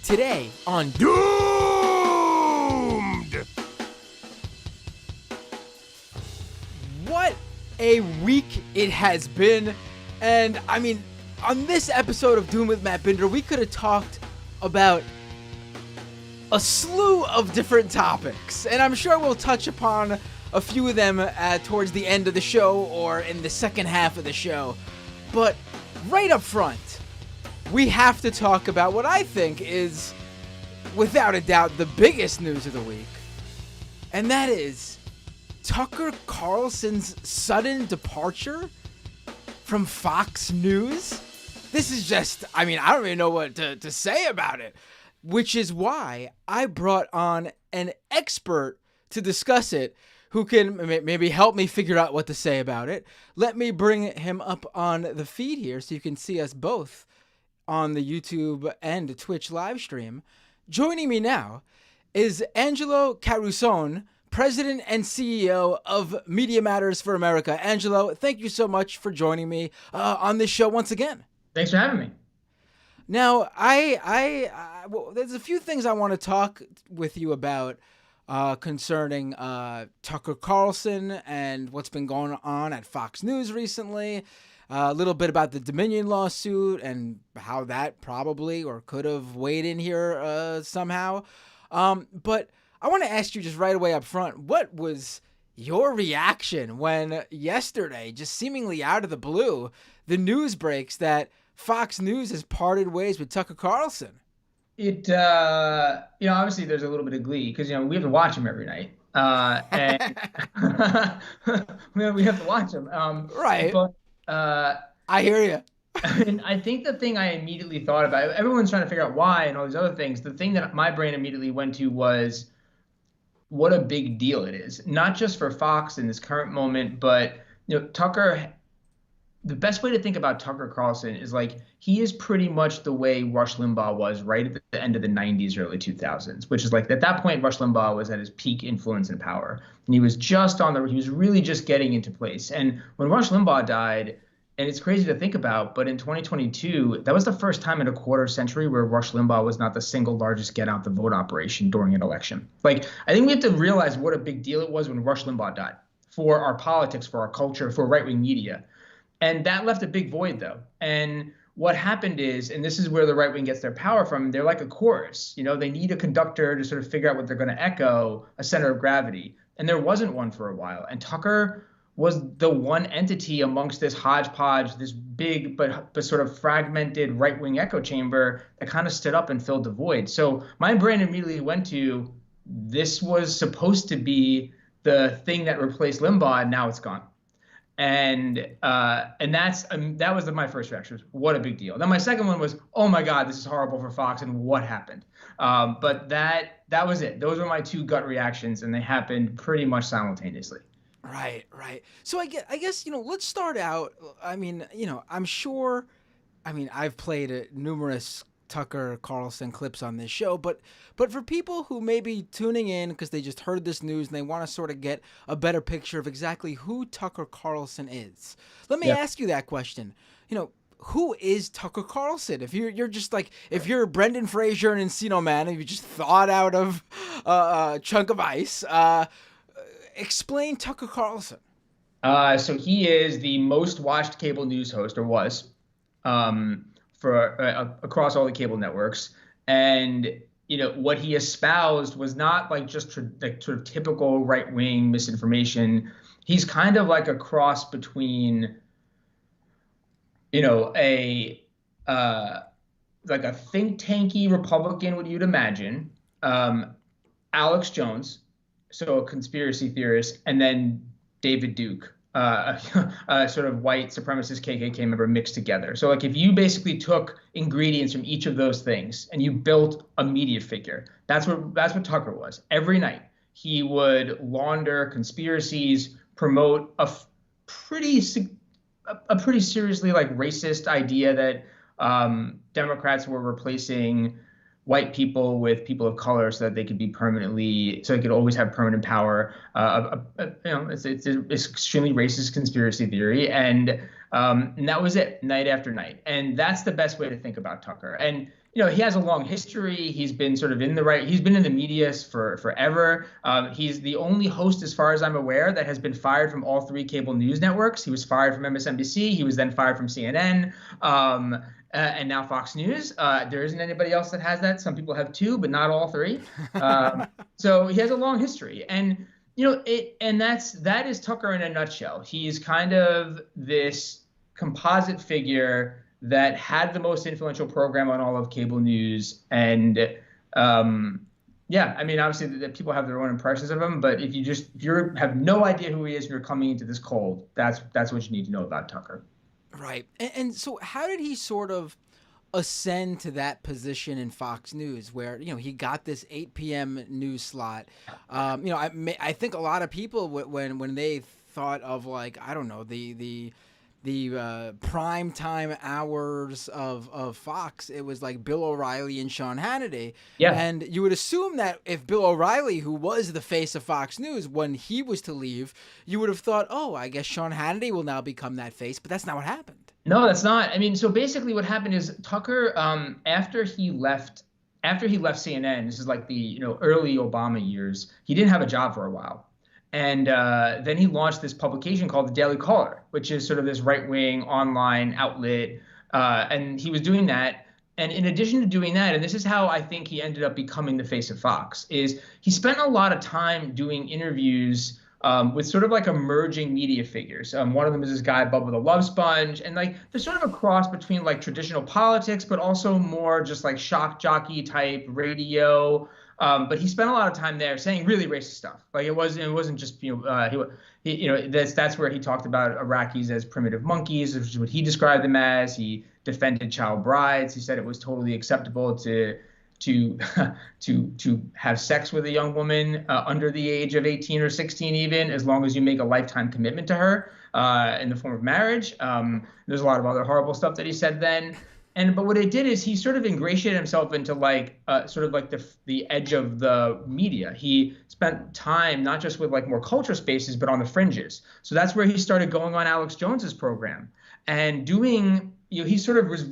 Today on Doomed! What a week it has been. And I mean, on this episode of Doom with Matt Binder, we could have talked about a slew of different topics. And I'm sure we'll touch upon a few of them towards the end of the show or in the second half of the show. But right up front, we have to talk about what I think is, without a doubt, the biggest news of the week. And that is Tucker Carlson's sudden departure from Fox News. This is just, I don't even know what to say about it. Which is why I brought on an expert to discuss it who can maybe help me figure out what to say about it. Let me bring him up on the feed here so you can see us both on the YouTube and Twitch live stream. Joining me now is Angelo Carusone, President and CEO of Media Matters for America. Angelo, thank you so much for joining me on this show once again. Thanks for having me. Now, well, there's a few things I want to talk with you about concerning Tucker Carlson and what's been going on at Fox News recently. A little bit about the Dominion lawsuit and how that probably or could have weighed in here somehow. But I want to ask you just right away up front, what was your reaction when yesterday, just seemingly out of the blue, the news breaks that Fox News has parted ways with Tucker Carlson? It, obviously there's a little bit of glee because, we have to watch him every night. And we have to watch him. Right. But, I hear you. I think the thing I immediately thought about, everyone's trying to figure out why and all these other things. The thing that my brain immediately went to was what a big deal it is, not just for Fox in this current moment, but, Tucker. The best way to think about Tucker Carlson is like he is pretty much the way Rush Limbaugh was right at the end of the 90s, early 2000s, which is like at that point, Rush Limbaugh was at his peak influence and power. And he was he was really just getting into place. And when Rush Limbaugh died, and it's crazy to think about, but in 2022, that was the first time in a quarter century where Rush Limbaugh was not the single largest get out the vote operation during an election. Like, I think we have to realize what a big deal it was when Rush Limbaugh died for our politics, for our culture, for right-wing media. And that left a big void, though. And what happened is, and this is where the right wing gets their power from, they're like a chorus. They need a conductor to sort of figure out what they're going to echo, a center of gravity. And there wasn't one for a while. And Tucker was the one entity amongst this hodgepodge, this big but sort of fragmented right-wing echo chamber that kind of stood up and filled the void. So my brain immediately went to, this was supposed to be the thing that replaced Limbaugh, and now it's gone. And that was my first reaction. What a big deal. Then my second one was, oh my God, this is horrible for Fox, and what happened? But that was it. Those were my two gut reactions, and they happened pretty much simultaneously. Right. So I guess let's start out. I'm sure. I've played numerous Tucker Carlson clips on this show, but for people who may be tuning in because they just heard this news and they want to sort of get a better picture of exactly who Tucker Carlson is, let me ask you that question. Who is Tucker Carlson? If you're just like, if you're Brendan Fraser and Encino Man and you just thawed out of a chunk of ice, explain Tucker Carlson. So he is the most watched cable news host, or was, for across all the cable networks. And what he espoused was not like just sort of typical right-wing misinformation. He's kind of like a cross between a think tanky Republican, what you'd imagine, Alex Jones, so a conspiracy theorist, and then David Duke, a sort of white supremacist KKK member mixed together. So like if you basically took ingredients from each of those things and you built a media figure, that's what Tucker was. Every night he would launder conspiracies, promote a pretty seriously like racist idea that Democrats were replacing white people with people of color so that they could be so they could always have permanent power. It's extremely racist conspiracy theory. And that was it, night after night. And that's the best way to think about Tucker. And he has a long history. He's been sort of he's been in the media for forever. He's the only host, as far as I'm aware, that has been fired from all three cable news networks. He was fired from MSNBC. He was then fired from CNN. And now Fox News. There isn't anybody else that has that. Some people have two, but not all three. So he has a long history, and that is Tucker in a nutshell. He's kind of this composite figure that had the most influential program on all of cable news. And yeah, I mean, obviously that people have their own impressions of him, but if you have no idea who he is, and you're coming into this cold, that's what you need to know about Tucker. Right. And so how did he sort of ascend to that position in Fox News where, he got this 8 p.m. news slot? I think a lot of people, when they thought of, like, I don't know, the prime time hours of Fox, it was like Bill O'Reilly and Sean Hannity. Yeah. And you would assume that if Bill O'Reilly, who was the face of Fox News, when he was to leave, you would have thought, oh, I guess Sean Hannity will now become that face. But that's not what happened. No, that's not. I mean, so basically what happened is Tucker, after he left CNN, this is like the early Obama years, he didn't have a job for a while. And then he launched this publication called The Daily Caller, which is sort of this right-wing online outlet. And he was doing that. And in addition to doing that, and this is how I think he ended up becoming the face of Fox, is he spent a lot of time doing interviews with sort of like emerging media figures. One of them is this guy, Bubba the Love Sponge. And like there's sort of a cross between like traditional politics, but also more just like shock jockey type radio. But he spent a lot of time there saying really racist stuff. Like it wasn't just that's where he talked about Iraqis as primitive monkeys, which is what he described them as. He defended child brides. He said it was totally acceptable to have sex with a young woman under the age of 18 or 16, even as long as you make a lifetime commitment to her in the form of marriage. There's a lot of other horrible stuff that he said then. But what it did is he sort of ingratiated himself into like sort of like the edge of the media. He spent time not just with like more culture spaces, but on the fringes. So that's where he started going on Alex Jones's program and doing. He sort of was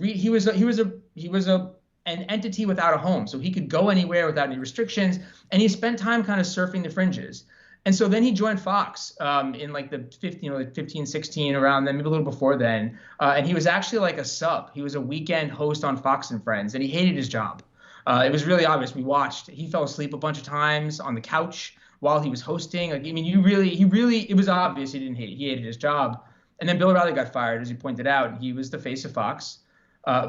an entity without a home, so he could go anywhere without any restrictions. And he spent time kind of surfing the fringes. And so then he joined Fox in like the 15, 16, around then, maybe a little before then. And he was actually like a sub. He was a weekend host on Fox and Friends, and he hated his job. It was really obvious. We watched. He fell asleep a bunch of times on the couch while he was hosting. Like, I mean, it was obvious he didn't hate it. He hated his job. And then Bill O'Reilly got fired, as you pointed out, and he was the face of Fox.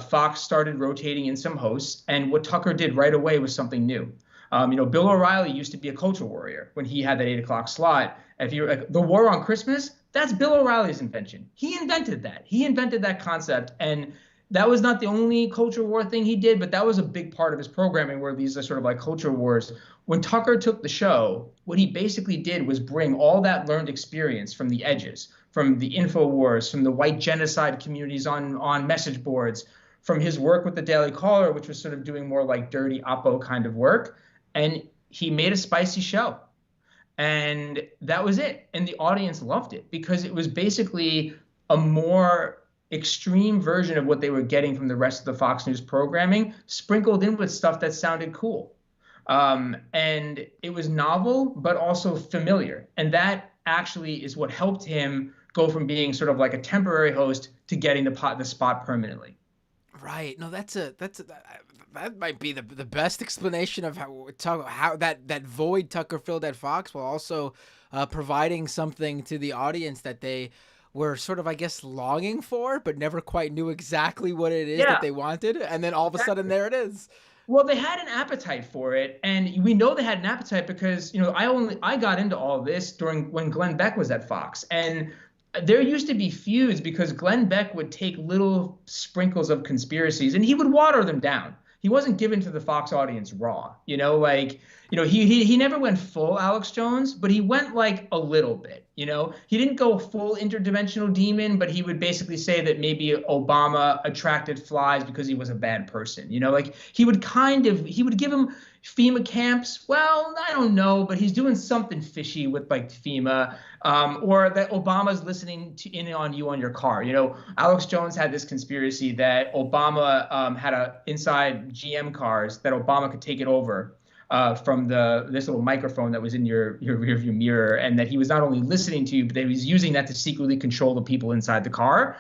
Fox started rotating in some hosts, and what Tucker did right away was something new. Bill O'Reilly used to be a culture warrior when he had that 8 o'clock slot. If you're like the war on Christmas, that's Bill O'Reilly's invention. He invented that. He invented that concept, and that was not the only culture war thing he did, but that was a big part of his programming, where these are sort of like culture wars. When Tucker took the show, what he basically did was bring all that learned experience from the edges, from the InfoWars, from the white genocide communities on message boards, from his work with the Daily Caller, which was sort of doing more like dirty Oppo kind of work. And he made a spicy show. And that was it. And the audience loved it because it was basically a more extreme version of what they were getting from the rest of the Fox News programming, sprinkled in with stuff that sounded cool. And it was novel, but also familiar. And that actually is what helped him go from being sort of like a temporary host to getting the spot permanently. Right. No, that might be the best explanation of how that void Tucker filled at Fox, while also providing something to the audience that they were sort of, I guess, longing for, but never quite knew exactly what it is that they wanted. And then all of a sudden, there it is. Well, they had an appetite for it, and we know they had an appetite because I got into all this when Glenn Beck was at Fox, and there used to be feuds because Glenn Beck would take little sprinkles of conspiracies and he would water them down. He wasn't given to the Fox audience raw, he never went full Alex Jones, but he went like a little bit, he didn't go full interdimensional demon, but he would basically say that maybe Obama attracted flies because he was a bad person, he would give him, FEMA camps, well, I don't know, but he's doing something fishy with like FEMA, or that Obama's listening in on you on your car. Alex Jones had this conspiracy that Obama had inside GM cars that Obama could take it over from this little microphone that was in your rearview mirror, and that he was not only listening to you, but that he was using that to secretly control the people inside the car.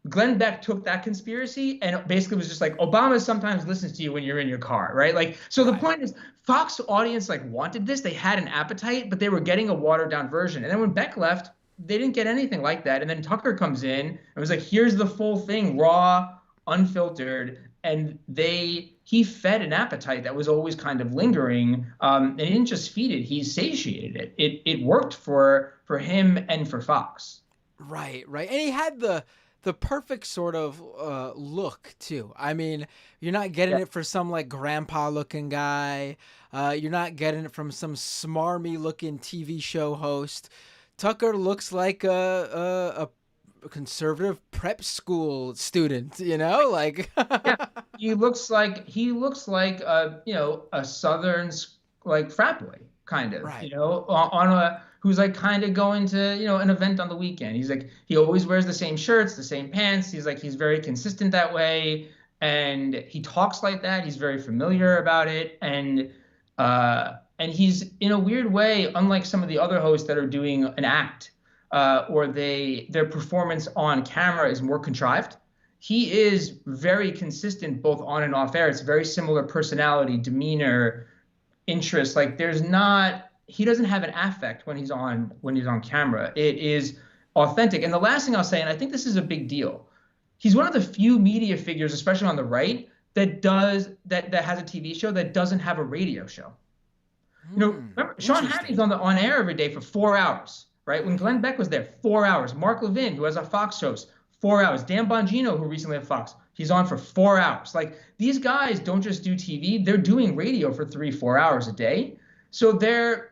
Glenn Beck took that conspiracy and basically was just like, Obama sometimes listens to you when you're in your car, right? Like, so the point is, Fox audience like wanted this. They had an appetite, but they were getting a watered down version. And then when Beck left, they didn't get anything like that. And then Tucker comes in and was like, here's the full thing, raw, unfiltered. And he fed an appetite that was always kind of lingering. And he didn't just feed it, he satiated it. It worked for him and for Fox. Right. And he had the perfect sort of look too. I mean, you're not getting it for some like grandpa looking guy. You're not getting it from some smarmy looking TV show host. Tucker looks like a conservative prep school student, like yeah, he looks like a Southern like frat boy kind of, right. Who's like kind of going to, an event on the weekend. He's like, he always wears the same shirts, the same pants. He's very consistent that way. And he talks like that. He's very familiar about it. And he's in a weird way, unlike some of the other hosts that are doing an act, or their performance on camera is more contrived. He is very consistent both on and off air. It's very similar personality, demeanor, interest. Like he doesn't have an affect when he's on camera. It is authentic. And the last thing I'll say, and I think this is a big deal, he's one of the few media figures, especially on the right, that has a TV show that doesn't have a radio show. Remember, Sean Hannity's on air every day for 4 hours, right? When Glenn Beck was there, 4 hours. Mark Levin, who has a Fox host, 4 hours. Dan Bongino, who recently had Fox, he's on for 4 hours. Like, these guys don't just do TV, they're doing radio for 3-4 hours a day. So they're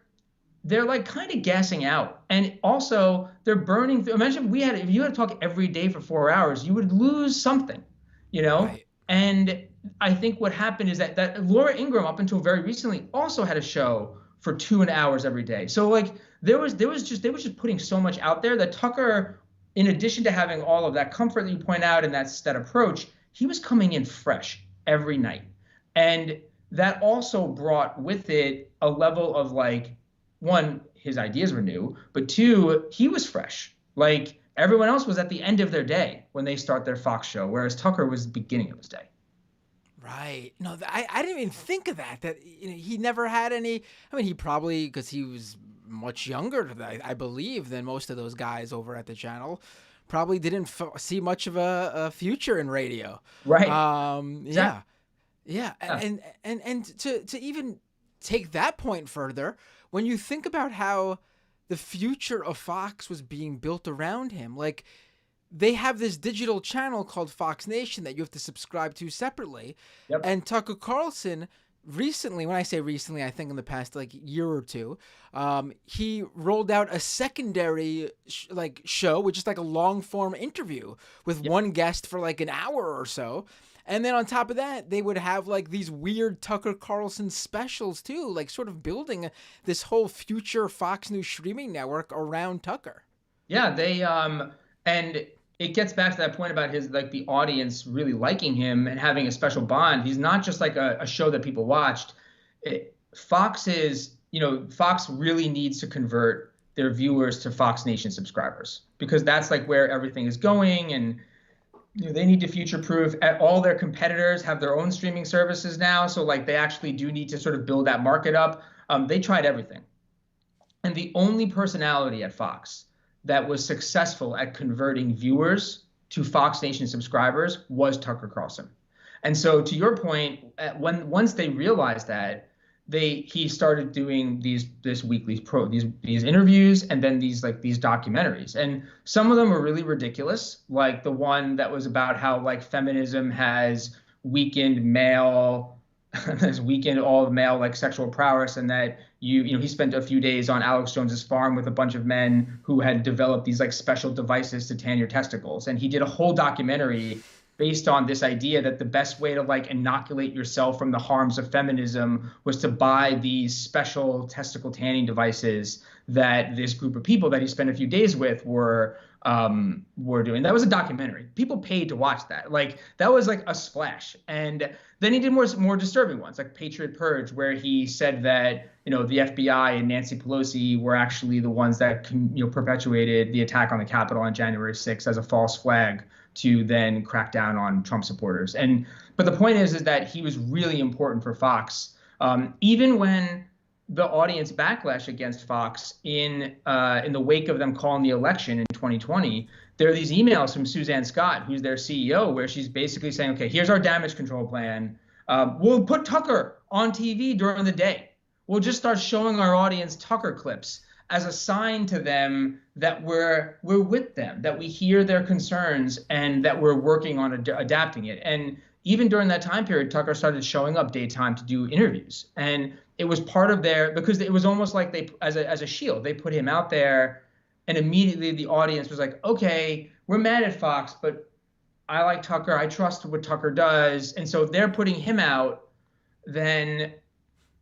like kind of gassing out. And also they're burning through. Imagine if you had to talk every day for 4 hours, you would lose something, Right. And I think what happened is that Laura Ingraham, up until very recently, also had a show for 2 hours every day. So like they were just putting so much out there that Tucker, in addition to having all of that comfort that you point out and that approach, he was coming in fresh every night. And that also brought with it a level of like, one, his ideas were new, but two, he was fresh. Like, everyone else was at the end of their day when they start their Fox show, whereas Tucker was the beginning of his day. Right. No, I didn't even think of that he never had any. I mean, he probably, because he was much younger, I believe, than most of those guys over at the channel, probably didn't see much of a future in radio. Right. Yeah. And to even take that point further, when you think about how the future of Fox was being built around him, like, they have this digital channel called Fox Nation that you have to subscribe to separately. Yep. And Tucker Carlson recently, when I say recently, I think in the past like year or two, he rolled out a secondary show, which is like a long form interview with one guest for like an hour or so. And then on top of that, they would have like these weird Tucker Carlson specials too, like sort of building this whole future Fox News streaming network around Tucker. Yeah, and it gets back to that point about his, like, the audience really liking him and having a special bond. He's not just like a show that people watched. Fox really needs to convert their viewers to Fox Nation subscribers, because that's like where everything is going. And they need to future-proof. All their competitors have their own streaming services now, so like they actually do need to sort of build that market up. They tried everything, and the only personality at Fox that was successful at converting viewers to Fox Nation subscribers was Tucker Carlson. And so, to your point, once they realized that, he started doing these interviews, and then these documentaries. And some of them were really ridiculous, like the one that was about how like feminism has weakened all of male like sexual prowess, and that he spent a few days on Alex Jones's farm with a bunch of men who had developed these like special devices to tan your testicles. And he did a whole documentary based on this idea that the best way to like inoculate yourself from the harms of feminism was to buy these special testicle tanning devices that this group of people that he spent a few days with were doing. That was a documentary. People paid to watch that. Like that was like a splash. And then he did more disturbing ones, like Patriot Purge, where he said that the FBI and Nancy Pelosi were actually the ones that perpetuated the attack on the Capitol on January 6th as a false flag to then crack down on Trump supporters. But the point is that he was really important for Fox, even when the audience backlash against Fox in the wake of them calling the election in 2020. There are these emails from Suzanne Scott, who's their CEO, where she's basically saying, okay, here's our damage control plan. We'll put Tucker on TV during the day. We'll just start showing our audience Tucker clips as a sign to them that we're with them, that we hear their concerns, and that we're working on adapting it. And even during that time period, Tucker started showing up daytime to do interviews. And it was part of because it was almost like they, as a shield, they put him out there, and immediately the audience was like, okay, we're mad at Fox, but I like Tucker. I trust what Tucker does. And so if they're putting him out, then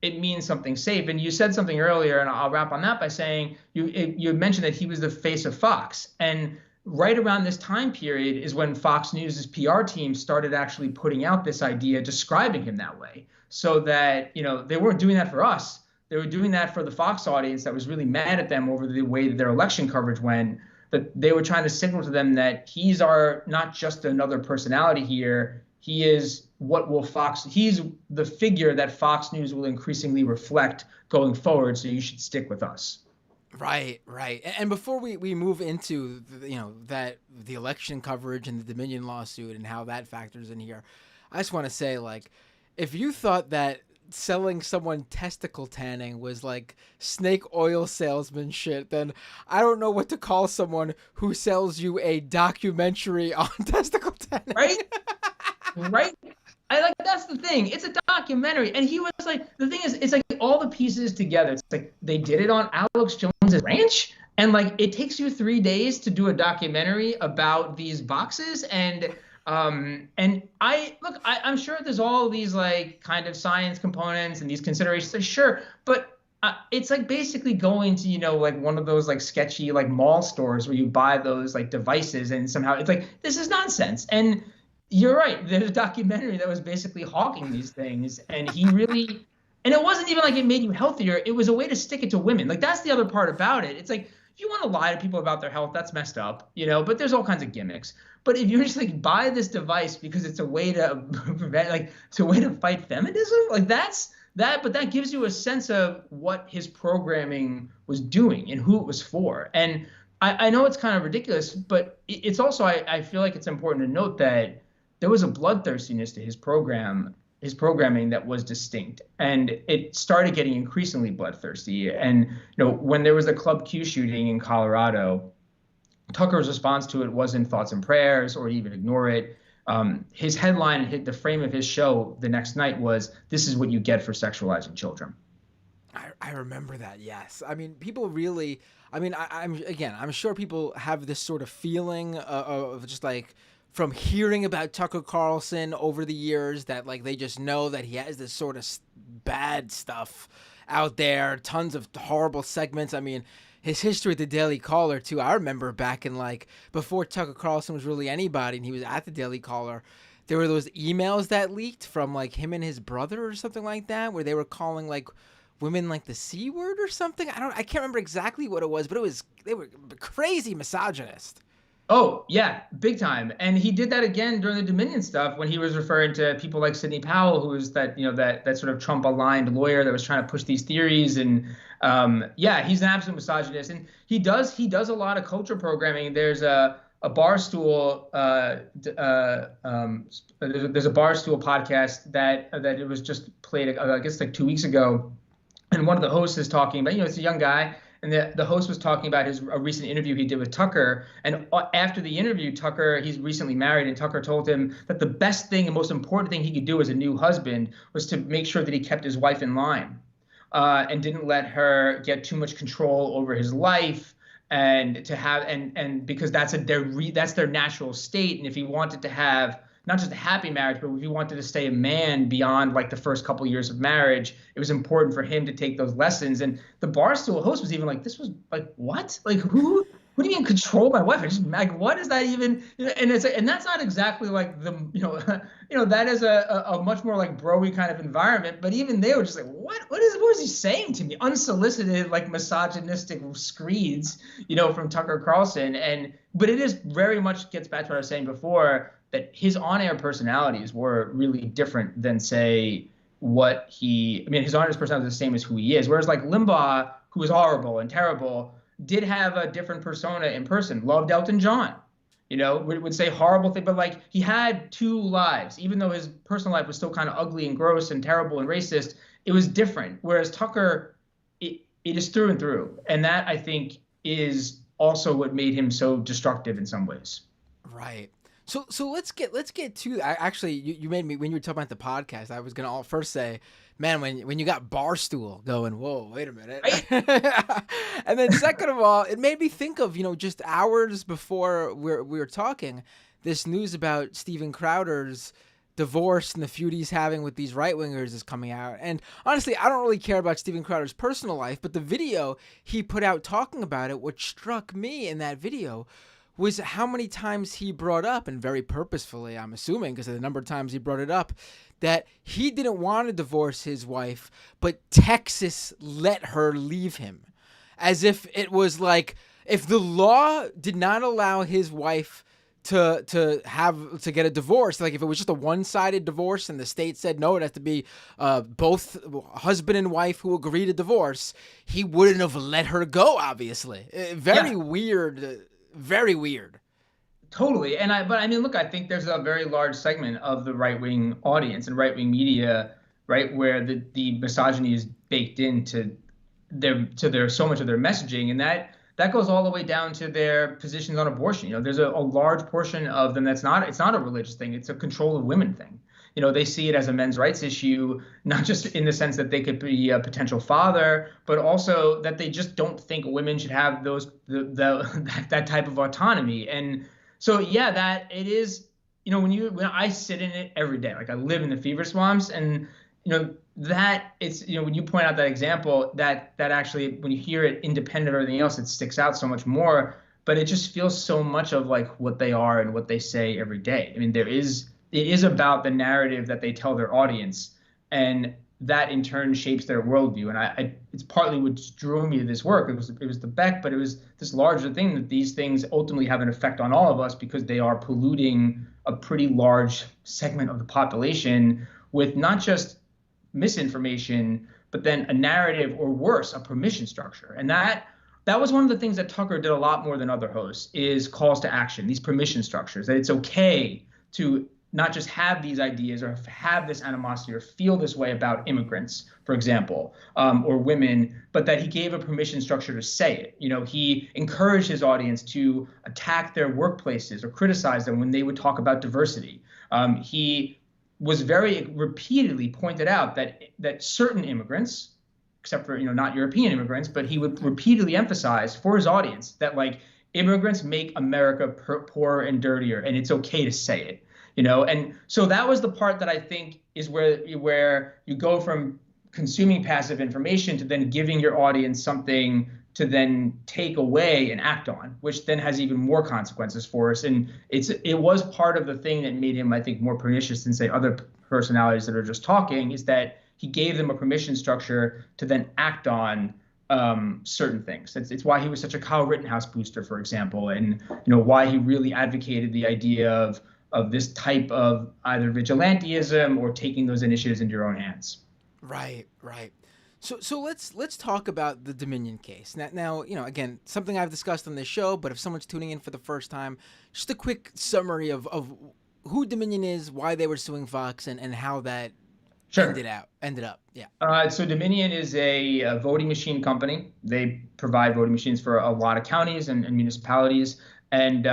it means something safe. And you said something earlier, and I'll wrap on that by saying you mentioned that he was the face of Fox. And right around this time period is when Fox News' PR team started actually putting out this idea, describing him that way, so that, they weren't doing that for us. They were doing that for the Fox audience that was really mad at them over the way that their election coverage went, that they were trying to signal to them that he's not just another personality here. He is he's the figure that Fox News will increasingly reflect going forward. So you should stick with us. Right. And before we move into the election coverage and the Dominion lawsuit and how that factors in here, I just want to say, like, if you thought that selling someone testicle tanning was like snake oil salesman shit, then I don't know what to call someone who sells you a documentary on testicle tanning. Right? That's the thing. It's a documentary. And he was like, the thing is, it's like all the pieces together. It's like they did it on Alex Jones's ranch. And like, it takes you 3 days to do a documentary about these boxes. And I'm sure there's all these like kind of science components and these considerations. Like, sure. But it's like basically going to, like one of those like sketchy, like mall stores where you buy those like devices, and somehow it's like, this is nonsense. And you're right. There's a documentary that was basically hawking these things, and and it wasn't even like it made you healthier. It was a way to stick it to women. Like, that's the other part about it. It's like, if you want to lie to people about their health, that's messed up, but there's all kinds of gimmicks. But if you just like buy this device because it's a way to prevent, like, it's a way to fight feminism, like but that gives you a sense of what his programming was doing and who it was for. And I know it's kind of ridiculous, but it's also, I feel like it's important to note that there was a bloodthirstiness to his programming that was distinct, and it started getting increasingly bloodthirsty. And when there was the Club Q shooting in Colorado, Tucker's response to it wasn't thoughts and prayers or even ignore it. His headline, the frame of his show the next night was, "This is what you get for sexualizing children." I remember that. Yes. I mean, people really, I'm sure people have this sort of feeling of just like, from hearing about Tucker Carlson over the years, that like they just know that he has this sort of bad stuff out there, tons of horrible segments. I mean, his history at the Daily Caller too. I remember back in like before Tucker Carlson was really anybody, and he was at the Daily Caller, there were those emails that leaked from like him and his brother or something like that, where they were calling like women like the C word or something. I can't remember exactly what it was, but they were crazy misogynist. Oh, yeah, big time. And he did that again during the Dominion stuff when he was referring to people like Sidney Powell, who was that sort of Trump-aligned lawyer that was trying to push these theories. And he's an absolute misogynist. And he does a lot of culture programming. There's a Barstool there's a Barstool podcast that it was just played, I guess, like 2 weeks ago. And one of the hosts is talking about, it's a young guy. And the host was talking about a recent interview he did with Tucker. And after the interview, he's recently married, and Tucker told him that the best thing and most important thing he could do as a new husband was to make sure that he kept his wife in line and didn't let her get too much control over his life, and to have and because that's their natural state. And if he wanted to have not just a happy marriage, but if he wanted to stay a man beyond like the first couple years of marriage, it was important for him to take those lessons. And the Barstool host was even like, this was like, what? Like, who? What do you mean control my wife? I just like, what is that even? And that's not exactly like the that is a much more like bro-y kind of environment. But even they were just like, what was he saying to me? Unsolicited, like misogynistic screeds, from Tucker Carlson. But it is very much gets back to what I was saying before, that his on-air personalities were really different than, say, his on-air personality is the same as who he is. Whereas like Limbaugh, who was horrible and terrible, did have a different persona in person. Loved Elton John, would say horrible things, but like he had two lives. Even though his personal life was still kind of ugly and gross and terrible and racist, it was different. Whereas Tucker, it is through and through. And that, I think, is also what made him so destructive in some ways. Right. So let's get to actually you made me, when you were talking about the podcast, I was gonna first say, man, when you got Barstool going, whoa, wait a minute. And then second of all, it made me think of, just hours before we were talking, this news about Steven Crowder's divorce and the feud he's having with these right-wingers is coming out. And honestly, I don't really care about Steven Crowder's personal life, but the video he put out talking about it, what struck me in that video was how many times he brought up, and very purposefully, I'm assuming, because of the number of times he brought it up, that he didn't want to divorce his wife, but Texas let her leave him. As if it was like, if the law did not allow his wife to get a divorce, like if it was just a one-sided divorce and the state said no, it has to be both husband and wife who agree to divorce, he wouldn't have let her go, obviously. Very weird. Very weird. Totally. But I mean, look, I think there's a very large segment of the right-wing audience and right-wing media, right, where the misogyny is baked into their so much of their messaging, and that goes all the way down to their positions on abortion. There's a large portion of them it's not a religious thing, it's a control of women thing. They see it as a men's rights issue, not just in the sense that they could be a potential father, but also that they just don't think women should have that type of autonomy. And so, yeah, that it is, when I sit in it every day, like I live in the fever swamps, and, that it's, when you point out that example, that actually, when you hear it independent of everything else, it sticks out so much more, but it just feels so much of like what they are and what they say every day. I mean, it is about the narrative that they tell their audience, and that in turn shapes their worldview. And it's partly what drew me to this work. It was the Beck, but it was this larger thing that these things ultimately have an effect on all of us, because they are polluting a pretty large segment of the population with not just misinformation, but then a narrative, or worse, a permission structure. And that was one of the things that Tucker did a lot more than other hosts, is calls to action, these permission structures, that it's okay to not just have these ideas or have this animosity or feel this way about immigrants, for example, or women, but that he gave a permission structure to say it. He encouraged his audience to attack their workplaces or criticize them when they would talk about diversity. He was very repeatedly pointed out that certain immigrants, except for not European immigrants, but he would repeatedly emphasize for his audience that like immigrants make America poorer and dirtier, and it's okay to say it. And so that was the part that I think is where you go from consuming passive information to then giving your audience something to then take away and act on, which then has even more consequences for us. And it was part of the thing that made him, I think, more pernicious than, say, other personalities that are just talking, is that he gave them a permission structure to then act on certain things. It's why he was such a Kyle Rittenhouse booster, for example, and why he really advocated the idea of this type of either vigilantism or taking those initiatives into your own hands. Right. So let's talk about the Dominion case. Now, again, something I've discussed on this show, but if someone's tuning in for the first time, just a quick summary of who Dominion is, why they were suing Fox, and how that ended up. Yeah. So Dominion is a voting machine company. They provide voting machines for a lot of counties and municipalities. And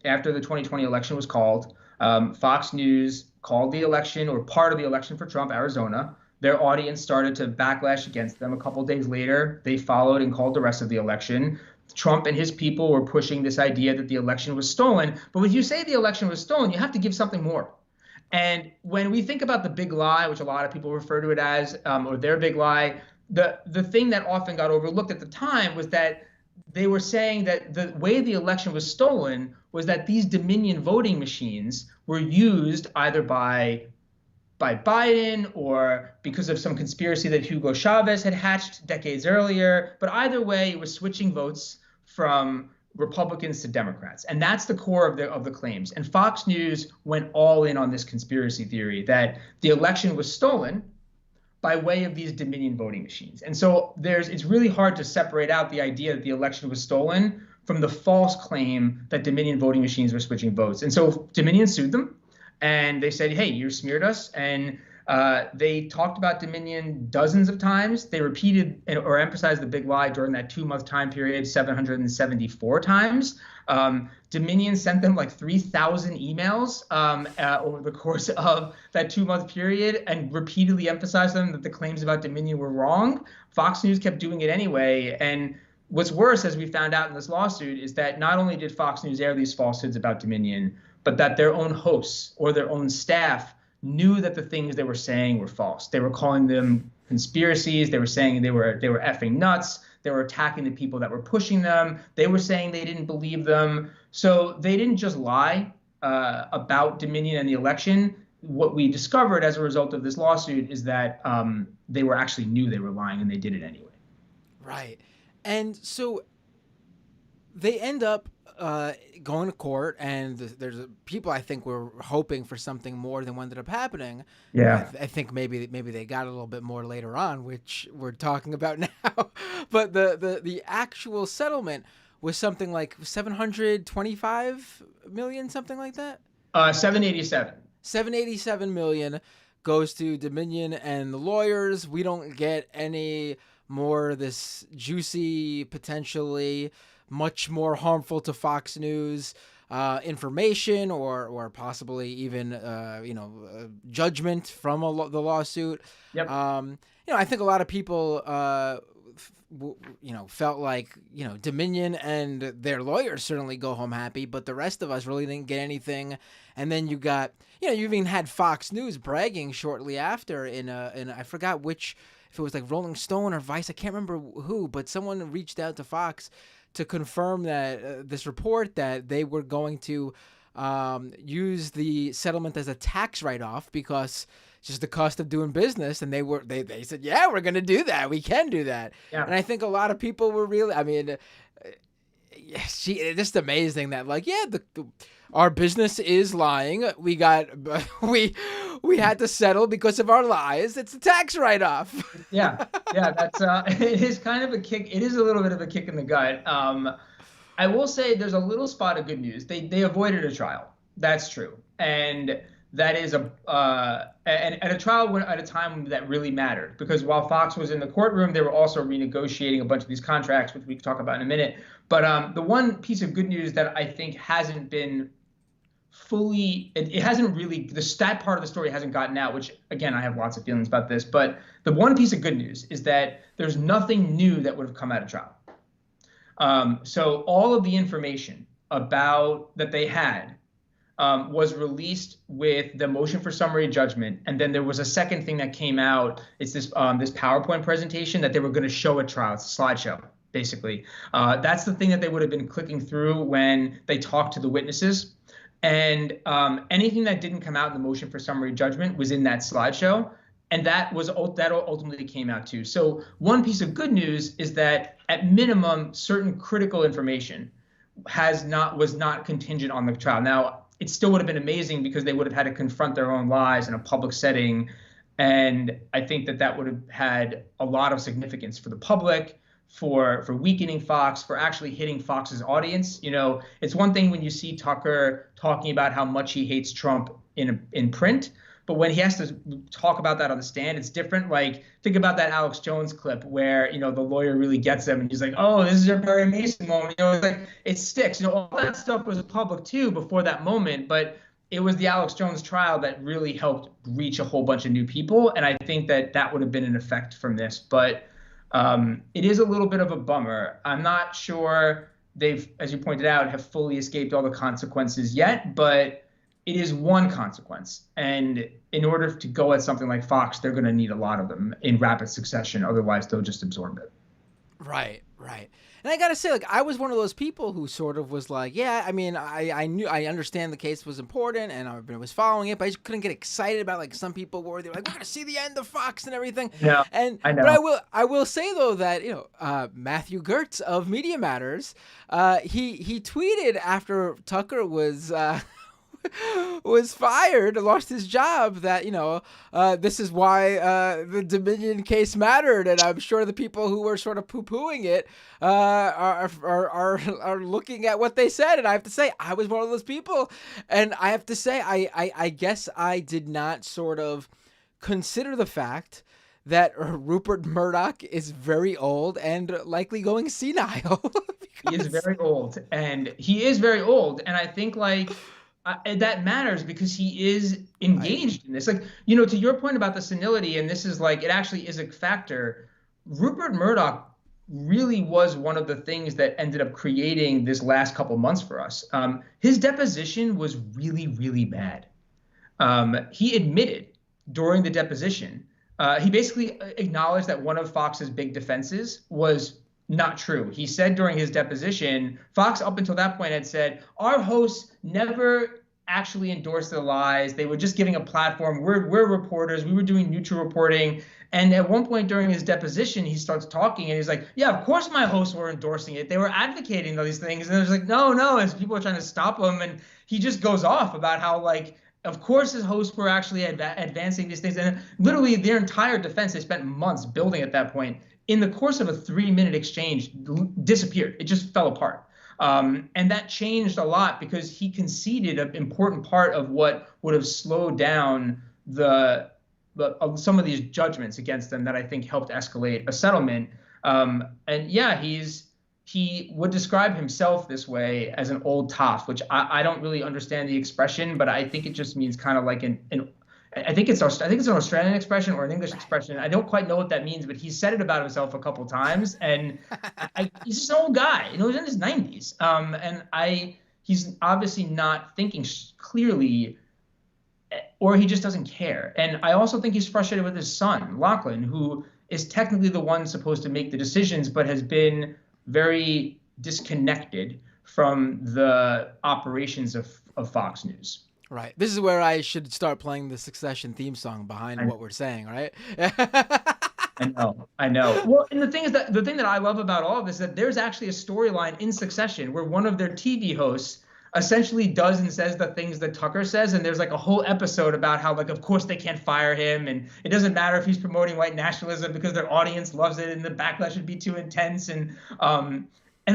after the 2020 election was called, Fox News called the election, or part of the election, for Trump, Arizona. Their audience started to backlash against them. A couple days later, they followed and called the rest of the election. Trump and his people were pushing this idea that the election was stolen. But when you say the election was stolen, you have to give something more. And when we think about the big lie, which a lot of people refer to it as, or their big lie, the thing that often got overlooked at the time was that they were saying that the way the election was stolen was that these Dominion voting machines were used either by Biden or because of some conspiracy that Hugo Chavez had hatched decades earlier. But either way, it was switching votes from Republicans to Democrats. And that's the core of the claims. And Fox News went all in on this conspiracy theory that the election was stolen by way of these Dominion voting machines. And so it's really hard to separate out the idea that the election was stolen from the false claim that Dominion voting machines were switching votes. And so Dominion sued them, and they said, hey, you smeared us. And they talked about Dominion dozens of times. They repeated or emphasized the big lie during that 2-month time period 774 times. Dominion sent them like 3,000 emails over the course of that 2-month period and repeatedly emphasized them that the claims about Dominion were wrong. Fox News kept doing it anyway. And what's worse, as we found out in this lawsuit, is that not only did Fox News air these falsehoods about Dominion, but that their own hosts or their own staff knew that the things they were saying were false. They were calling them conspiracies. They were saying they were effing nuts. They were attacking the people that were pushing them. They were saying they didn't believe them. So they didn't just lie about Dominion and the election. What we discovered as a result of this lawsuit is that they were actually knew they were lying, and they did it anyway. Right. And so they end up going to court, and there's people I think were hoping for something more than what ended up happening. Yeah. I think maybe they got a little bit more later on, which we're talking about now. But the actual settlement was something like 725 million, something like that. 787. 787 million goes to Dominion and the lawyers. We don't get any more of this juicy, potentially much more harmful to Fox News information or possibly even judgment from the lawsuit. Yep. I think a lot of people felt like Dominion and their lawyers certainly go home happy, but the rest of us really didn't get anything. And then you got you even had Fox News bragging shortly after in I forgot which, if it was like Rolling Stone or Vice, I can't remember who, but someone reached out to Fox to confirm that this report that they were going to use the settlement as a tax write-off because it's just the cost of doing business. And they said, yeah, we're going to do that. We can do that. Yeah. And I think a lot of people were really, it's just amazing that our business is lying. We had to settle because of our lies. It's a tax write-off. Yeah, that's it is kind of a kick. It is a little bit of a kick in the gut. I will say there's a little spot of good news. They avoided a trial. That's true, and that is a trial at a time that really mattered, because while Fox was in the courtroom, they were also renegotiating a bunch of these contracts, which we can talk about in a minute. But the one piece of good news that I think hasn't been fully, it hasn't really, the stat part of the story hasn't gotten out, which again, I have lots of feelings about this, but the one piece of good news is that there's nothing new that would have come out of trial. So all of the information about that they had was released with the motion for summary judgment. And then there was a second thing that came out. It's this PowerPoint presentation that they were going to show at trial. It's a slideshow, basically. That's the thing that they would have been clicking through when they talked to the witnesses. And anything that didn't come out in the motion for summary judgment was in that slideshow. And that ultimately came out too. So one piece of good news is that at minimum, certain critical information was not contingent on the trial. Now, it still would have been amazing because they would have had to confront their own lies in a public setting. And I think that would have had a lot of significance for the public, for weakening Fox, for actually hitting Fox's audience. It's one thing when you see Tucker talking about how much he hates Trump in print, but when he has to talk about that on the stand, it's different. Like, think about that Alex Jones clip where, the lawyer really gets him and he's like, oh, this is your Perry Mason moment. It's like, it sticks. All that stuff was public too before that moment, but it was the Alex Jones trial that really helped reach a whole bunch of new people. And I think that would have been an effect from this. But It is a little bit of a bummer. I'm not sure they've, as you pointed out, have fully escaped all the consequences yet, but it is one consequence. And in order to go at something like Fox, they're going to need a lot of them in rapid succession. Otherwise, they'll just absorb it. Right, right. And I gotta say, like, I was one of those people who sort of was like, yeah, I mean, I understand the case was important and I was following it, but I just couldn't get excited about like some people were like, we're gonna see the end of Fox and everything. Yeah, And I but know. I will say though that Matthew Gertz of Media Matters, he tweeted after Tucker was. Was fired, lost his job, that this is why the Dominion case mattered, and I'm sure the people who were sort of poo-pooing it are looking at what they said, and I have to say I was one of those people, and I have to say I guess I did not sort of consider the fact that Rupert Murdoch is very old and likely going senile. He is very old, and I think like that matters because he is engaged in this. Like, to your point about the senility, and this is like, it actually is a factor. Rupert Murdoch really was one of the things that ended up creating this last couple months for us. His deposition was really, really bad. He admitted during the deposition, he basically acknowledged that one of Fox's big defenses was not true. He said during his deposition, Fox up until that point had said, our hosts never actually endorsed the lies. They were just giving a platform. We're reporters. We were doing neutral reporting. And at one point during his deposition, he starts talking and he's like, yeah, of course my hosts were endorsing it. They were advocating these things. And there's like, no, as people are trying to stop him. And he just goes off about how, like, of course his hosts were actually advancing these things. And literally their entire defense, they spent months building at that point, in the course of a 3-minute exchange, disappeared. It just fell apart. And that changed a lot because he conceded an important part of what would have slowed down some of these judgments against them that I think helped escalate a settlement. And yeah, he would describe himself this way as an old toff, which I don't really understand the expression, but I think it just means kind of like I think it's an Australian expression or an English expression. I don't quite know what that means, but he said it about himself a couple times, and he's just an old guy. He's in his 90s, and he's obviously not thinking clearly, or he just doesn't care. And I also think he's frustrated with his son, Lachlan, who is technically the one supposed to make the decisions, but has been very disconnected from the operations of Fox News. Right. This is where I should start playing the Succession theme song behind what we're saying, right? I know. Well, and the thing that I love about all of this is that there's actually a storyline in Succession where one of their TV hosts essentially does and says the things that Tucker says, and there's like a whole episode about how, like, of course they can't fire him, and it doesn't matter if he's promoting white nationalism because their audience loves it, and the backlash would be too intense, and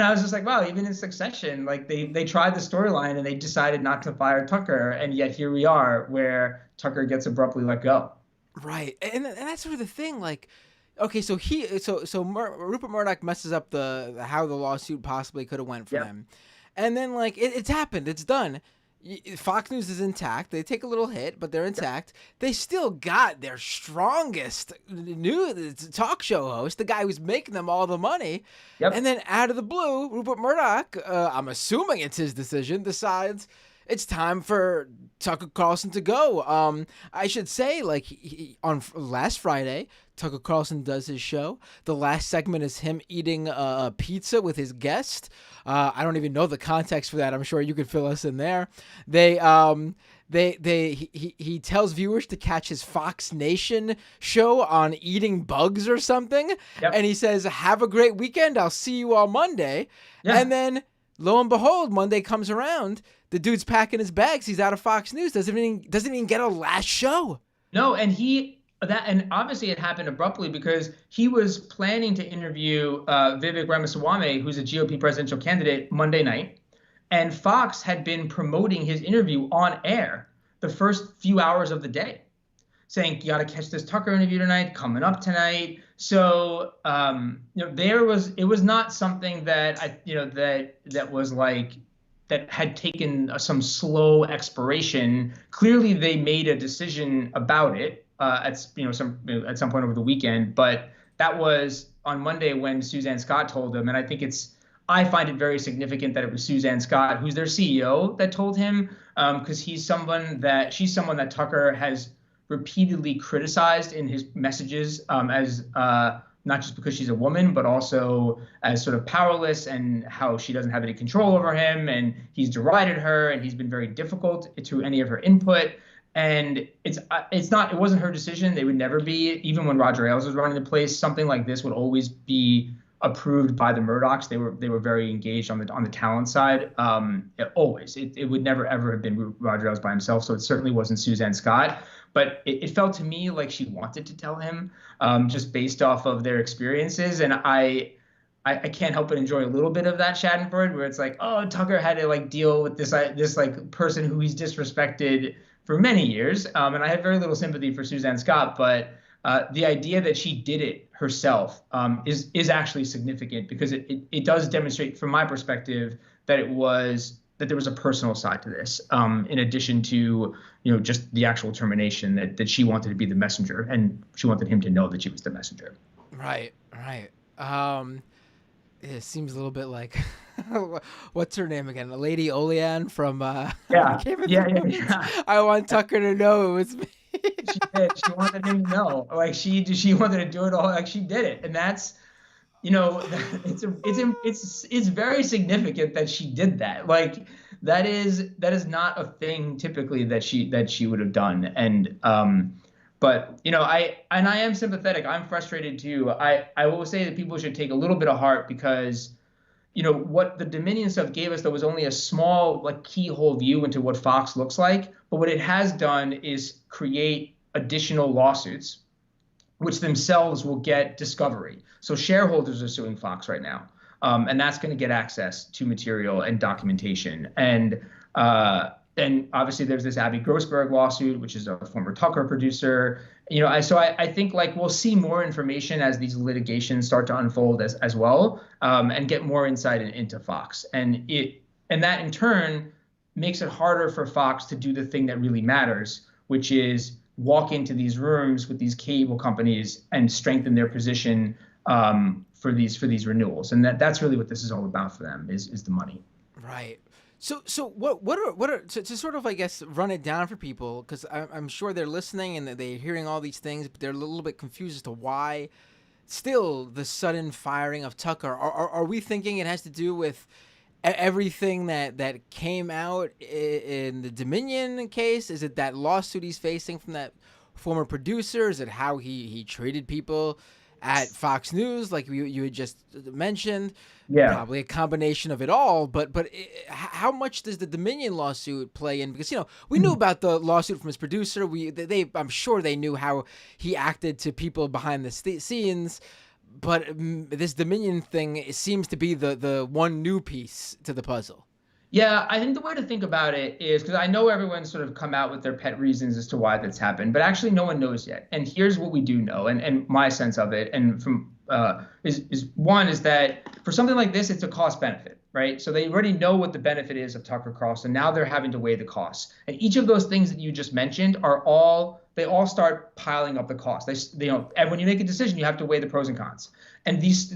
I was just like, wow, even in Succession, like they tried the storyline and they decided not to fire Tucker, and yet here we are where Tucker gets abruptly let go. Right, and that's sort of the thing. Like, okay, so Rupert Murdoch messes up how the lawsuit possibly could have went for them, and then like it's happened, it's done. Fox News is intact. They take a little hit, but they're intact. They still got their strongest new talk show host, the guy who's making them all the money. And then out of the blue, Rupert Murdoch, I'm assuming it's his decision, decides it's time for Tucker Carlson to go. I should say, like, on last Friday, Tucker Carlson does his show. The last segment is him eating a pizza with his guest. I don't even know the context for that. I'm sure you could fill us in there. He tells viewers to catch his Fox Nation show on eating bugs or something. And he says, have a great weekend. I'll see you on Monday. And then lo and behold, Monday comes around. The dude's packing his bags. He's out of Fox News. Doesn't even get a last show. No, and obviously it happened abruptly because he was planning to interview Vivek Ramaswamy, who's a GOP presidential candidate, Monday night. And Fox had been promoting his interview on air the first few hours of the day, saying, you got to catch this Tucker interview tonight, coming up tonight. So, it was not something that that was like, that had taken some slow expiration. Clearly they made a decision about it at some point over the weekend, but that was on Monday when Suzanne Scott told him. And I find it very significant that it was Suzanne Scott, who's their CEO, that told him, because she's someone that Tucker has repeatedly criticized in his messages, as not just because she's a woman, but also as sort of powerless, and how she doesn't have any control over him, and he's derided her, and he's been very difficult to any of her input. And it wasn't her decision. They would never be. Even when Roger Ailes was running the place, something like this would always be approved by the Murdochs. They were very engaged on the talent side. Always. It would never ever have been Roger Ailes by himself. So it certainly wasn't Suzanne Scott. But it felt to me like she wanted to tell him, just based off of their experiences. And I can't help but enjoy a little bit of that Schadenfreude, where it's like, oh, Tucker had to like deal with this like person who he's disrespected for many years. And I have very little sympathy for Suzanne Scott, but the idea that she did it herself is actually significant, because it does demonstrate, from my perspective, that there was a personal side to this, in addition to just the actual termination, that she wanted to be the messenger, and she wanted him to know that she was the messenger. Right. It seems a little bit like what's her name again? Lady Olean from Game of Thrones. I want Tucker to know it was me. She did. She wanted him to know. Like she wanted to do it all. Like she did it, and that's, it's very significant that she did that. Like that is not a thing typically that she would have done. And but I am sympathetic. I'm frustrated too. I will say that people should take a little bit of heart, because what the Dominion stuff gave us, though, was only a small keyhole view into what Fox looks like. But what it has done is create additional lawsuits, which themselves will get discovery. So shareholders are suing Fox right now, and that's going to get access to material and documentation. And obviously there's this Abby Grossberg lawsuit, which is a former Tucker producer. I think we'll see more information as these litigations start to unfold as well, and get more insight into Fox. And that in turn makes it harder for Fox to do the thing that really matters, which is walk into these rooms with these cable companies and strengthen their position for these renewals. And that's really what this is all about for them, is the money. Right. So what are to sort of, I guess, run it down for people, because I'm sure they're listening and they're hearing all these things, but they're a little bit confused as to why still the sudden firing of Tucker. Are we thinking it has to do with everything that came out in the Dominion case? Is it that lawsuit he's facing from that former producer? Is it how he treated people at Fox News, like you had just mentioned? Yeah, probably a combination of it all. But how much does the Dominion lawsuit play in? Because we knew about the lawsuit from his producer. I'm sure they knew how he acted to people behind the scenes. But this Dominion thing seems to be the one new piece to the puzzle. Yeah, I think the way to think about it is, because I know everyone's sort of come out with their pet reasons as to why that's happened, but actually no one knows yet. And here's what we do know, and my sense of it, and from is that for something like this, it's a cost benefit, right? So they already know what the benefit is of Tucker Carlson. Now they're having to weigh the costs, and each of those things that you just mentioned they all start piling up the cost. And when you make a decision, you have to weigh the pros and cons.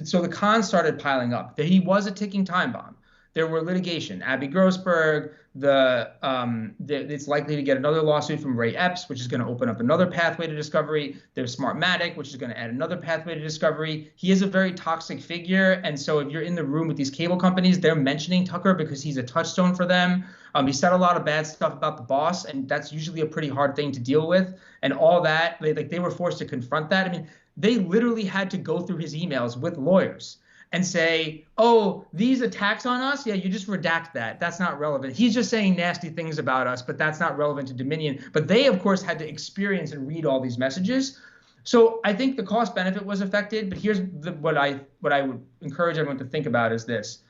So the cons started piling up. That he was a ticking time bomb. There were litigation. Abby Grossberg, it's likely to get another lawsuit from Ray Epps, which is going to open up another pathway to discovery. There's Smartmatic, which is going to add another pathway to discovery. He is a very toxic figure. And so if you're in the room with these cable companies, they're mentioning Tucker because he's a touchstone for them. He said a lot of bad stuff about the boss, and that's usually a pretty hard thing to deal with. And all that, they were forced to confront that. I mean, they literally had to go through his emails with lawyers and say, oh, these attacks on us, yeah, you just redact that. That's not relevant. He's just saying nasty things about us, but that's not relevant to Dominion. But they, of course, had to experience and read all these messages. So I think the cost benefit was affected. But here's what I would encourage everyone to think about is this.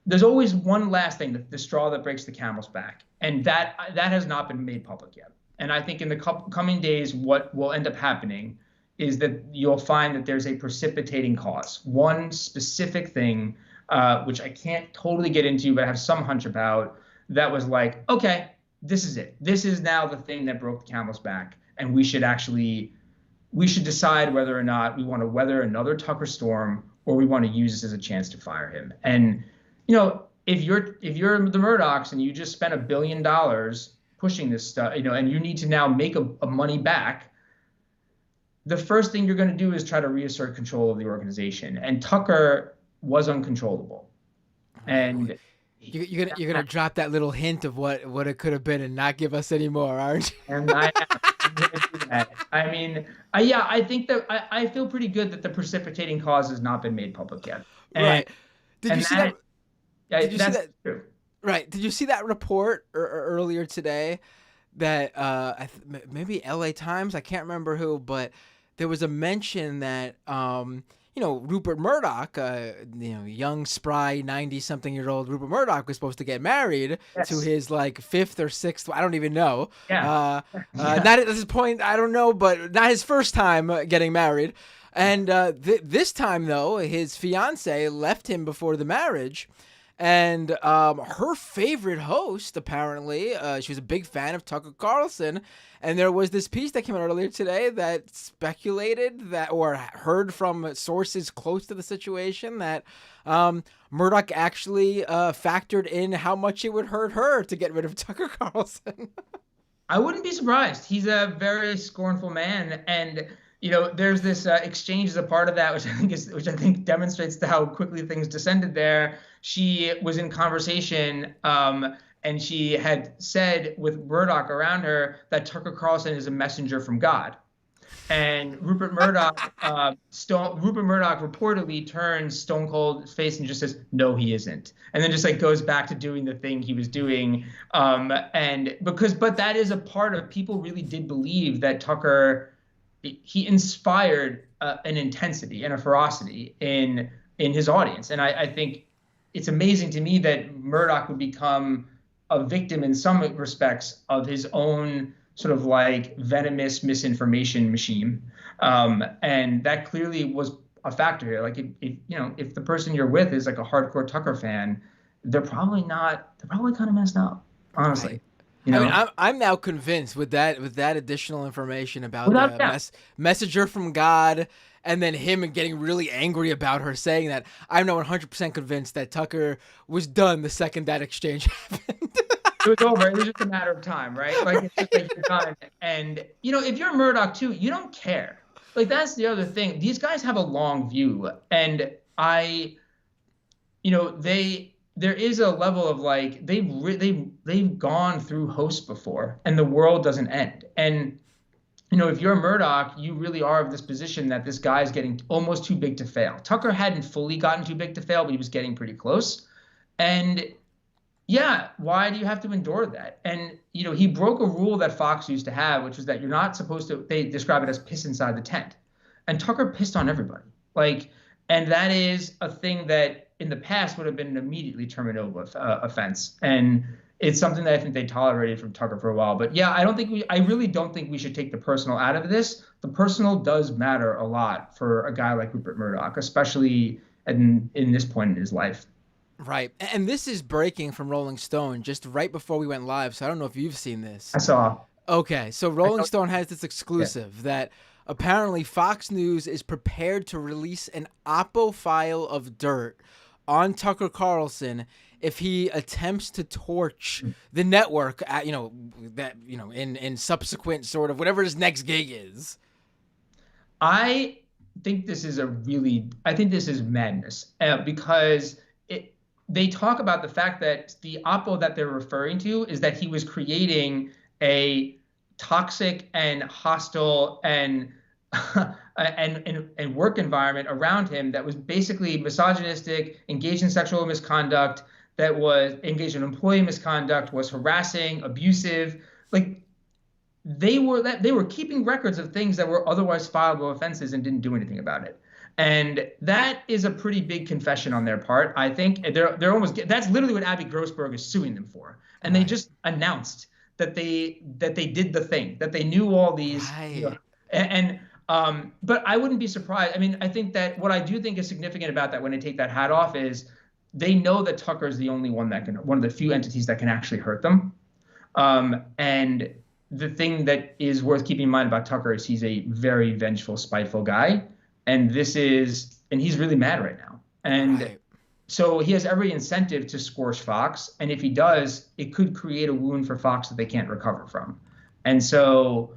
There's always one last thing, the straw that breaks the camel's back. And that has not been made public yet. And I think in the coming days, what will end up happening is that you'll find that there's a precipitating cause. One specific thing, which I can't totally get into, but I have some hunch about, that was like, okay, this is it. This is now the thing that broke the camel's back, and we should actually we should decide whether or not we want to weather another Tucker storm or we want to use this as a chance to fire him. And, if you're the Murdochs and you just spent $1 billion pushing this stuff, and you need to now make a money back, the first thing you're going to do is try to reassert control of the organization. And Tucker was uncontrollable. And you're gonna drop that little hint of what it could have been and not give us any more, aren't you? And I'm going to do that. I mean, I think that I feel pretty good that the precipitating cause has not been made public yet. Right. Did you see that? Did you see that? True. Right. Did you see that report earlier today that maybe LA Times, I can't remember who, but there was a mention that Rupert Murdoch, young, spry, 90-something-year-old Rupert Murdoch was supposed to get married to his fifth or sixth, I don't even know. Yeah. Not at this point, I don't know, but not his first time getting married. And this time, though, his fiance left him before the marriage. And her favorite host, apparently, she was a big fan of Tucker Carlson. And there was this piece that came out earlier today that speculated that, or heard from sources close to the situation, that Murdoch actually factored in how much it would hurt her to get rid of Tucker Carlson. I wouldn't be surprised. He's a very scornful man. And there's this exchange as a part of that, which I think demonstrates how quickly things descended there. She was in conversation, and she had said with Murdoch around her that Tucker Carlson is a messenger from God. And Rupert Murdoch reportedly turns stone cold face and just says, "No, he isn't," and then just goes back to doing the thing he was doing. But that is a part of, people really did believe that Tucker, he inspired an intensity and a ferocity in his audience. And I think it's amazing to me that Murdoch would become a victim in some respects of his own sort of venomous misinformation machine. And that clearly was a factor here. If the person you're with is a hardcore Tucker fan, they're probably kind of messed up, honestly. Right. I'm now convinced with that additional information about the messenger from God, and then him getting really angry about her saying that, I'm now 100% convinced that Tucker was done the second that exchange happened. It was over. It was just a matter of time, right? It's just you're done. And, if you're Murdoch too, you don't care. That's the other thing. These guys have a long view. And there is a level of they've gone through hosts before, and the world doesn't end. And if you're Murdoch, you really are of this position that this guy's getting almost too big to fail. Tucker hadn't fully gotten too big to fail, but he was getting pretty close. And why do you have to endure that? And he broke a rule that Fox used to have, which was that you're not supposed to, they describe it as, piss inside the tent. And Tucker pissed on everybody. And that is a thing that in the past would have been an immediately terminable offense. And it's something that I think they tolerated from Tucker for a while. But I really don't think we should take the personal out of this. The personal does matter a lot for a guy like Rupert Murdoch, especially in this point in his life. Right. And this is breaking from Rolling Stone just right before we went live. So I don't know if you've seen this. I saw. Okay. So Rolling Stone has this exclusive that apparently Fox News is prepared to release an Oppo file of dirt on Tucker Carlson if he attempts to torch the network at, in subsequent sort of whatever his next gig is. I think this is madness because they talk about the fact that the Oppo that they're referring to is that he was creating a toxic and hostile and work environment around him that was basically misogynistic, engaged in sexual misconduct, that was engaged in employee misconduct, was harassing, abusive. They were keeping records of things that were otherwise fileable offenses and didn't do anything about it. And that is a pretty big confession on their part. I think they're almost, that's literally what Abby Grossberg is suing them for. And they just announced that they did the thing, that they knew all these. Right. But I wouldn't be surprised. I think that what I do think is significant about that when they take that hat off is they know that Tucker is the only one of the few entities that can actually hurt them. And the thing that is worth keeping in mind about Tucker is he's a very vengeful, spiteful guy, and he's really mad right now. And Right. so he has every incentive to squash Fox, and if he does, it could create a wound for Fox that they can't recover from. And so,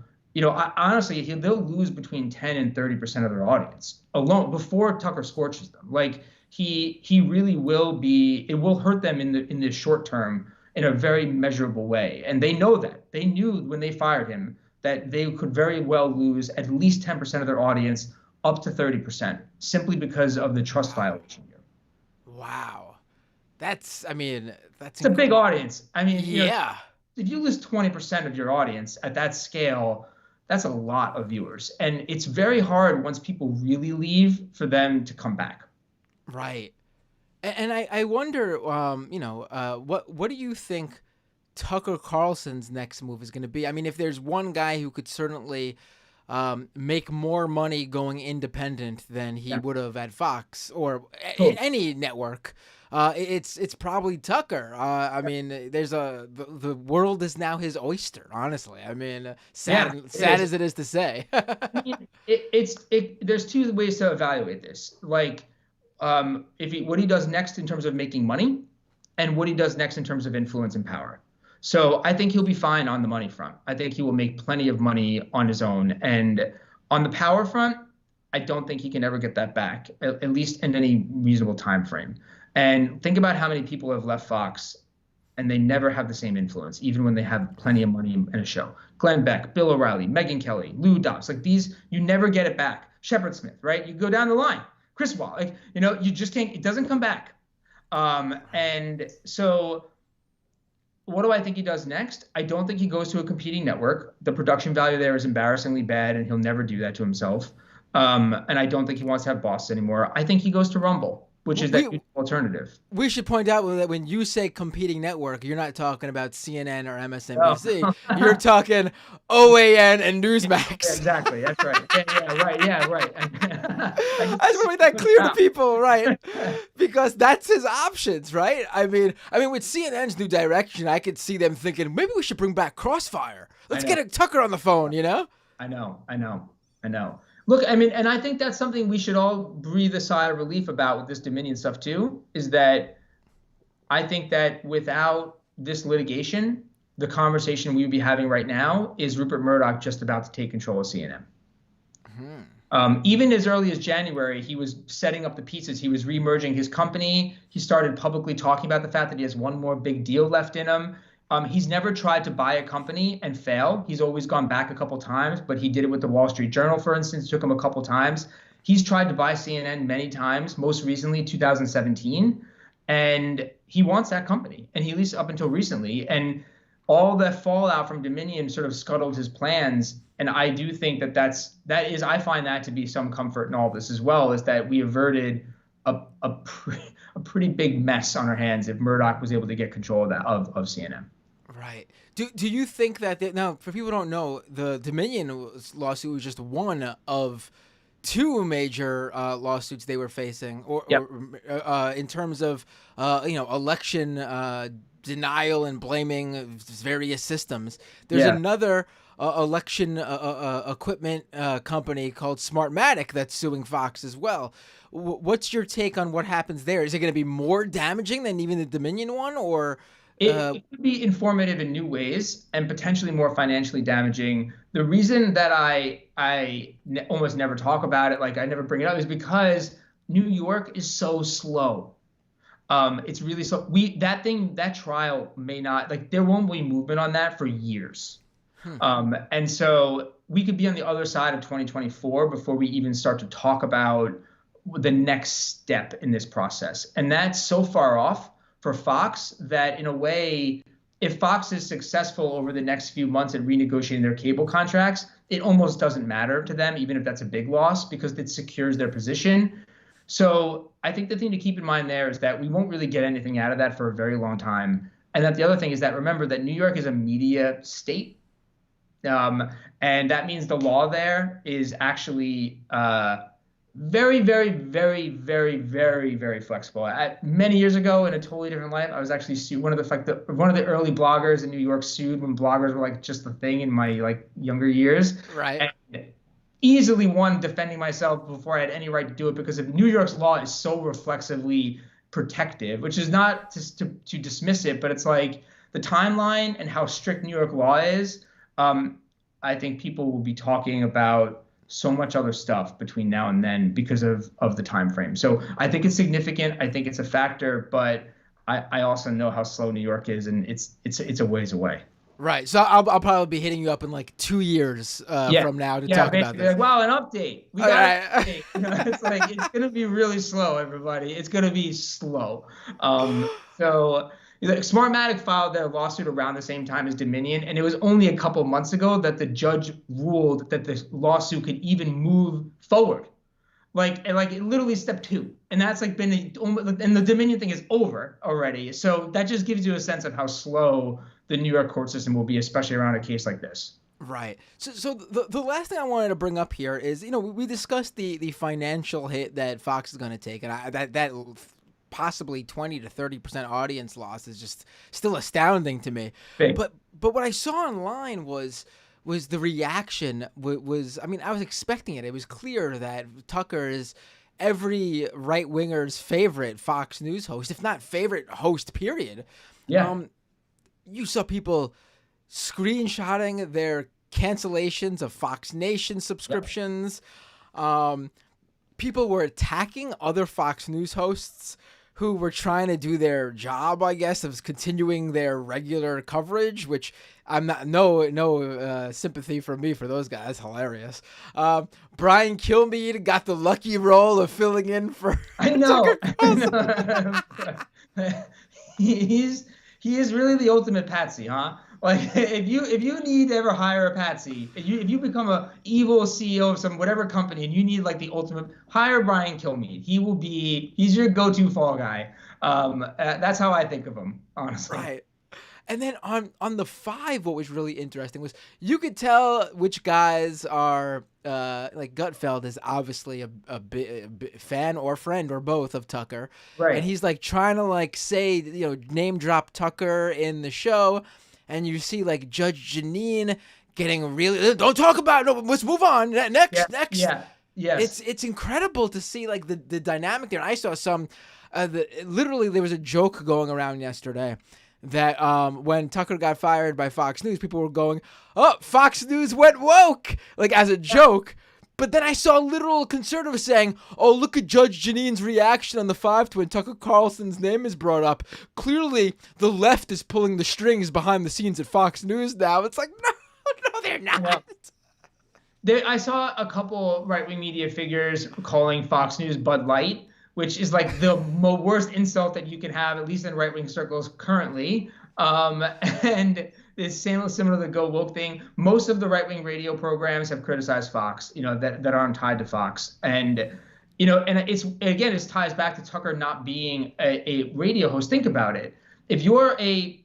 honestly, they'll lose between 10 and 30% of their audience alone before Tucker scorches them. Like he really will be. It will hurt them in the short term in a very measurable way, and they know that. They knew when they fired him that they could very well lose at least 10% of their audience, up to 30%, simply because of the trust violation here. Wow. That's, I mean, that's It's a big incredible. audience. I mean, Yeah. if you lose 20% of your audience at that scale, that's a lot of viewers. And it's very hard once people really leave for them to come back. Right. And I wonder, what do you think Tucker Carlson's next move is going to be? I mean, if there's one guy who could certainly make more money going independent than he Yeah. would have at Fox or Cool. any network, it's probably Tucker. I mean, the world is now his oyster. Honestly, I mean, Yeah, sad as it is to say. I mean, there's two ways to evaluate this. Like, what he does next in terms of making money, and what he does next in terms of influence and power. So I think he'll be fine on the money front. I think he will make plenty of money on his own. And on the power front, I don't think he can ever get that back, at least in any reasonable time frame. And think about how many people have left Fox and they never have the same influence, even when they have plenty of money in a show. Glenn Beck, Bill O'Reilly, Megyn Kelly, Lou Dobbs, like these, you never get it back. Shepard Smith, right? You go down the line. Chris Wall, like, you just can't, it doesn't come back. And so what do I think he does next? I don't think he goes to a competing network. The production value there is embarrassingly bad, and he'll never do that to himself. And I don't think he wants to have bosses anymore. I think he goes to Rumble, which is that alternative. We should point out that when you say competing network, you're not talking about CNN or MSNBC. Oh. You're talking OAN and Newsmax. Yeah, exactly. That's right. Yeah, right. I just want to make that clear to people, right? Because that's his options, right? I mean, with CNN's new direction, I could see them thinking maybe we should bring back Crossfire. Let's get a Tucker on the phone, I know. Look, I mean, and I think that's something we should all breathe a sigh of relief about with this Dominion stuff too, is that I think that without this litigation, the conversation we would be having right now is Rupert Murdoch just about to take control of CNN. Even as early as January, he was setting up the pieces. He was remerging his company. He started publicly talking about the fact that he has one more big deal left in him. He's never tried to buy a company and fail. He's always gone back a couple times, but he did it with the Wall Street Journal, for instance. It took him a couple times. He's tried to buy CNN many times, most recently 2017, and he wants that company, and he at least up until recently. And all the fallout from Dominion sort of scuttled his plans. And I do think I find that to be some comfort in all this as well, is that we averted a pretty big mess on our hands if Murdoch was able to get control of CNN. Right. Do you think that now, for people who don't know, the Dominion lawsuit was just one of two major lawsuits they were facing, or in terms of election denial and blaming various systems. There's another election equipment company called Smartmatic that's suing Fox as well. What's your take on what happens there? Is it going to be more damaging than even the Dominion one, or? It could be informative in new ways and potentially more financially damaging. The reason that I almost never talk about it, like I never bring it up, is because New York is so slow. It's really slow. That trial may not, like, there won't be movement on that for years. And so we could be on the other side of 2024 before we even start to talk about the next step in this process. And that's so far off for Fox that, in a way, if Fox is successful over the next few months at renegotiating their cable contracts, it almost doesn't matter to them, even if that's a big loss, because it secures their position. So I think the thing to keep in mind there is that we won't really get anything out of that for a very long time. And that the other thing is that, remember that New York is a media state. And that means the law there is actually Very, very, very, very, very, very flexible. Many years ago, in a totally different life, I was actually one of the early bloggers in New York, sued when bloggers were like just the thing in my like younger years, Right. and easily won defending myself before I had any right to do it because of New York's law is so reflexively protective, which is not to dismiss it, but it's like the timeline and how strict New York law is. Um, I think people will be talking about so much other stuff between now and then because of the time frame. So I think it's significant. I think it's a factor, but I also know how slow New York is, and it's a ways away. Right. So I'll probably be hitting you up in like 2 years Yeah. from now to Yeah, talk about basically this. like, wow, an update. We All got an right. update. It's like it's gonna be really slow, everybody. It's gonna be slow. So Smartmatic filed their lawsuit around the same time as Dominion, and it was only a couple months ago that the judge ruled that the lawsuit could even move forward. Like it literally step two, and that's like and the Dominion thing is over already. So that just gives you a sense of how slow the New York court system will be, especially around a case like this. Right. So the last thing I wanted to bring up here is, we discussed the financial hit that Fox is going to take, and that possibly 20 to 30% audience loss is just still astounding to me. Big. But what I saw online was the reaction was, I mean, I was expecting it. It was clear that Tucker is every right winger's favorite Fox News host, if not favorite host, period. Yeah. You saw people screenshotting their cancellations of Fox Nation subscriptions. People were attacking other Fox News hosts who were trying to do their job, I guess, of continuing their regular coverage, which I'm not, no sympathy from me for those guys. Hilarious. Brian Kilmeade got the lucky role of filling in for I know. Tucker Carlson. He is really the ultimate patsy, huh? Like if you need to ever hire a patsy, if you become a evil CEO of some whatever company and you need like the ultimate, hire Brian Kilmeade. He's your go-to fall guy. That's how I think of him, honestly. Right. And then on the 5, what was really interesting was you could tell which guys are like Gutfeld is obviously a fan or friend or both of Tucker, Right. and he's like trying to like say, name drop Tucker in the show, and you see like Judge Janine getting really, don't talk about it, no, let's move on, next. Yeah. Yes. It's incredible to see like the dynamic there. And I saw some literally there was a joke going around yesterday that when Tucker got fired by Fox News, people were going, "Oh, Fox News went woke," like as a joke. But then I saw literal conservatives saying, "Oh, look at Judge Janine's reaction on the 5 to when Tucker Carlson's name is brought up. Clearly, the left is pulling the strings behind the scenes at Fox News now." It's like, no, they're not. I saw a couple right-wing media figures calling Fox News Bud Light, which is like the worst insult that you can have, at least in right-wing circles currently. And it's similar to the Go Woke thing. Most of the right-wing radio programs have criticized Fox, that aren't tied to Fox. And, and it ties back to Tucker not being a radio host. Think about it. If you're a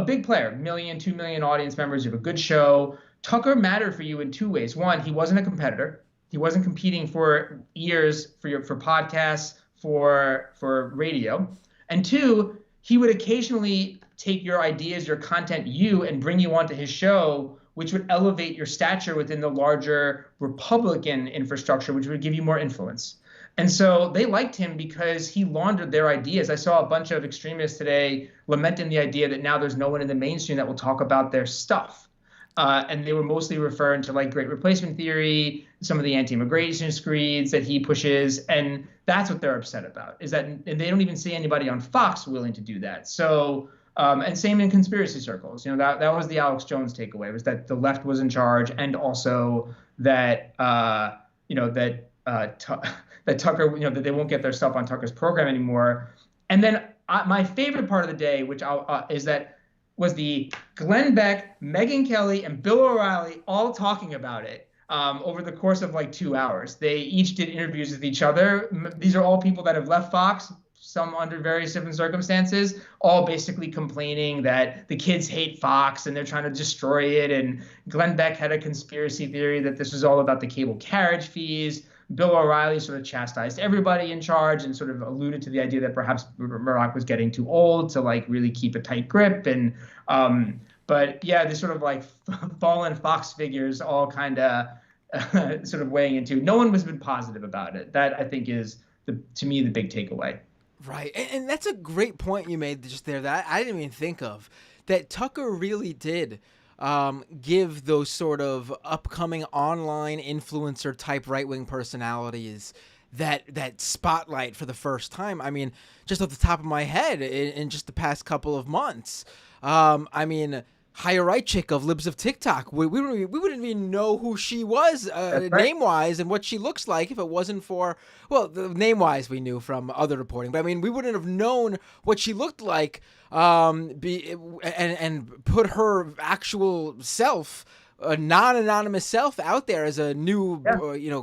big player, 2 million audience members, you have a good show, Tucker mattered for you in 2 ways. One, he wasn't a competitor. He wasn't competing for ears for podcasts, for radio. And 2, he would occasionally take your ideas, your content, and bring you onto his show, which would elevate your stature within the larger Republican infrastructure, which would give you more influence. And so they liked him because he laundered their ideas. I saw a bunch of extremists today lamenting the idea that now there's no one in the mainstream that will talk about their stuff. And they were mostly referring to like great replacement theory, some of the anti-immigration screeds that he pushes. And that's what they're upset about, is that and they don't even see anybody on Fox willing to do that. So, and same in conspiracy circles. That was the Alex Jones takeaway, was that the left was in charge, and also that, that Tucker, that they won't get their stuff on Tucker's program anymore. And then my favorite part of the day, which was the Glenn Beck, Megyn Kelly, and Bill O'Reilly all talking about it over the course of like 2 hours. They each did interviews with each other. These are all people that have left Fox, some under various different circumstances, all basically complaining that the kids hate Fox and they're trying to destroy it. And Glenn Beck had a conspiracy theory that this was all about the cable carriage fees. Bill O'Reilly sort of chastised everybody in charge and sort of alluded to the idea that perhaps Murdoch was getting too old to like really keep a tight grip. And but yeah, this sort of like fallen Fox figures all kind of sort of weighing into. No one has been positive about it. That I think is to me the big takeaway. Right. And that's a great point you made just there that I didn't even think of. That Tucker really did give those sort of upcoming online influencer type right-wing personalities that spotlight for the first time. I mean, just off the top of my head, in just the past couple of months. I mean, Higher Right chick of Libs of TikTok. We wouldn't even know who she was That's right. name-wise and what she looks like if it wasn't for, well, the name-wise we knew from other reporting. But I mean, we wouldn't have known what she looked like and put her actual self, a non-anonymous self, out there as a new,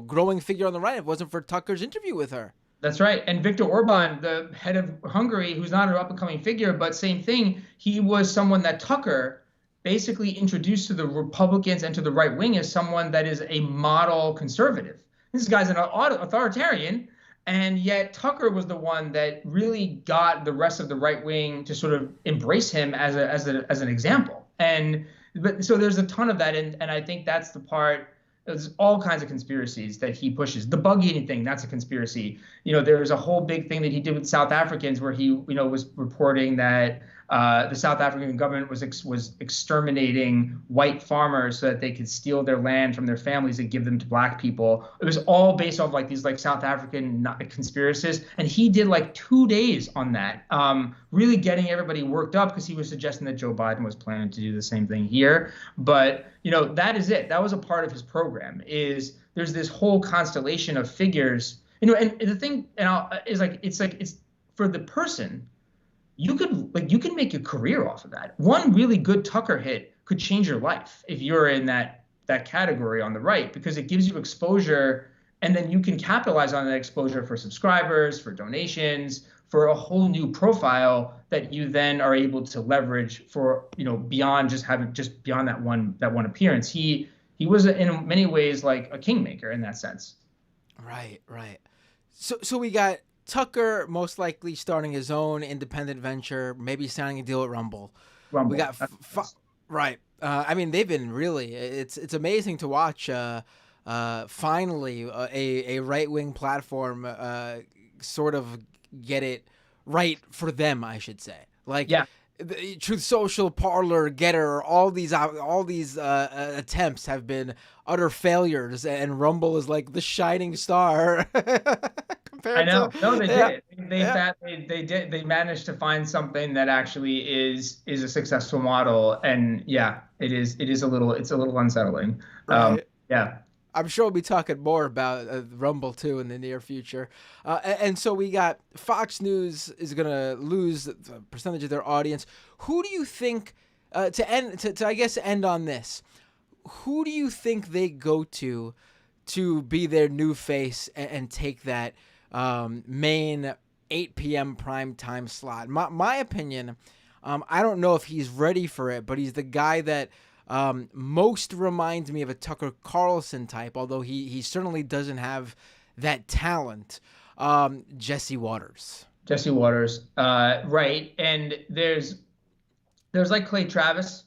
growing figure on the right if it wasn't for Tucker's interview with her. That's right. And Viktor Orban, the head of Hungary, who's not an up-and-coming figure, but same thing, he was someone that Tucker basically introduced to the Republicans and to the right wing as someone that is a model conservative. This guy's an authoritarian, and yet Tucker was the one that really got the rest of the right wing to sort of embrace him as an example. But so there's a ton of that, and I think that's the part. There's all kinds of conspiracies that he pushes. The bug eating thing, that's a conspiracy. There's a whole big thing that he did with South Africans where he, was reporting that the South African government was exterminating white farmers so that they could steal their land from their families and give them to black people. It was all based off like these like South African conspiracies, and he did like 2 days on that, really getting everybody worked up because he was suggesting that Joe Biden was planning to do the same thing here. But that is it. That was a part of his program. Is there's this whole constellation of figures, and the thing, it's for the person. You can make a career off of that. One really good Tucker hit could change your life if you're in that category on the right, because it gives you exposure, and then you can capitalize on that exposure for subscribers, for donations, for a whole new profile that you then are able to leverage for beyond beyond that one appearance. He was in many ways like a kingmaker in that sense. Right. So we got Tucker most likely starting his own independent venture, maybe signing a deal at Rumble. We got right. I mean, they've been really. It's amazing to watch. Finally, a right wing platform sort of get it right for them, I should say. Like, yeah. Truth Social, Parler, Getter, all these attempts have been utter failures, and Rumble is like the shining star. I know. No, they did. They did. They managed to find something that actually is a successful model, and yeah, it is. It's a little unsettling. Right. Yeah. I'm sure we'll be talking more about Rumble too in the near future. And so we got Fox News is going to lose a percentage of their audience. Who do you think to end on this? Who do you think they go to be their new face and take that main 8 p.m. prime time slot? My opinion, I don't know if he's ready for it, but he's the guy that most reminds me of a Tucker Carlson type, although he certainly doesn't have that talent. Jesse Waters. Right. And there's like Clay Travis.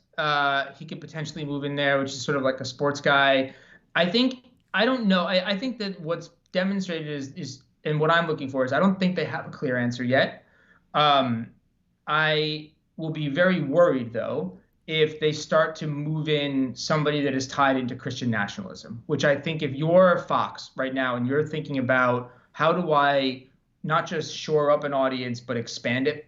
He could potentially move in there, which is sort of like a sports guy. I don't know. I think that what's demonstrated is and what I'm looking for is I don't think they have a clear answer yet. I will be very worried, though, if they start to move in somebody that is tied into Christian nationalism, which I think if you're Fox right now and you're thinking about how do I not just shore up an audience, but expand it,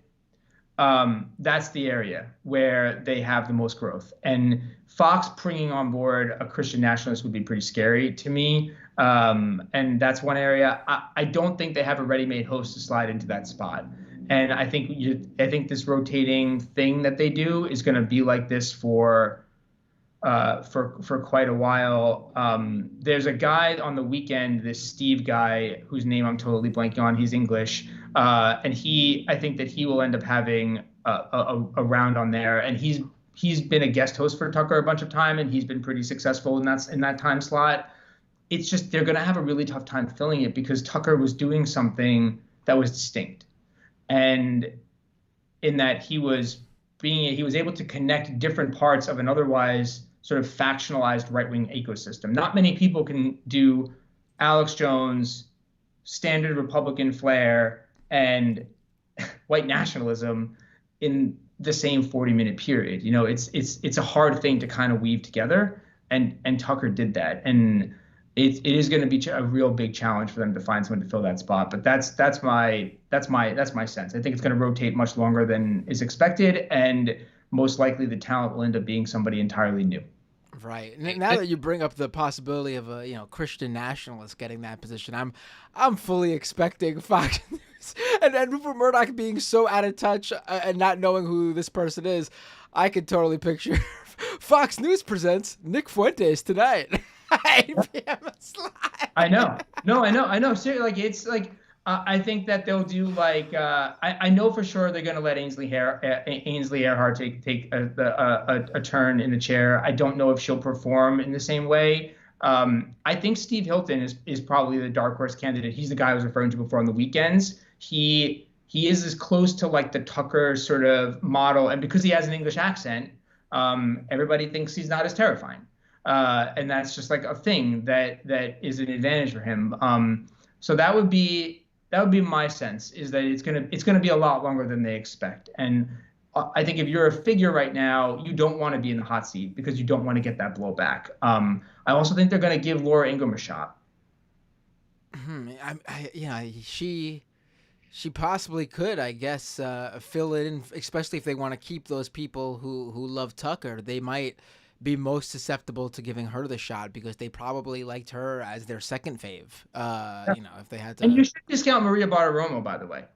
that's the area where they have the most growth. And Fox bringing on board a Christian nationalist would be pretty scary to me. And that's one area. I don't think they have a ready-made host to slide into that spot. And I think this rotating thing that they do is going to be like this for quite a while. There's a guy on the weekend, this Steve guy, whose name I'm totally blanking on. He's English, and I think that he will end up having a round on there. And he's been a guest host for Tucker a bunch of time, and he's been pretty successful in that time slot. it's just they're going to have a really tough time filling it because Tucker was doing something that was distinct, and in that he was able to connect different parts of an otherwise sort of factionalized right-wing ecosystem. Not many people can do Alex Jones, standard Republican flair, and white nationalism in the same 40-minute period. You know, it's a hard thing to kind of weave together, and Tucker did that. And it is going to be a real big challenge for them to find someone to fill that spot. But that's my sense. I think it's going to rotate much longer than is expected, and most likely the talent will end up being somebody entirely new. Right. Now that you bring up the possibility of a Christian nationalist getting that position, I'm fully expecting Fox News and Rupert Murdoch being so out of touch and not knowing who this person is. I could totally picture Fox News presents Nick Fuentes tonight. 8 p.m. slide. I know. No, I know. Seriously, like it's like I think that they'll do like I know for sure they're going to let Ainsley Earhart take a turn in the chair. I don't know if she'll perform in the same way. I think Steve Hilton is probably the dark horse candidate. He's the guy I was referring to before on the weekends. He is as close to like the Tucker sort of model, and because he has an English accent, everybody thinks he's not as terrifying. And that's just like a thing that is an advantage for him. So that would be my sense, is that it's gonna be a lot longer than they expect. And I think if you're a figure right now, you don't want to be in the hot seat because you don't want to get that blowback. I also think they're going to give Laura Ingraham a shot. She possibly could, I guess, fill it in, especially if they want to keep those people who love Tucker. They might be most susceptible to giving her the shot because they probably liked her as their second fave. If they had to. And you should discount Maria Bartiromo, by the way.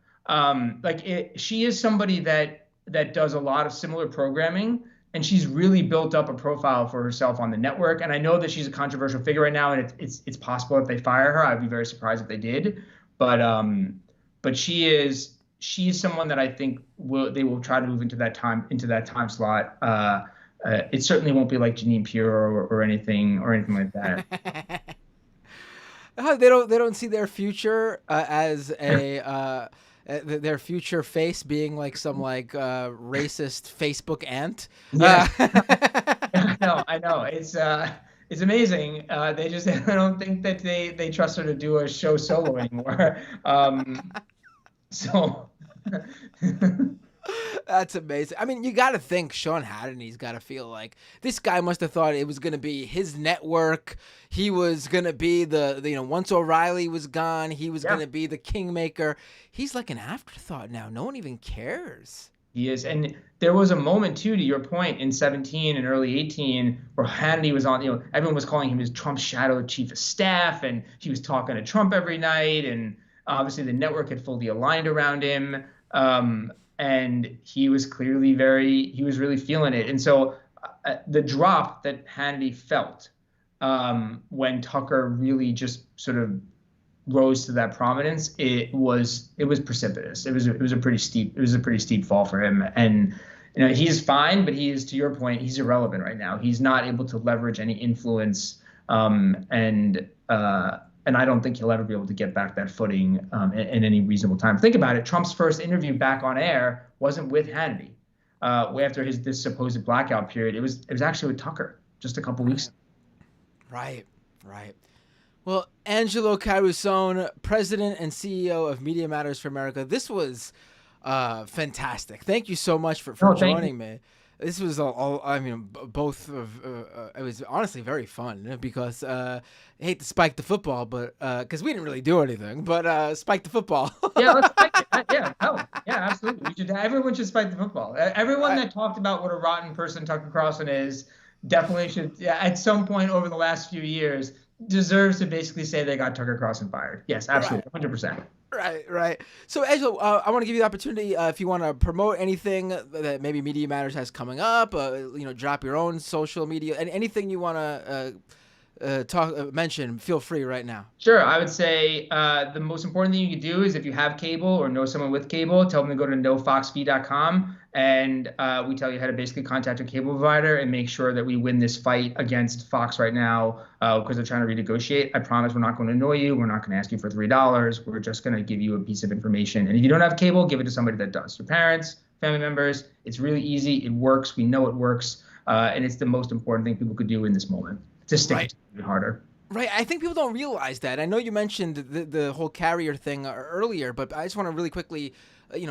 She is somebody that does a lot of similar programming, and she's really built up a profile for herself on the network. And I know that she's a controversial figure right now, and it's possible that they fire her. I'd be very surprised if they did. But she's someone that I think they will try to move into that time slot. It certainly won't be like Jeanine Pure or anything like that. They don't see their future as their future face being like some racist Facebook aunt. Yeah. I know. It's amazing. I don't think that they trust her to do a show solo anymore. That's amazing. I mean, you got to think Sean Hannity's got to feel like this guy must have thought it was going to be his network. He was going to be once O'Reilly was gone, he was going to be the kingmaker. He's like an afterthought now. No one even cares. He is. And there was a moment, too, to your point, in 17 and early 18, where Hannity was on, everyone was calling him his Trump shadow chief of staff, and he was talking to Trump every night. And obviously the network had fully aligned around him. And he was clearly he was really feeling it. And so the drop that Hannity felt when Tucker really just sort of rose to that prominence, it was precipitous. It was a pretty steep fall for him. And he's fine, but he is, to your point, he's irrelevant right now. He's not able to leverage any influence, and I don't think he'll ever be able to get back that footing in any reasonable time. Think about it. Trump's first interview back on air wasn't with Hannity. After this supposed blackout period, it was actually with Tucker just a couple weeks ago. Right. Well, Angelo Carusone, President and CEO of Media Matters for America, this was fantastic. Thank you so much for joining me. This was both of it was honestly very fun because I hate to spike the football, but because we didn't really do anything, but spike the football. Yeah, let's spike it. Absolutely. Everyone should spike the football. Everyone that talked about what a rotten person Tucker Carlson is definitely should, at some point over the last few years, deserves to basically say they got Tucker Carlson fired. Yes, absolutely, 100%. Right. So, Angelo, I want to give you the opportunity if you want to promote anything that maybe Media Matters has coming up. Drop your own social media and anything you want to mention, feel free right now. Sure. I would say the most important thing you could do is if you have cable or know someone with cable, tell them to go to nofoxfee.com, and we tell you how to basically contact your cable provider and make sure that we win this fight against Fox right now because they're trying to renegotiate. I promise we're not going to annoy you. We're not going to ask you for $3. We're just going to give you a piece of information. And if you don't have cable, give it to somebody that does. Your parents, family members. It's really easy. It works. We know it works. And it's the most important thing people could do in this moment to stick it harder. Right. I think people don't realize that. I know you mentioned the whole carrier thing earlier, but I just want to really quickly,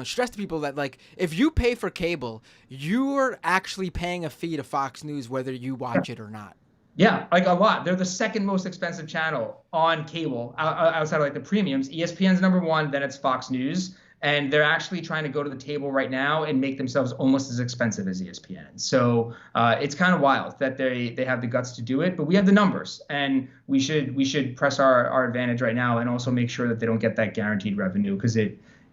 stress to people that, like, if you pay for cable, you're actually paying a fee to Fox News whether you watch it or not. Yeah, like a lot. They're the second most expensive channel on cable outside of like the premiums. ESPN's number one, then it's Fox News. And they're actually trying to go to the table right now and make themselves almost as expensive as ESPN. So it's kind of wild that they have the guts to do it, but we have the numbers, and we should press our advantage right now and also make sure that they don't get that guaranteed revenue, because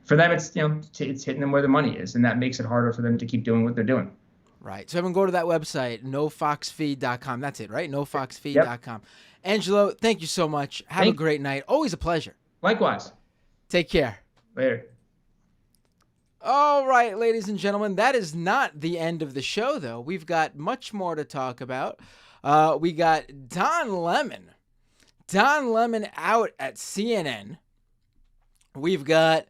for them it's it's hitting them where the money is, and that makes it harder for them to keep doing what they're doing. Right. So everyone go to that website, nofoxfee.com. That's it, right? Nofoxfee.com. Yep. Angelo, thank you so much. Have a great night. Always a pleasure. Likewise. Take care. Later. All right, ladies and gentlemen, that is not the end of the show, though. We've got much more to talk about. We got Don Lemon. Don Lemon out at CNN. We've got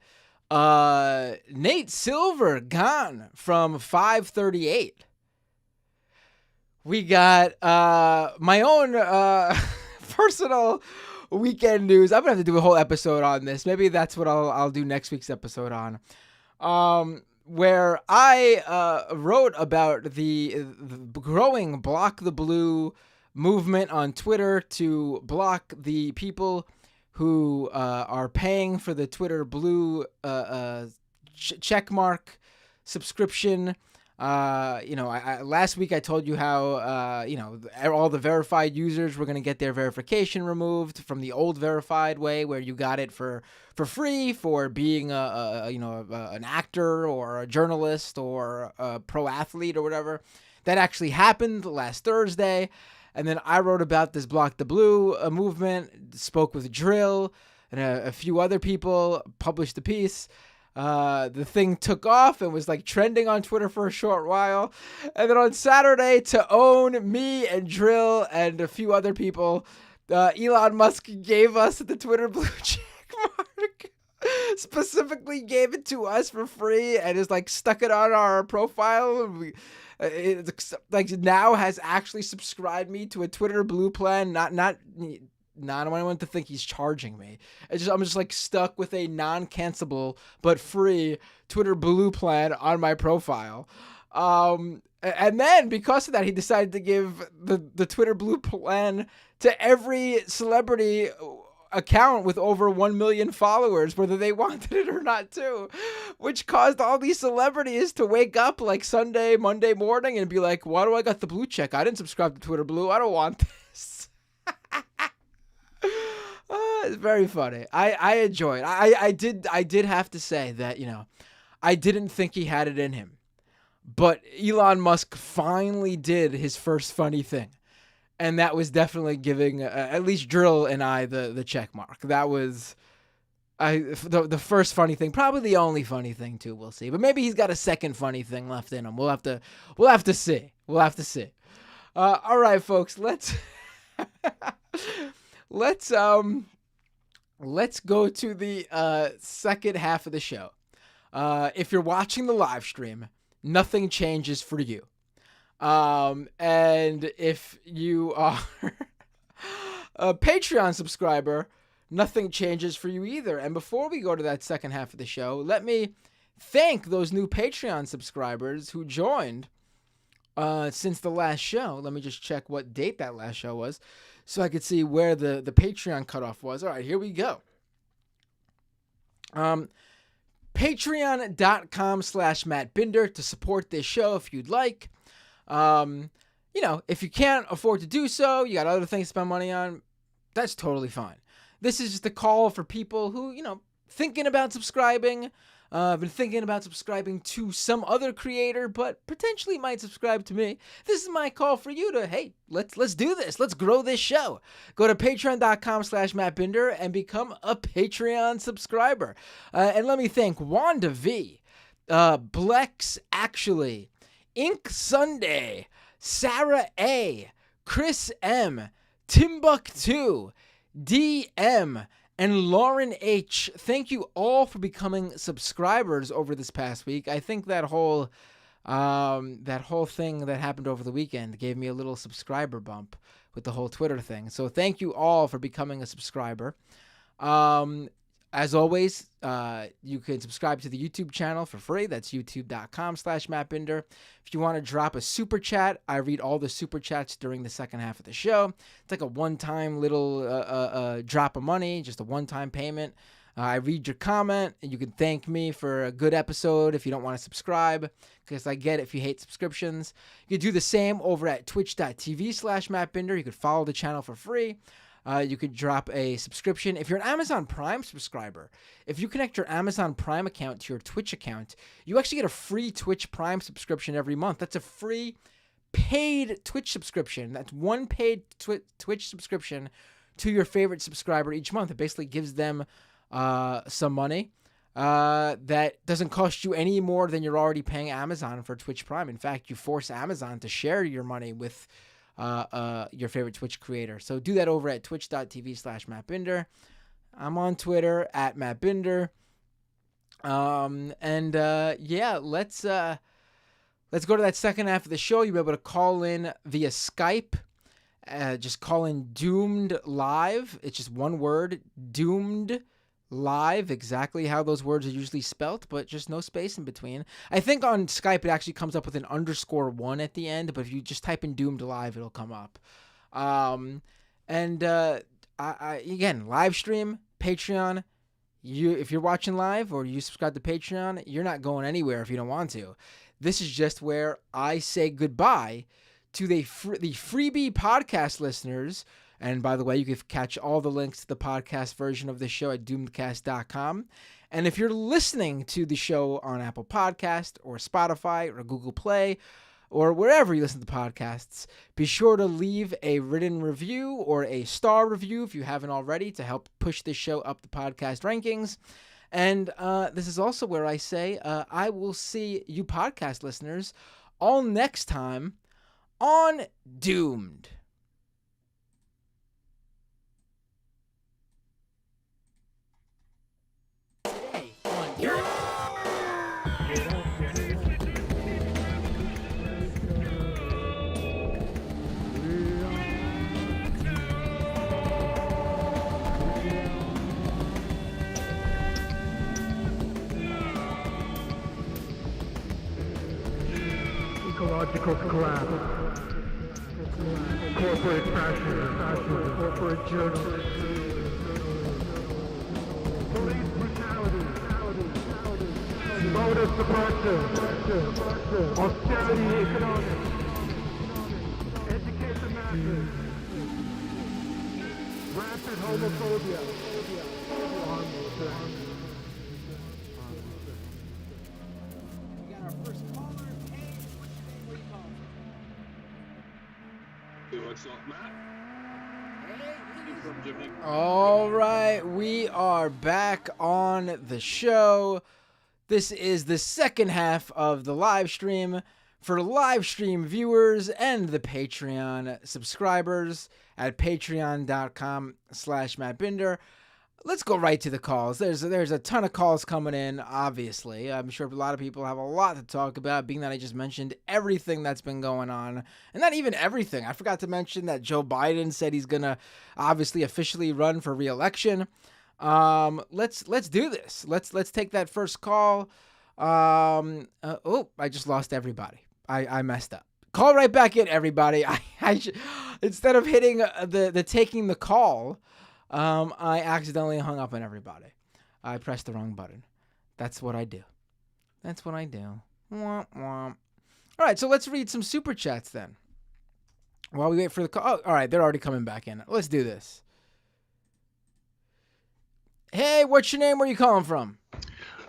Nate Silver gone from 538. We got my own personal weekend news. I'm going to have to do a whole episode on this. Maybe that's what I'll do next week's episode on. Where I wrote about the growing Block the Blue movement on Twitter to block the people who are paying for the Twitter Blue checkmark subscription. Last week I told you how all the verified users were going to get their verification removed from the old verified way, where you got it for free for being an actor or a journalist or a pro athlete or whatever. That actually happened last Thursday, and then I wrote about this Block the Blue movement, spoke with Drill and a few other people, published a piece. The thing took off and was like trending on Twitter for a short while. And then on Saturday, to own me and Drill and a few other people, Elon Musk gave us the Twitter Blue check mark. Specifically gave it to us for free and is like stuck it on our profile. It's like now has actually subscribed me to a Twitter Blue plan. Not I don't want to think he's charging me. I'm just like stuck with a non-cancelable but free Twitter Blue plan on my profile. And then because of that, he decided to give the Twitter Blue plan to every celebrity account with over 1 million followers, whether they wanted it or not too, which caused all these celebrities to wake up like Sunday, Monday morning and be like, why do I got the blue check? I didn't subscribe to Twitter Blue. I don't want this. It's very funny. I enjoy it. I did have to say that, I didn't think he had it in him, but Elon Musk finally did his first funny thing. And that was definitely giving at least Drill and I the check mark. That was the first funny thing, probably the only funny thing too. We'll see, but maybe he's got a second funny thing left in him. We'll have to see. All right, folks, let's go to the second half of the show. If you're watching the live stream, nothing changes for you. And if you are a Patreon subscriber, nothing changes for you either. And before we go to that second half of the show, let me thank those new Patreon subscribers who joined since the last show. Let me just check what date that last show was so I could see where the Patreon cutoff was. All right, here we go. Patreon.com/Matt Binder to support this show if you'd like. If you can't afford to do so, you got other things to spend money on, that's totally fine. This is just a call for people who, thinking about subscribing, I've been thinking about subscribing to some other creator, but potentially might subscribe to me. This is my call for you to, hey, let's do this. Let's grow this show. Go to patreon.com/MattBinder and become a Patreon subscriber. And let me thank Wanda V, Blex Actually, Ink Sunday, Sarah A, Chris M, Timbuktu, DM, and Lauren H. Thank you all for becoming subscribers over this past week. I think that whole thing that happened over the weekend gave me a little subscriber bump with the whole Twitter thing. So thank you all for becoming a subscriber. As always, you can subscribe to the YouTube channel for free. That's youtube.com/MattBinder. If you want to drop a super chat, I read all the super chats during the second half of the show. It's like a one-time little drop of money, just a one-time payment. I read your comment, and you can thank me for a good episode if you don't want to subscribe, because I get it if you hate subscriptions. You can do the same over at twitch.tv/MattBinder. You could follow the channel for free. You could drop a subscription. If you're an Amazon Prime subscriber, if you connect your Amazon Prime account to your Twitch account, you actually get a free Twitch Prime subscription every month. That's a free paid Twitch subscription. That's one paid Twitch subscription to your favorite subscriber each month. It basically gives them some money that doesn't cost you any more than you're already paying Amazon for Twitch Prime. In fact, you force Amazon to share your money with your favorite Twitch creator. So do that over at twitch.tv/MattBinder. I'm on Twitter at MattBinder. Yeah, let's go to that second half of the show. You'll be able to call in via Skype. Just call in Doomed Live. It's just one word, Doomed Live, exactly how those words are usually spelt, but just no space in between. I think on Skype it actually comes up with an _1 at the end, but if you just type in Doomed Live, it'll come up. Again, live stream, Patreon. If you're watching live or you subscribe to Patreon, you're not going anywhere if you don't want to. This is just where I say goodbye to the freebie podcast listeners. And by the way, you can catch all the links to the podcast version of the show at doomedcast.com. And if you're listening to the show on Apple Podcast or Spotify or Google Play or wherever you listen to podcasts, be sure to leave a written review or a star review if you haven't already to help push this show up the podcast rankings. And this is also where I say I will see you podcast listeners all next time on Doomed. Ecological collapse, corporate fascism, corporate journalism, police brutality, voter suppression, austerity economics, education masses, rampant homophobia, All right, we are back on the show. This is the second half of the live stream for live stream viewers and the Patreon subscribers at patreon.com/MattBinder. Let's go right to the calls. There's a ton of calls coming in, obviously. I'm sure a lot of people have a lot to talk about, being that I just mentioned everything that's been going on. And not even everything. I forgot to mention that Joe Biden said he's going to obviously officially run for re-election. Let's do this. Let's take that first call. I just lost everybody. I messed up. Call right back in, everybody. Instead of hitting the taking the call, I accidentally hung up on everybody. I pressed the wrong button. That's what I do. Womp womp. All right, so let's read some super chats then. While we wait for the call. Oh, all right, they're already coming back in. Let's do this. Hey, what's your name? Where are you calling from?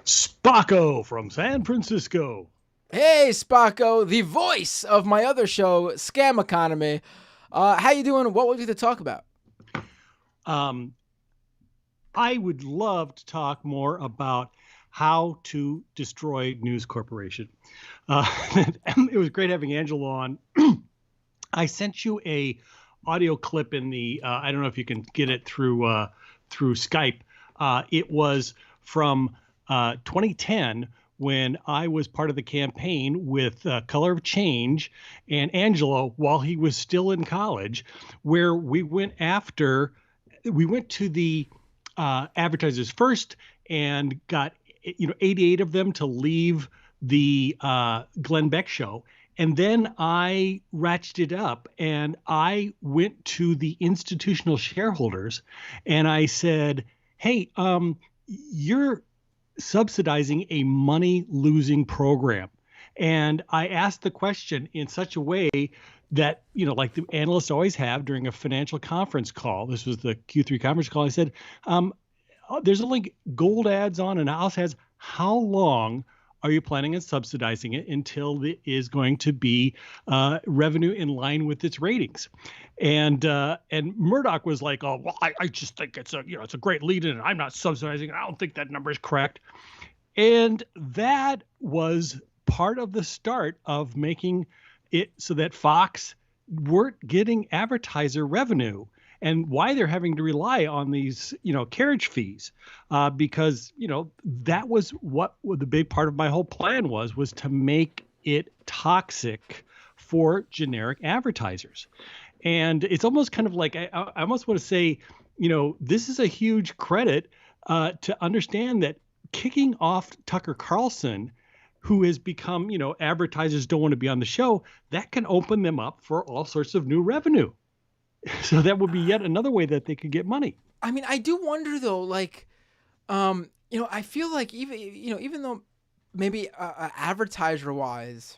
Spacco from San Francisco. Hey, Spacco, the voice of my other show, Scam Economy. How you doing? What would you like to talk about? I would love to talk more about how to destroy News Corporation. It was great having Angelo on. I sent you a audio clip in the. I don't know if you can get it through Skype. It was from 2010 when I was part of the campaign with Color of Change and Angelo while he was still in college, where we went to the advertisers first and got 88 of them to leave the Glenn Beck show. And then I ratcheted up and I went to the institutional shareholders and I said, hey, you're subsidizing a money-losing program. And I asked the question in such a way that, like the analysts always have during a financial conference call. This was the Q3 conference call. I said, there's a link, gold ads on and house ads. How long are you planning on subsidizing it until it is going to be revenue in line with its ratings? And Murdoch was like, oh, well, I just think it's a great lead in, and I'm not subsidizing it. I don't think that number is correct. And that was part of the start of making it so that Fox weren't getting advertiser revenue, and why they're having to rely on these, carriage fees, because, that was what the big part of my whole plan was to make it toxic for generic advertisers. And it's almost kind of like, I almost want to say, this is a huge credit to understand that kicking off Tucker Carlson, who has become, advertisers don't want to be on the show, that can open them up for all sorts of new revenue. So that would be yet another way that they could get money. I mean, I do wonder though, like, I feel like even though maybe advertiser wise,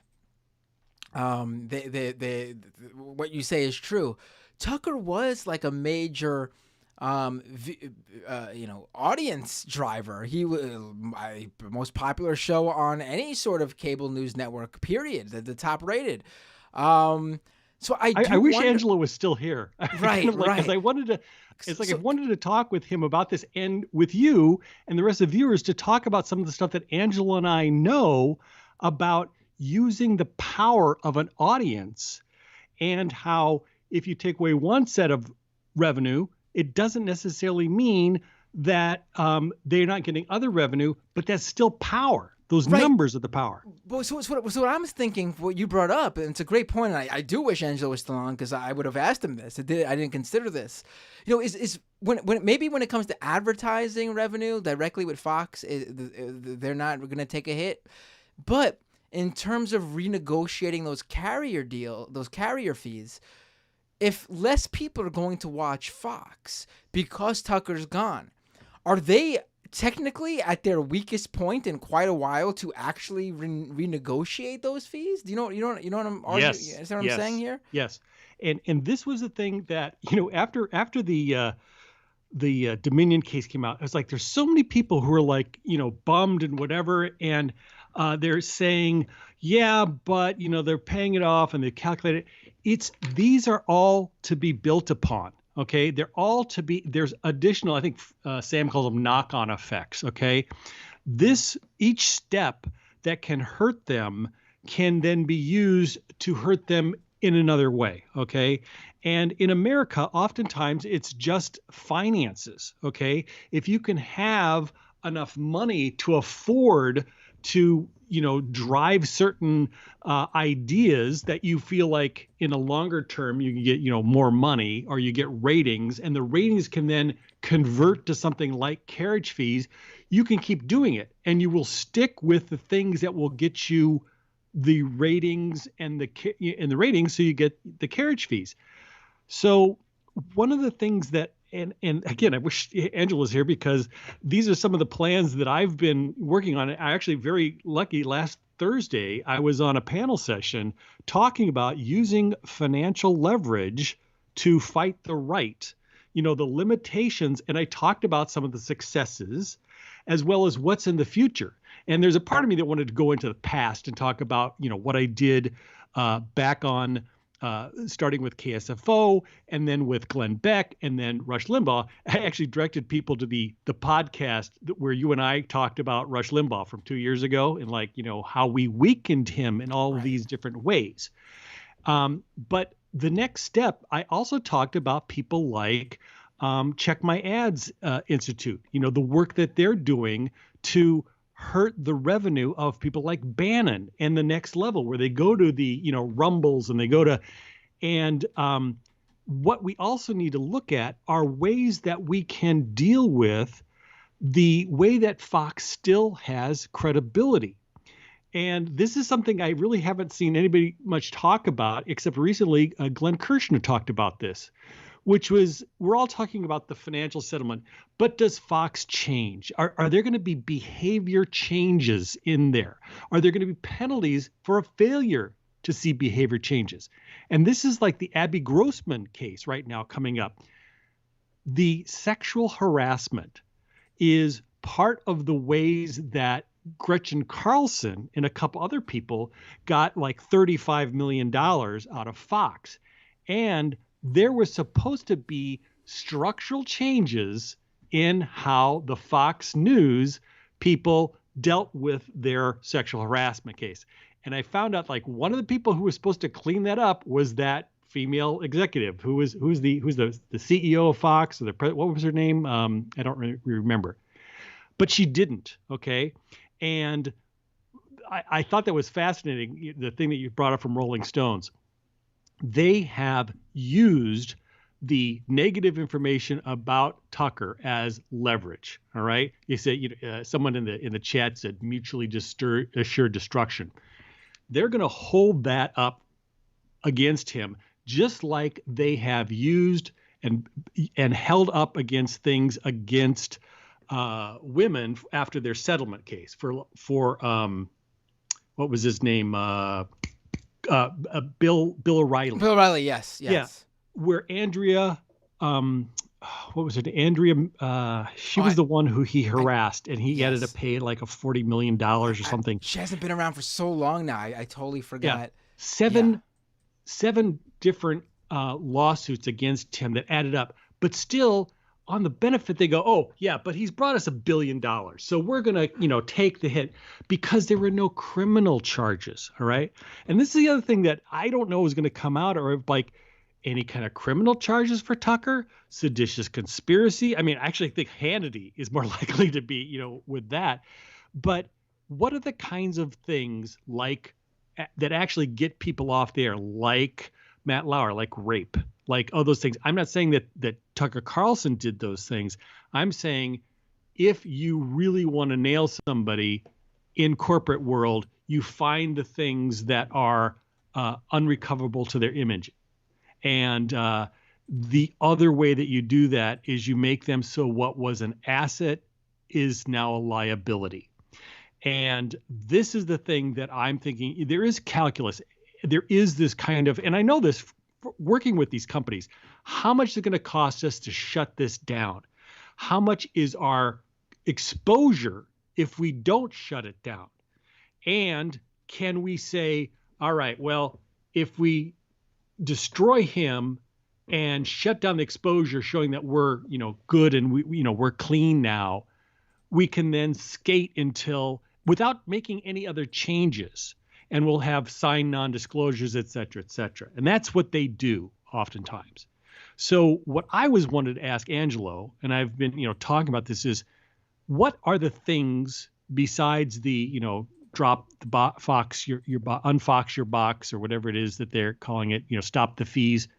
they what you say is true. Tucker was like a major, audience driver. He was my most popular show on any sort of cable news network, period. The top rated. So I wish wonder... Angelo was still here. Right, right. Because I wanted to talk with him about this and with you and the rest of the viewers to talk about some of the stuff that Angelo and I know about using the power of an audience and how if you take away one set of revenue, it doesn't necessarily mean that they're not getting other revenue, but that's still power. Those numbers are the power. Well, so what I'm thinking, what you brought up, and it's a great point, and I do wish Angelo was still on because I would have asked him this. I didn't consider this. Is when it comes to advertising revenue directly with Fox, they're not going to take a hit. But in terms of renegotiating those carrier fees, if less people are going to watch Fox because Tucker's gone, are they technically at their weakest point in quite a while to actually renegotiate those fees? Do you know what I'm arguing? Yes. Is that what I'm saying here? Yes. And this was the thing that, after the Dominion case came out, I was like, there's so many people who are like, bummed and whatever. And they're saying, yeah, but, they're paying it off and they calculate it. These are all to be built upon. Okay, they're all to be, there's additional, I think Sam calls them knock-on effects, okay? Each step that can hurt them can then be used to hurt them in another way, okay? And in America, oftentimes it's just finances, okay? If you can have enough money to afford to drive certain ideas that you feel like in a longer term you can get more money or you get ratings, and the ratings can then convert to something like carriage fees, you can keep doing it and you will stick with the things that will get you the ratings and the ratings, so you get the carriage fees. So one of the things that and again, I wish Angela was here because these are some of the plans that I've been working on. I actually very lucky last Thursday, I was on a panel session talking about using financial leverage to fight the right, the limitations. And I talked about some of the successes as well as what's in the future. And there's a part of me that wanted to go into the past and talk about, what I did back on starting with KSFO and then with Glenn Beck and then Rush Limbaugh. I actually directed people to the podcast where you and I talked about Rush Limbaugh from 2 years ago and how we weakened him in all of these different ways. But the next step, I also talked about people like Check My Ads Institute, the work that they're doing to hurt the revenue of people like Bannon and the next level where they go to the, Rumbles and they go to, and what we also need to look at are ways that we can deal with the way that Fox still has credibility. And this is something I really haven't seen anybody much talk about, except recently Glenn Kirshner talked about this, which was, we're all talking about the financial settlement, but does Fox change? Are there going to be behavior changes in there? Are there going to be penalties for a failure to see behavior changes? And this is like the Abby Grossman case right now coming up. The sexual harassment is part of the ways that Gretchen Carlson and a couple other people got like $35 million out of Fox. And there was supposed to be structural changes in how the Fox News people dealt with their sexual harassment case. And I found out like one of the people who was supposed to clean that up was that female executive who's the CEO of Fox, or what was her name? I don't really remember, but she didn't. Okay. And I thought that was fascinating. The thing that you brought up from Rolling Stones, they have used the negative information about Tucker as leverage. All right. You said, someone in the chat said mutually assured destruction. They're going to hold that up against him, just like they have used and held up against things against women after their settlement case for what was his name? Bill O'Reilly. Bill O'Reilly, yes. Yeah, where Andrea, what was it? Andrea, she was the one who he harassed, and he ended up paying like a $40 million or something. She hasn't been around for so long now. I totally forgot. Yeah. Seven different lawsuits against him that added up, but still on the benefit, they go, oh yeah, but he's brought us $1 billion. So we're going to, take the hit because there were no criminal charges. All right. And this is the other thing that I don't know is going to come out, or like any kind of criminal charges for Tucker, seditious conspiracy. I mean, I actually think Hannity is more likely to be, with that. But what are the kinds of things like that actually get people off there, like Matt Lauer, like rape, like all those things? I'm not saying that Tucker Carlson did those things. I'm saying if you really want to nail somebody in corporate world, you find the things that are unrecoverable to their image. And the other way that you do that is you make them so what was an asset is now a liability. And this is the thing that I'm thinking. There is calculus. There is this kind of, and I know this working with these companies, how much is it going to cost us to shut this down? How much is our exposure if we don't shut it down? And can we say, all right, well, if we destroy him and shut down the exposure, showing that we're, good and we're clean now, we can then skate until without making any other changes, and we'll have signed non-disclosures, et cetera, et cetera. And that's what they do oftentimes. So what I wanted to ask Angelo, and I've been, talking about this, is what are the things besides the, drop the Fox, unfox your box, or whatever it is that they're calling it, stop the fees,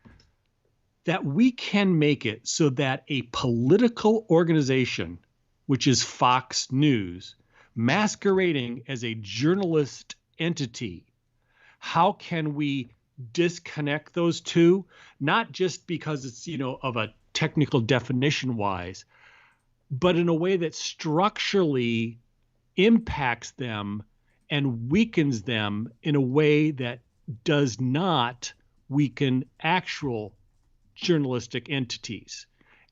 that we can make it so that a political organization, which is Fox News, masquerading as a journalist entity, how can we disconnect those two? Not just because it's, of a technical definition wise, but in a way that structurally impacts them and weakens them in a way that does not weaken actual journalistic entities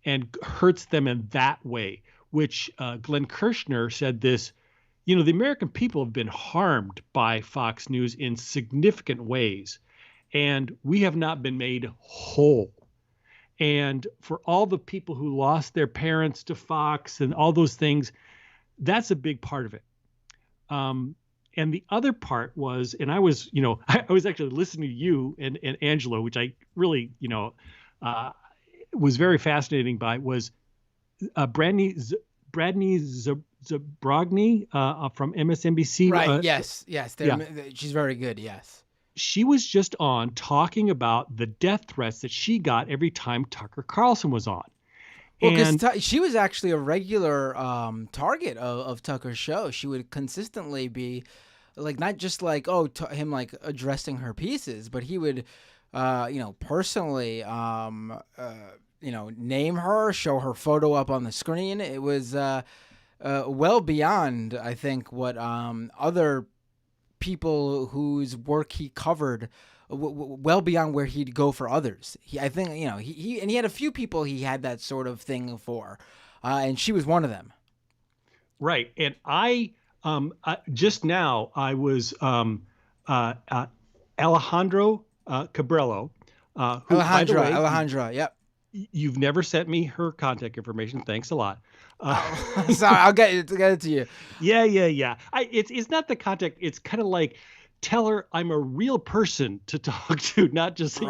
and hurts them in that way, which Glenn Kirshner said this, the American people have been harmed by Fox News in significant ways, and we have not been made whole. And for all the people who lost their parents to Fox and all those things, that's a big part of it. And the other part was, and I was, I was actually listening to you and Angelo, which I really, was very fascinating by, was Bradney Zabrogny from MSNBC. Right. Yes. She's very good. Yes. She was just on talking about the death threats that she got every time Tucker Carlson was on. Well, because she was actually a regular target of Tucker's show. She would consistently be like, not just like, him like addressing her pieces, but he would, personally, name her, show her photo up on the screen. It was well beyond, I think, what other people whose work he covered, well beyond where he'd go for others. I think, he had a few people he had that sort of thing for, and she was one of them. Right. And I just now I was Alejandro Cabrello. Alejandra, yep. You've never sent me her contact information. Thanks a lot. Sorry, I'll get it to you. Yeah. It's not the contact. It's kind of like, tell her I'm a real person to talk to, not just,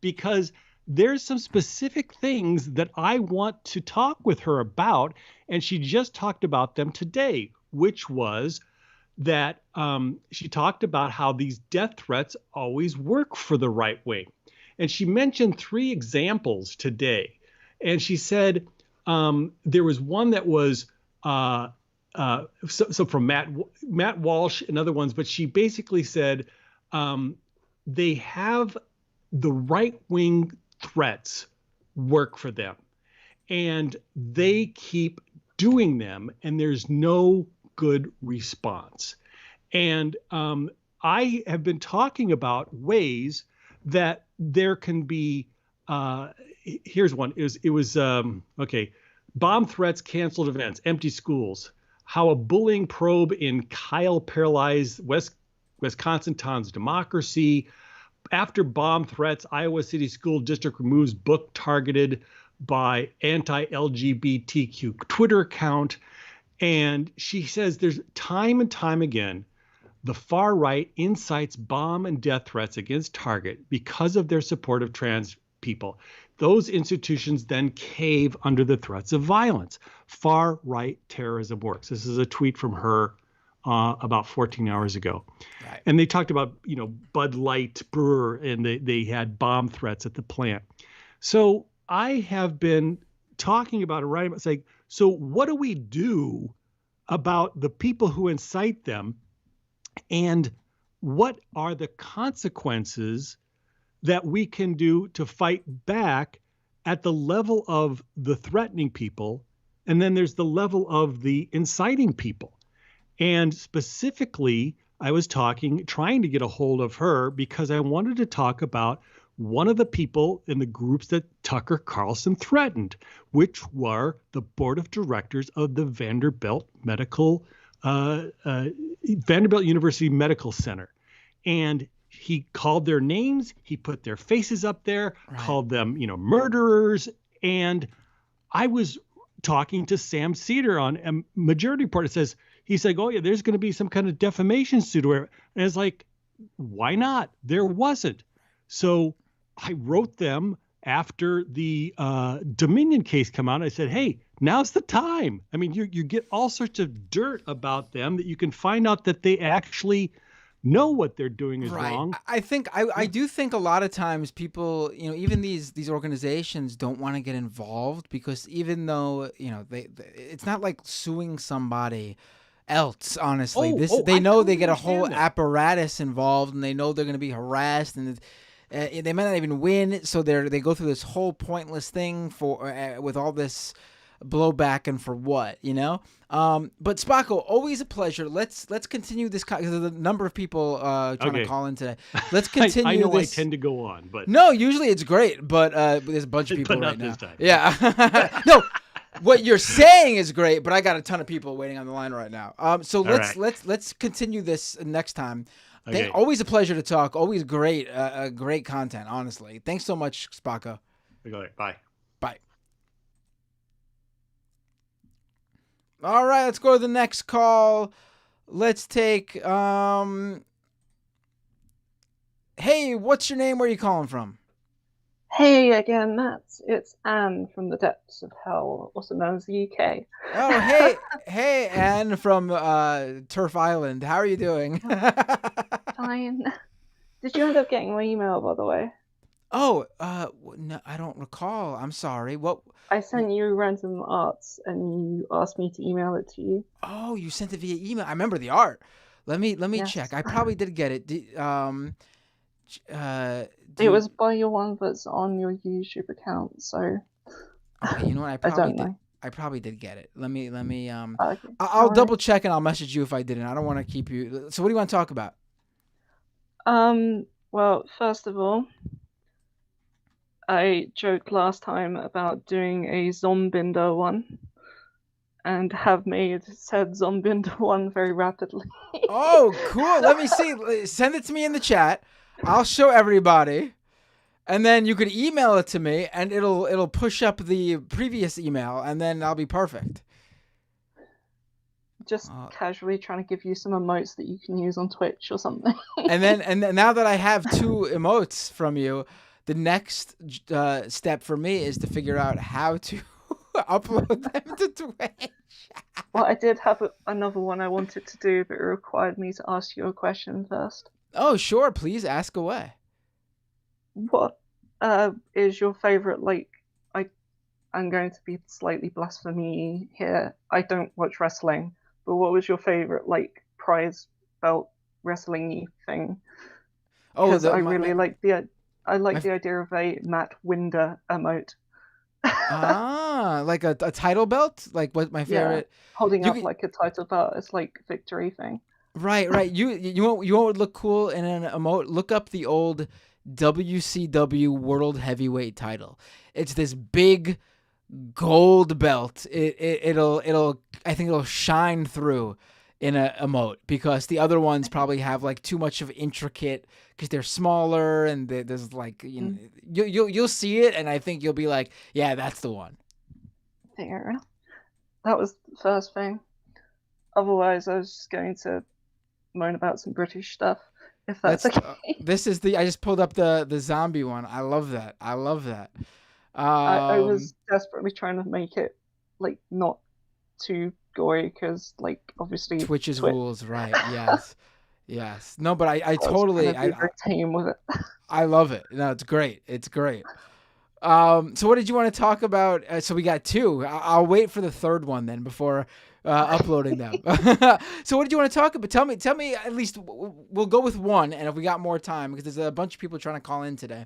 because there's some specific things that I want to talk with her about. And she just talked about them today, which was that she talked about how these death threats always work for the right wing. And she mentioned 3 examples today. And she said there was one that was so from Matt Walsh and other ones, but she basically said they have the right wing threats work for them, and they keep doing them, and there's no good response. And I have been talking about ways that there can be. Here's one. It was bomb threats, canceled events, empty schools. How a bullying probe in Kyle paralyzed Wisconsin Town's democracy. After bomb threats, Iowa City School District removes book targeted by anti-LGBTQ Twitter account. And she says there's time and time again, the far right incites bomb and death threats against Target because of their support of trans people. Those institutions then cave under the threats of violence. Far right terrorism works. This is a tweet from her about 14 hours ago. Right. And they talked about, Bud Light brewer, and they had bomb threats at the plant. So I have been talking about it, right? It's like, so what do we do about the people who incite them? And what are the consequences that we can do to fight back at the level of the threatening people? And then there's the level of the inciting people. And specifically, I was trying to get a hold of her because I wanted to talk about one of the people in the groups that Tucker Carlson threatened, which were the board of directors of the Vanderbilt University Medical Center. And he called their names, he put their faces up there, right, called them, murderers. And I was talking to Sam Cedar on a Majority Report. He's like, oh yeah, there's going to be some kind of defamation suit. And it's like, why not? There wasn't. So I wrote them after the Dominion case come out. I said, hey, now's the time. I mean, you get all sorts of dirt about them that you can find out that they actually know what they're doing is wrong. I think I do think a lot of times people, even these organizations don't want to get involved because even though, it's not like suing somebody else, honestly. They know they get a whole apparatus involved, and they know they're going to be harassed, and they might not even win, so they go through this whole pointless thing with all this blowback, and for what, but Spacco, always a pleasure. Let's continue this because there's a number of people trying to call in today. Let's continue. I know this. I tend to go on, but no, usually it's great, but there's a bunch of people but not right now. This time. Yeah, no. What you're saying is great, but I got a ton of people waiting on the line right now. So right. let's continue this next time. Okay. Always a pleasure to talk. Always great, great content. Honestly, thanks so much, Spaka. Bye. Bye. All right, let's go to the next call. Let's take. Hey, what's your name? Where are you calling from? Hey again, Matt. It's Anne from the depths of hell, also known as the UK. Oh, hey, Anne from Turf Island. How are you doing? Fine. Did you end up getting my email, by the way? Oh, no, I don't recall. I'm sorry. What? I sent you random arts, and you asked me to email it to you. Oh, you sent it via email. I remember the art. Let me Yes. check. I probably did get it. Do It you- was by your one that's on your YouTube account, so Okay, you know what? I I probably don't did. know. I probably did get it. Let me Okay. I'll Alright. double check and I'll message you if I didn't. I don't want to keep you. So what do you want to talk about? Well, first of all, I joked last time about doing a Zombinder one, and have made said Zombinder one very rapidly. Oh, cool. Let me see. Send it to me in the chat. I'll show everybody. And then you could email it to me and it'll push up the previous email and then I'll be perfect. Just casually trying to give you some emotes that you can use on Twitch or something. And then now that I have 2 emotes from you, the next step for me is to figure out how to upload them to Twitch. Well, I did have another one I wanted to do, but it required me to ask you a question first. Oh, sure. Please ask away. What is your favorite, like, I'm going to be slightly blasphemy here. I don't watch wrestling, but what was your favorite, like, prize belt wrestling thing? Oh, Because I really like the idea of a Matt Winder emote. Like a title belt? Like what my favorite? Holding You up could- like a title belt as like victory thing. Right. You want what would look cool in an emote? Look up the old WCW World Heavyweight title. It's this big gold belt. It'll I think it'll shine through in a emote because the other ones probably have like too much of intricate because they're smaller and there's like you'll see it and I think you'll be like, yeah, that's the one. Fair enough. That was the first thing. Otherwise, I was just going to moan about some British stuff, if that's okay. This is I just pulled up the zombie one. I love that. I was desperately trying to make it like not too gory because like obviously Twitch's rules, right? Yes. No, but I totally very tame with it. I love it. No, it's great. So what did you want to talk about? So we got 2. I'll wait for the third one then before uploading them. So what did you want to talk about? Tell me at least. We'll go with one, and if we got more time, because there's a bunch of people trying to call in today.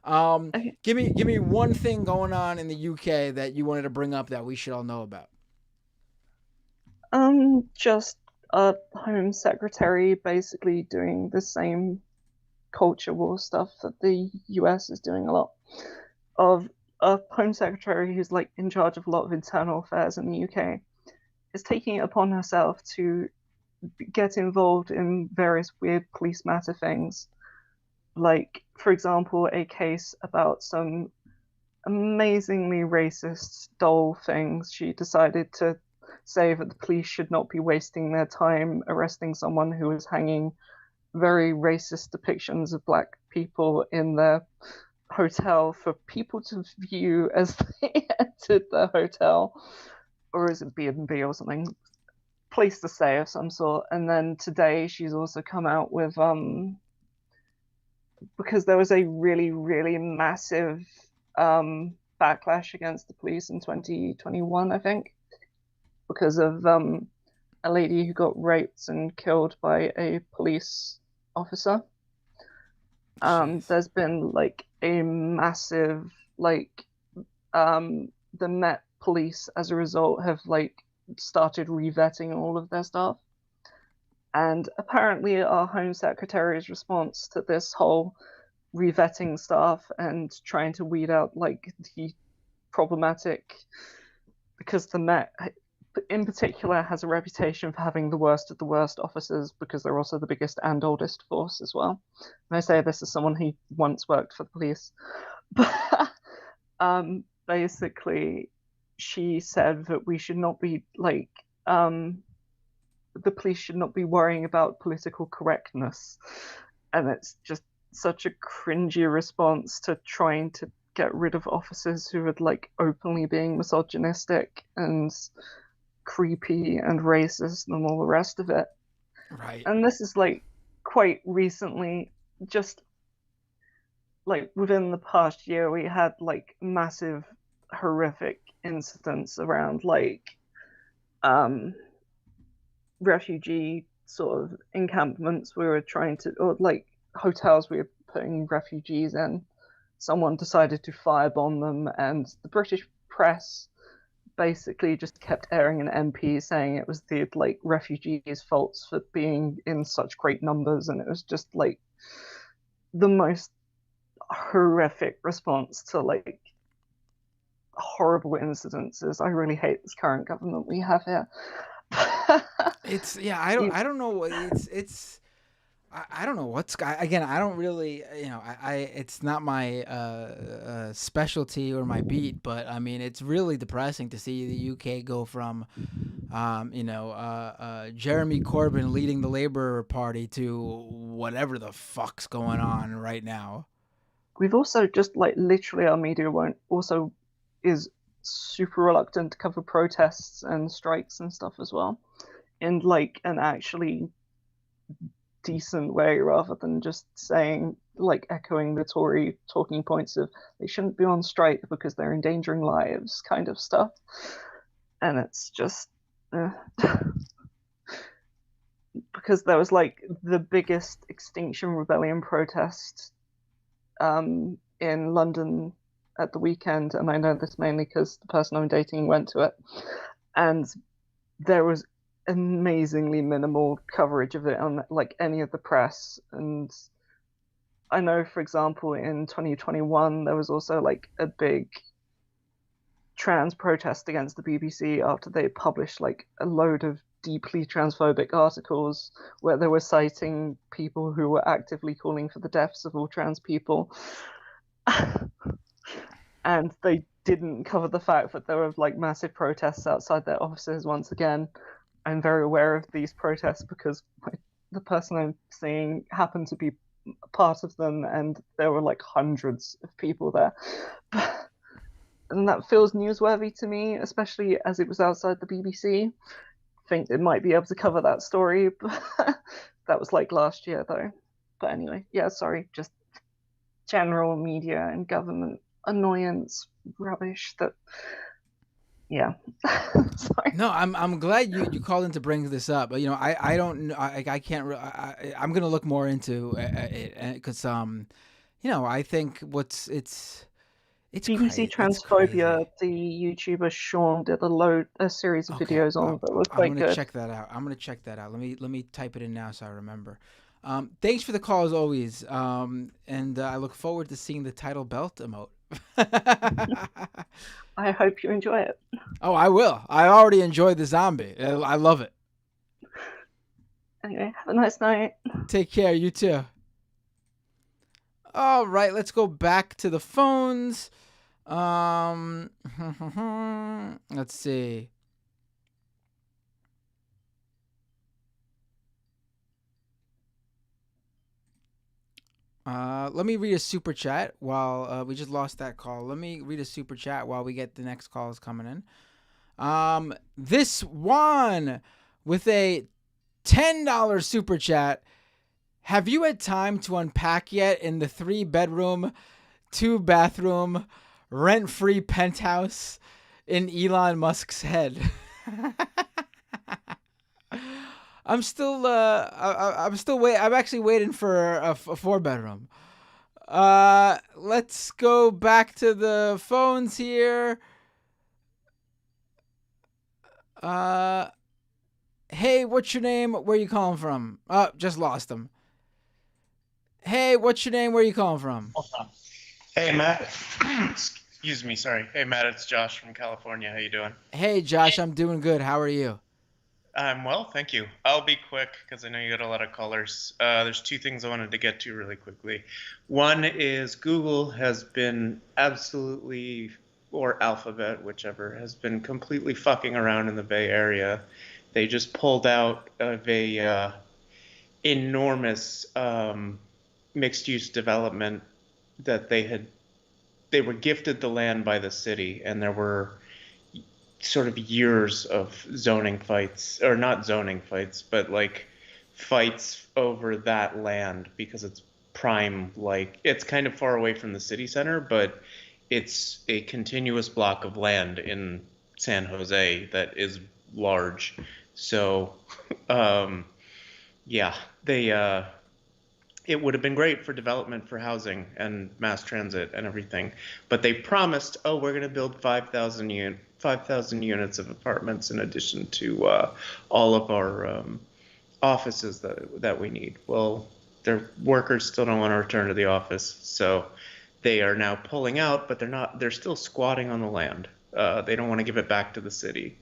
Okay. Give me one thing going on in the UK that you wanted to bring up that we should all know about. Just a Home Secretary basically doing the same culture war stuff that the US is doing a lot of. A Home Secretary who's like in charge of a lot of internal affairs in the UK is taking it upon herself to get involved in various weird police matter things. Like, for example, a case about some amazingly racist doll things. She decided to say that the police should not be wasting their time arresting someone who was hanging very racist depictions of black people in their hotel for people to view as they entered the hotel, or is it B&B or something, place to stay of some sort. And then today she's also come out with because there was a really, really massive backlash against the police in 2021, I think, because of a lady who got raped and killed by a police officer. There's been like a massive the Met Police as a result have like started revetting all of their stuff. And apparently our Home Secretary's response to this whole revetting stuff and trying to weed out like the problematic because the Met, in particular, has a reputation for having the worst of the worst officers because they're also the biggest and oldest force as well. And I say this as someone who once worked for the police. But basically, she said that we should not be like the police should not be worrying about political correctness, and it's just such a cringy response to trying to get rid of officers who are like openly being misogynistic and creepy and racist and all the rest of it. Right. And this is like quite recently, just like within the past year, we had like massive horrific incidents around like refugee sort of encampments we were trying to, or like hotels we were putting refugees in. Someone decided to firebomb them, and the British press basically just kept airing an MP saying it was the like refugees' faults for being in such great numbers, and it was just like the most horrific response to like horrible incidences. I really hate this current government we have here. It's I don't know what I don't know what's again. I don't really it's not my specialty or my beat, but I mean it's really depressing to see the UK go from Jeremy Corbyn leading the Labour Party to whatever the fuck's going on right now. We've also just like literally our media is super reluctant to cover protests and strikes and stuff as well, in like an actually decent way, rather than just saying like echoing the Tory talking points of they shouldn't be on strike because they're endangering lives kind of stuff. And it's just because there was like the biggest Extinction Rebellion protest in London at the weekend, and I know this mainly because the person I'm dating went to it, and there was amazingly minimal coverage of it on like any of the press. And I know, for example, in 2021 there was also like a big trans protest against the BBC after they published like a load of deeply transphobic articles where they were citing people who were actively calling for the deaths of all trans people. And they didn't cover the fact that there were like massive protests outside their offices. Once again, I'm very aware of these protests because the person I'm seeing happened to be part of them, and there were like hundreds of people there. And that feels newsworthy to me, especially as it was outside the BBC. I think they might be able to cover that story. That was like last year though. But anyway, yeah, sorry, just general media and government annoyance rubbish that sorry. No, I'm glad you called in to bring this up. But I don't know. I can't. I'm gonna look more into it because I think it's BBC Transphobia. The YouTuber Sean did a series of videos on that was quite good. I'm gonna check that out. Let me type it in now so I remember. Thanks for the call as always. And I look forward to seeing the title belt emote. I hope you enjoy it. Oh, I will. I already enjoyed the zombie. I love it. Anyway, have a nice night. Take care. You too. All right, let's go back to the phones. Let's see. Let me read a super chat while we just lost that call. Let me read a super chat while we get the next calls coming in. This one with a $10 super chat. Have you had time to unpack yet in the 3-bedroom, 2-bathroom, rent-free penthouse in Elon Musk's head? I'm actually waiting for a 4-bedroom. Let's go back to the phones here. Hey, what's your name? Where you calling from? Oh, just lost him. Hey, what's your name? Where you calling from? Hey, Matt. Excuse me, sorry. Hey, Matt, it's Josh from California. How you doing? Hey, Josh, I'm doing good. How are you? I'm well, thank you. I'll be quick because I know you got a lot of callers. There's two things I wanted to get to really quickly. One is Google has been absolutely, or Alphabet, whichever, has been completely fucking around in the Bay Area. They just pulled out of a enormous mixed-use development that they were gifted the land by the city, and there were sort of years of zoning fights, or not zoning fights, but like fights over that land because it's prime, like it's kind of far away from the city center, but it's a continuous block of land in San Jose that is large. So, yeah, it would have been great for development for housing and mass transit and everything. But they promised, oh, we're going to build 5,000 units of apartments in addition to all of our offices that we need. Well, their workers still don't want to return to the office, so they are now pulling out, but they're still squatting on the land. They don't want to give it back to the city.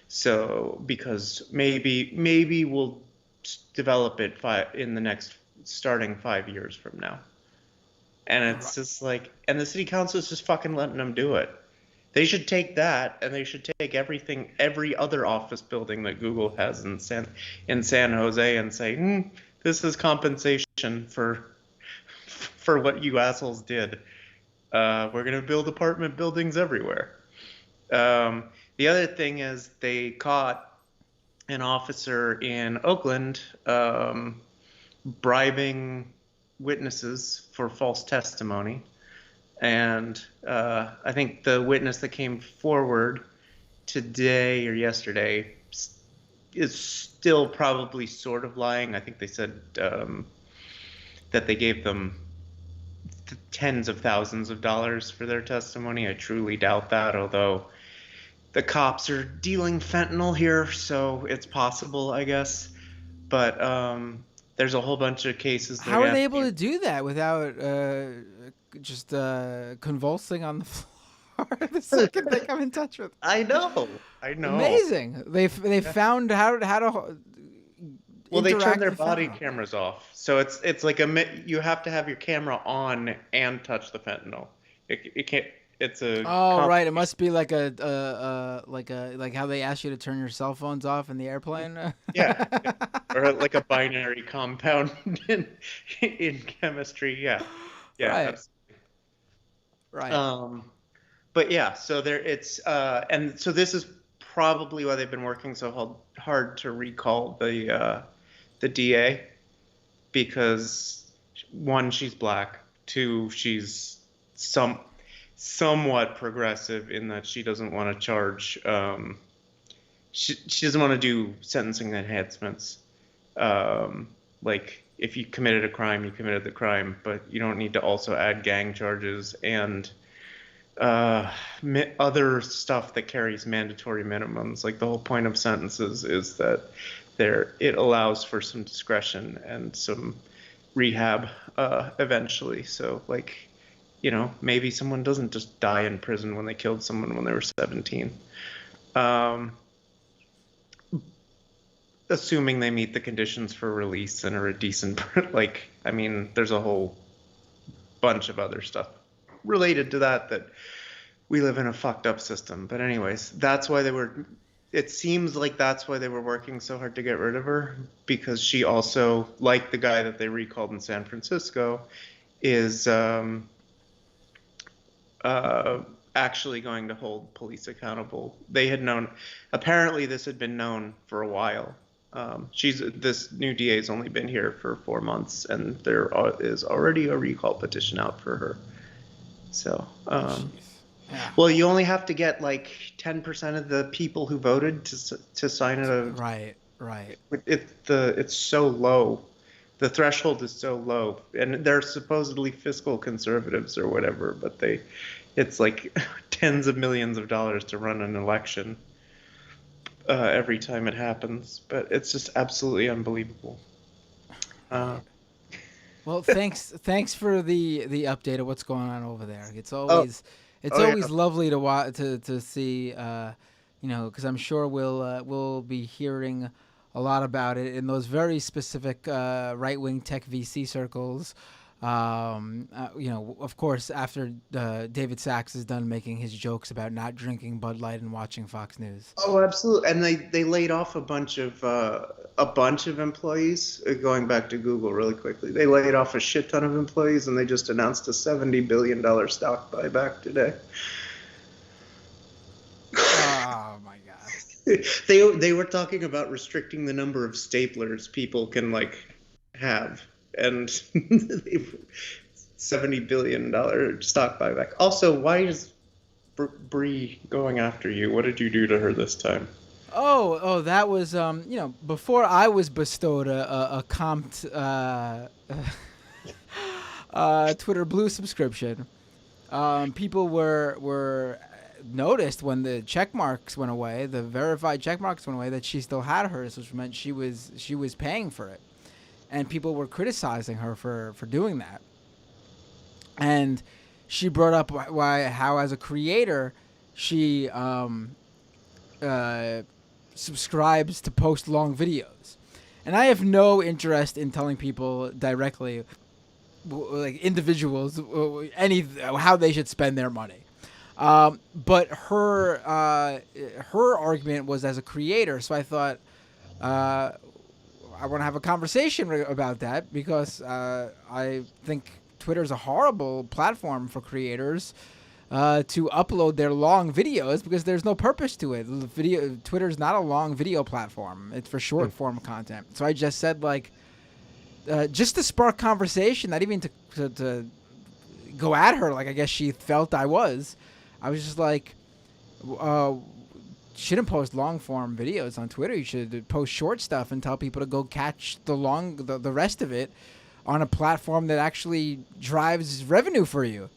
So because maybe we'll develop it in the next starting 5 years from now. And it's just like, and the city council is just fucking letting them do it. They should take that, and they should take every other office building that Google has in San Jose, and say, this is compensation for what you assholes did. We're gonna build apartment buildings everywhere. The other thing is they caught an officer in Oakland bribing witnesses for false testimony. And I think the witness that came forward today or yesterday is still probably sort of lying. I think they said that they gave them tens of thousands of dollars for their testimony. I truly doubt that, although the cops are dealing fentanyl here, so it's possible, I guess. But there's a whole bunch of cases. How are they able to do that without just convulsing on the floor the second they come in touch with? I know. Amazing. They found how to. Well, they turn their with body fentanyl. cameras off, so it's like you have to have your camera on and touch the fentanyl. It can't. It's a. Right. It must be like like how they ask you to turn your cell phones off in the airplane. Yeah. Or like a binary compound in chemistry. Yeah. Yeah. Right. Right. But yeah, so and so this is probably why they've been working so hard to recall the DA, because one, she's black, two, she's somewhat progressive in that she doesn't want to charge she doesn't want to do sentencing enhancements. Like if you committed a crime, you committed the crime, but you don't need to also add gang charges and other stuff that carries mandatory minimums. Like the whole point of sentences is that it allows for some discretion and some rehab eventually. So like, maybe someone doesn't just die in prison when they killed someone when they were 17. Assuming they meet the conditions for release and are a decent, there's a whole bunch of other stuff related to that we live in a fucked up system. But anyways, it seems like that's why they were working so hard to get rid of her, because she also, like the guy that they recalled in San Francisco, is actually going to hold police accountable. They had known, apparently this had been known for a while. This new DA has only been here for 4 months, and there is already a recall petition out for her. So, Yeah. well, you only have to get like 10% of the people who voted to sign it. Right. It's so low. The threshold is so low, and they're supposedly fiscal conservatives or whatever, but it's like tens of millions of dollars to run an election every time it happens. But it's just absolutely unbelievable. Well, thanks for the update of what's going on over there. It's always It's Oh, yeah. always lovely to see, because I'm sure we'll be hearing a lot about it in those very specific right wing tech VC circles. Of course, after David Sachs is done making his jokes about not drinking Bud Light and watching Fox News. Oh, absolutely. And they laid off a bunch of employees. Going back to Google really quickly, they laid off a shit ton of employees, and they just announced a $70 billion stock buyback today. Oh my god. They were talking about restricting the number of staplers people can have, and $70 billion stock buyback. Also, why is Bree going after you? What did you do to her this time? Oh, that was before I was bestowed a comped Twitter Blue subscription. People were noticed when the check marks went away, the verified check marks went away, that she still had hers, which meant she was paying for it, and people were criticizing her for doing that. And she brought up how as a creator she subscribes to post long videos, and I have no interest in telling people directly, like individuals, how they should spend their money. But her argument was as a creator, so I thought I want to have a conversation about that, because I think Twitter is a horrible platform for creators to upload their long videos, because there's no purpose to it. Twitter is not a long video platform; it's for short form content. So I just said, just to spark conversation, not even to go at her like I guess she felt I was. I was just like, shouldn't post long form videos on Twitter. You should post short stuff and tell people to go catch the rest of it on a platform that actually drives revenue for you.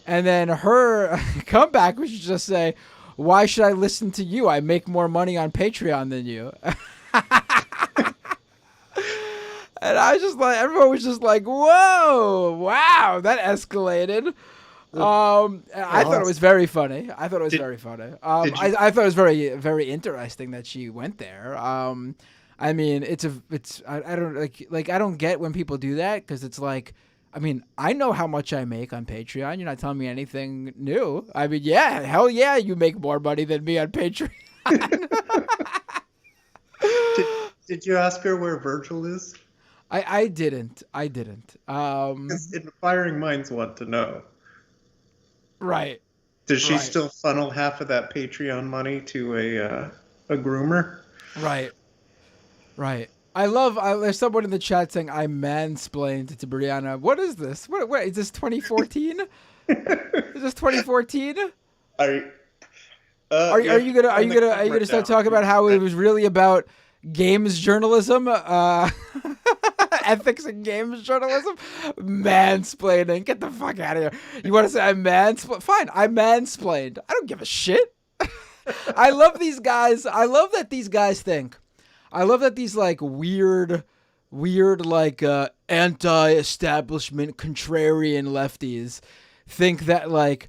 And then her comeback was just say, why should I listen to you? I make more money on Patreon than you. And I was just like, everyone was just like, whoa, wow, that escalated. I thought it was very funny. I thought it was I thought it was very, very interesting that she went there. I mean, I don't get when people do that, because it's like, I mean, I know how much I make on Patreon. You're not telling me anything new. I mean, yeah, hell yeah, you make more money than me on Patreon. Did you ask her where Virgil is? I didn't. 'Cause inquiring minds want to know. Right. Does she still funnel half of that Patreon money to a groomer? Right. There's someone in the chat saying I mansplained to Brianna. What is this? What is this 2014? Is this 2014? Are you gonna start talking about how it was really about games journalism, ethics in games journalism? Mansplaining. Get the fuck out of here. You want to say I mansplained? Fine, I mansplained. I don't give a shit. I love these guys. I love that these guys think. I love that these weird anti-establishment contrarian lefties think that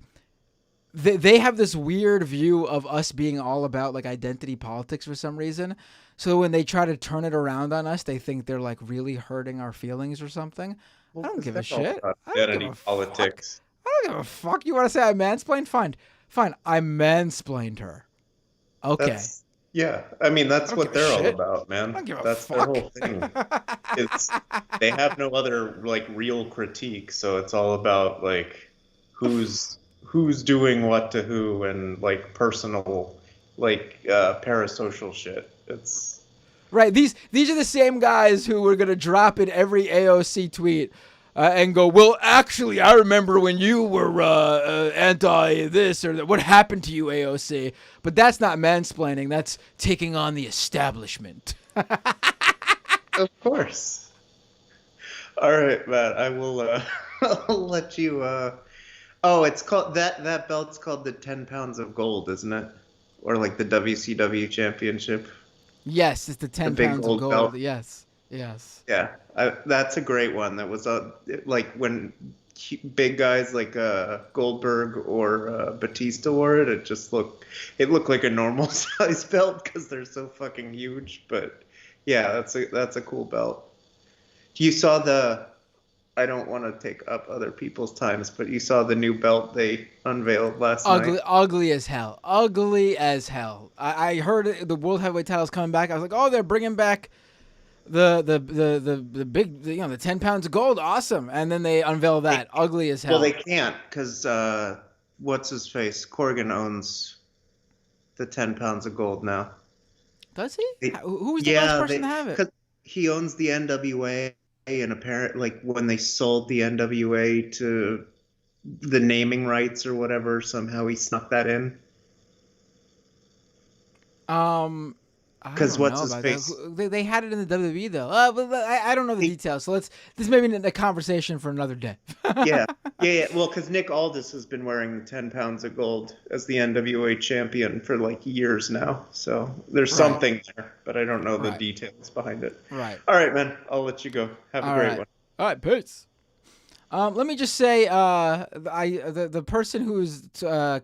they have this weird view of us being all about identity politics for some reason. So when they try to turn it around on us, they think they're really hurting our feelings or something. Well, I don't give a shit. Identity politics. I don't give a fuck. You want to say I mansplained? Fine. I mansplained her. Okay. Yeah, I mean that's what they're all about, man. I don't give a That's fuck. their whole thing. They have no other real critique, so it's all about who's doing what to who, and personal parasocial shit. It's right. These are the same guys who were gonna drop in every AOC tweet and go, well, actually, I remember when you were anti this or that. What happened to you, AOC? But that's not mansplaining. That's taking on the establishment. Of course. All right, Matt. I will. I'll let you. It's called that belt's called the 10 pounds of gold, isn't it? Or the WCW championship. Yes, it's the 10 big pounds of gold gold. belt. Yes. Yeah, that's a great one. That was when big guys like Goldberg or Batista wore it, it looked like a normal size belt because they're so fucking huge. But yeah, that's a cool belt. You saw I don't want to take up other people's times, but you saw the new belt they unveiled last night. Ugly as hell. Ugly as hell. I heard the World Heavyweight title's coming back. I was like, oh, they're bringing back the big, the 10 pounds of gold. Awesome. And then they unveil that. Ugly as hell. Well, they can't because what's his face? Corgan owns the 10 pounds of gold now. Does he? Who's the last person to have it? Because he owns the NWA, and apparently, like when they sold the NWA to the naming rights or whatever, somehow he snuck that in. Because what's his face? They had it in the WWE though. But I don't know the details. So this may be a conversation for another day. yeah. Well, because Nick Aldis has been wearing the 10 pounds of gold as the NWA champion for like years now. So there's something there, but I don't know the details behind it. Right. All right, man. I'll let you go. Have a great one. All right, peace. Let me just say, the person whose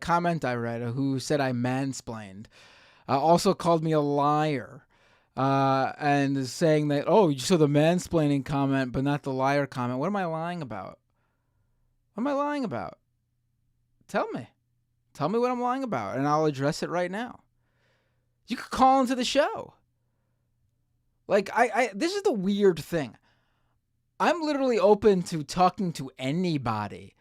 comment I read, who said I mansplained, also called me a liar, and is saying that, oh, you saw the mansplaining comment, but not the liar comment. What am I lying about? What am I lying about? Tell me what I'm lying about, and I'll address it right now. You could call into the show. Like, this is the weird thing. I'm literally open to talking to anybody.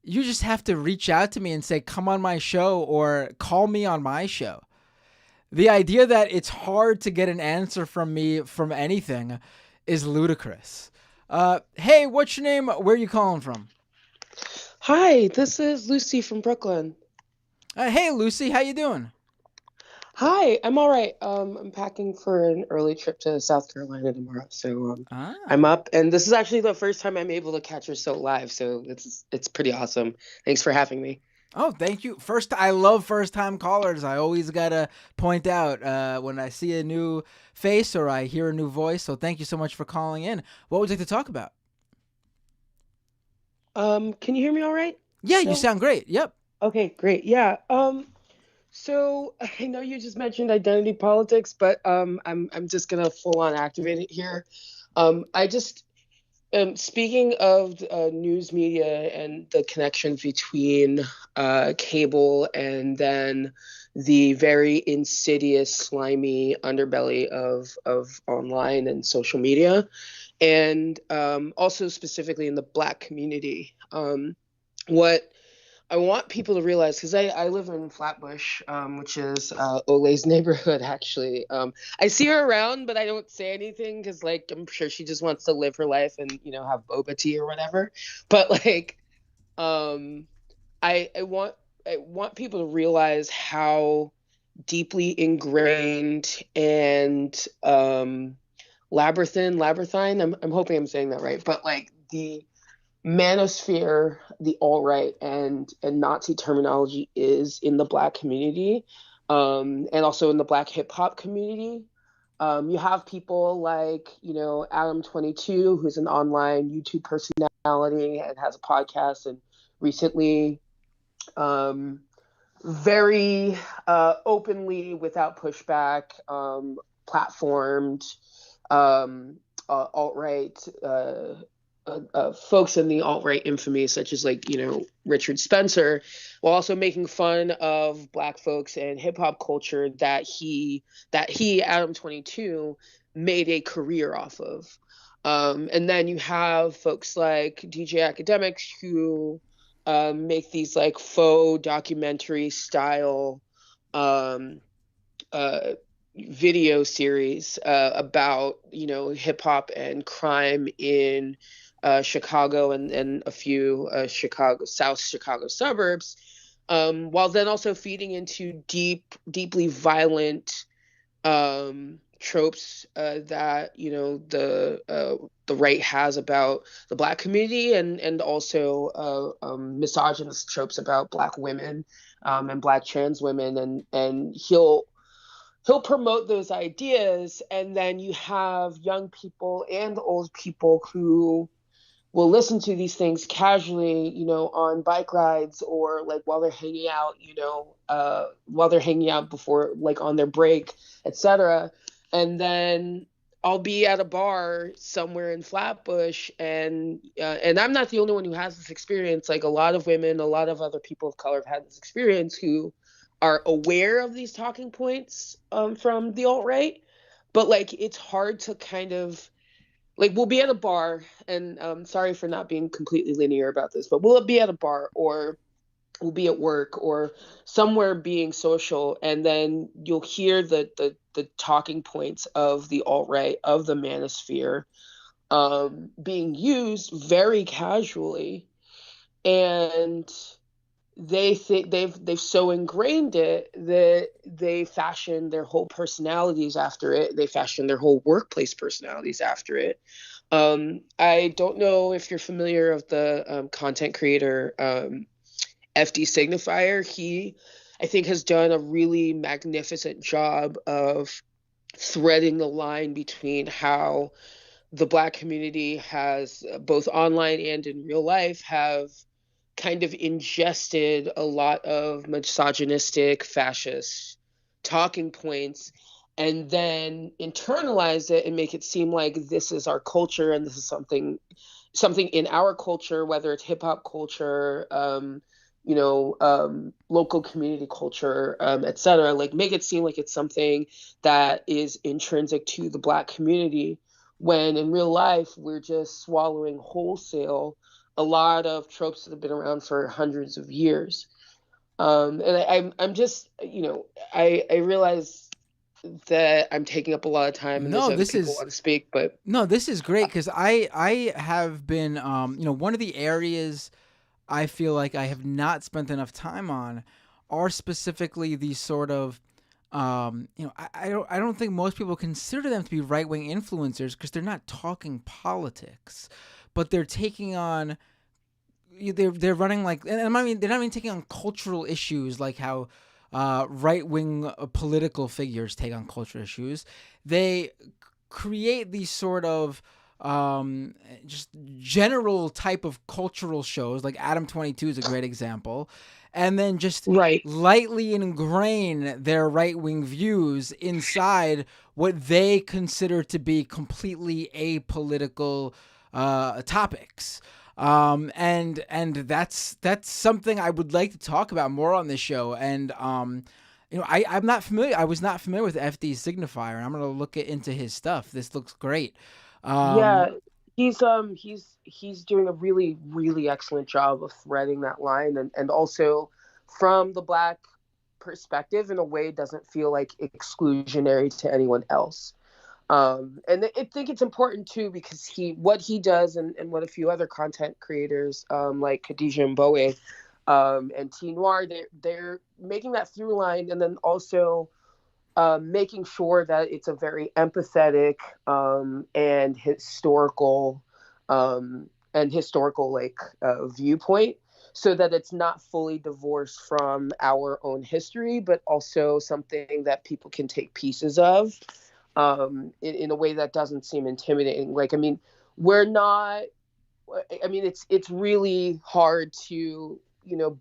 You just have to reach out to me and say, come on my show or call me on my show. The idea that it's hard to get an answer from me from anything is ludicrous. Hey, what's your name? Where are you calling from? Hi, this is Lucy from Brooklyn. Hey, Lucy, how you doing? Hi, I'm all right. I'm packing for an early trip to South Carolina tomorrow, so I'm up. And this is actually the first time I'm able to catch your show live, so it's pretty awesome. Thanks for having me. Oh, thank you. I love first-time callers. I always gotta point out when I see a new face or I hear a new voice. So thank you so much for calling in. What would you like to talk about? Can you hear me all right? Yeah, you sound great. Yep. Okay, great. Yeah. So I know you just mentioned identity politics, but I'm just gonna full on activate it here. Speaking of news media and the connection between cable and then the very insidious, slimy underbelly of online and social media, and also specifically in the Black community, what I want people to realize, because I live in Flatbush, which is Ole's neighborhood, actually. I see her around, but I don't say anything because, like, I'm sure she just wants to live her life and, have boba tea or whatever. But, like, I want people to realize how deeply ingrained and labyrinthine, I'm hoping I'm saying that right, but, like, the manosphere, the alt-right and Nazi terminology is in the Black community, and also in the Black hip-hop community. You have people like, Adam 22, who's an online YouTube personality and has a podcast, and recently very openly, without pushback, platformed alt-right folks in the alt-right infamy, such as Richard Spencer, while also making fun of Black folks and hip-hop culture that he Adam 22 made a career off of. And then you have folks like DJ Academics who make these like faux documentary style video series about hip hop and crime in Chicago and a few South Chicago suburbs, while then also feeding into deeply violent tropes that the right has about the Black community, and also misogynist tropes about Black women and Black trans women, and he'll promote those ideas, and then you have young people and old people who will listen to these things casually, on bike rides or like while they're hanging out, while they're hanging out before, like on their break, etc. And then I'll be at a bar somewhere in Flatbush, and I'm not the only one who has this experience. Like a lot of women, a lot of other people of color have had this experience who are aware of these talking points from the alt-right, but like it's hard to kind of like we'll be at a bar, and sorry for not being completely linear about this, but we'll be at a bar or we'll be at work or somewhere being social, and then you'll hear the talking points of the alt-right, of the manosphere, being used very casually, and they think they've so ingrained it that they fashion their whole personalities after it. They fashion their whole workplace personalities after it. I don't know if you're familiar of the content creator FD Signifier. He, I think, has done a really magnificent job of threading the line between how the Black community has, both online and in real life, have kind of ingested a lot of misogynistic, fascist talking points, and then internalize it and make it seem like this is our culture and this is something in our culture, whether it's hip hop culture, local community culture, etc. Like make it seem like it's something that is intrinsic to the Black community, when in real life we're just swallowing wholesale a lot of tropes that have been around for hundreds of years. I'm just, I realize that I'm taking up a lot of time and there's No, other this people who is want to speak, but no, this is great because I have been one of the areas I feel like I have not spent enough time on are specifically these sort of I don't think most people consider them to be right wing influencers because they're not talking politics, but they're taking on they're running like, and I mean they're not even taking on cultural issues like how right wing political figures take on cultural issues. They create these sort of just general type of cultural shows like Adam 22 is a great example, and then just right. lightly ingrain their right-wing views inside what they consider to be completely apolitical topics. And that's something I would like to talk about more on this show. And I'm not familiar. I was not familiar with FD Signifier, and I'm gonna look into his stuff. This looks great. Yeah, Um, he's doing a really, really excellent job of threading that line, and also from the Black perspective in a way doesn't feel like exclusionary to anyone else. And I think it's important too because what he does, and what a few other content creators like Khadijah and Boe and T Noir, they're making that through line, and then also making sure that it's a very empathetic and historical viewpoint, so that it's not fully divorced from our own history, but also something that people can take pieces of in a way that doesn't seem intimidating. Like, I mean, we're not. I mean, it's really hard to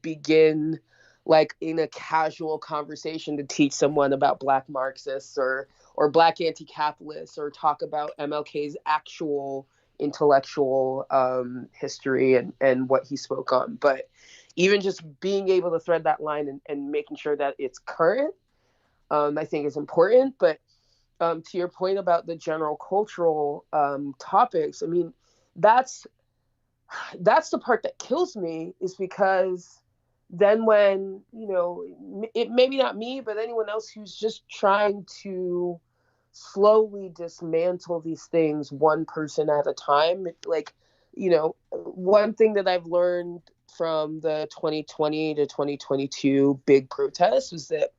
begin like in a casual conversation to teach someone about Black Marxists or Black anti-capitalists, or talk about MLK's actual intellectual history and what he spoke on. But even just being able to thread that line and making sure that it's current, I think is important. But to your point about the general cultural topics, I mean, that's the part that kills me, is because then when, it maybe not me, but anyone else who's just trying to slowly dismantle these things one person at a time, like, one thing that I've learned from the 2020 to 2022 big protests was that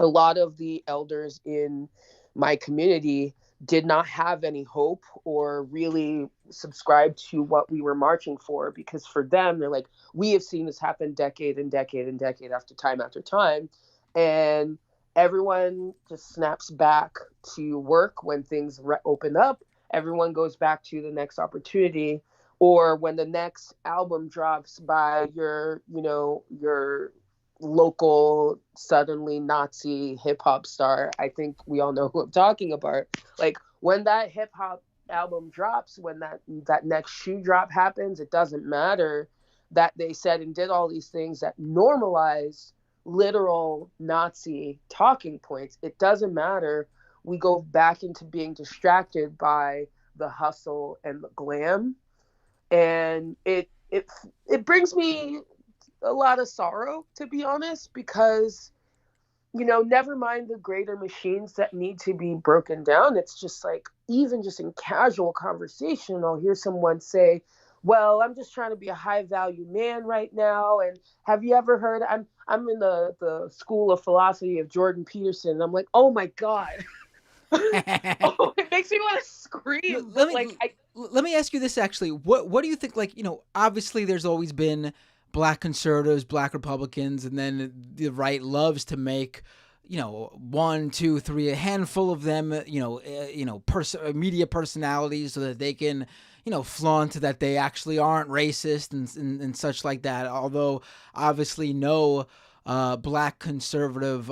a lot of the elders in my community did not have any hope or really subscribe to what we were marching for, because for them, they're like, we have seen this happen decade and decade and decade after time, and everyone just snaps back to work when things open up. Everyone goes back to the next opportunity, or when the next album drops by your local suddenly Nazi hip hop star. I think we all know who I'm talking about. Like when that hip hop album drops, when that next shoe drop happens, it doesn't matter that they said and did all these things that normalize literal Nazi talking points. It doesn't matter. We go back into being distracted by the hustle and the glam, and it brings me a lot of sorrow, to be honest, because never mind the greater machines that need to be broken down. It's just like, even just in casual conversation, I'll hear someone say, well, I'm just trying to be a high value man right now. And have you ever heard, I'm in the school of philosophy of Jordan Peterson. And I'm like, oh my God. Oh, it makes me want to scream. Let me ask you this actually. What do you think? Like, obviously there's always been black conservatives, black Republicans, and then the right loves to make, one, two, three, a handful of them, media personalities so that they can, flaunt that they actually aren't racist and such like that. Although obviously no black conservative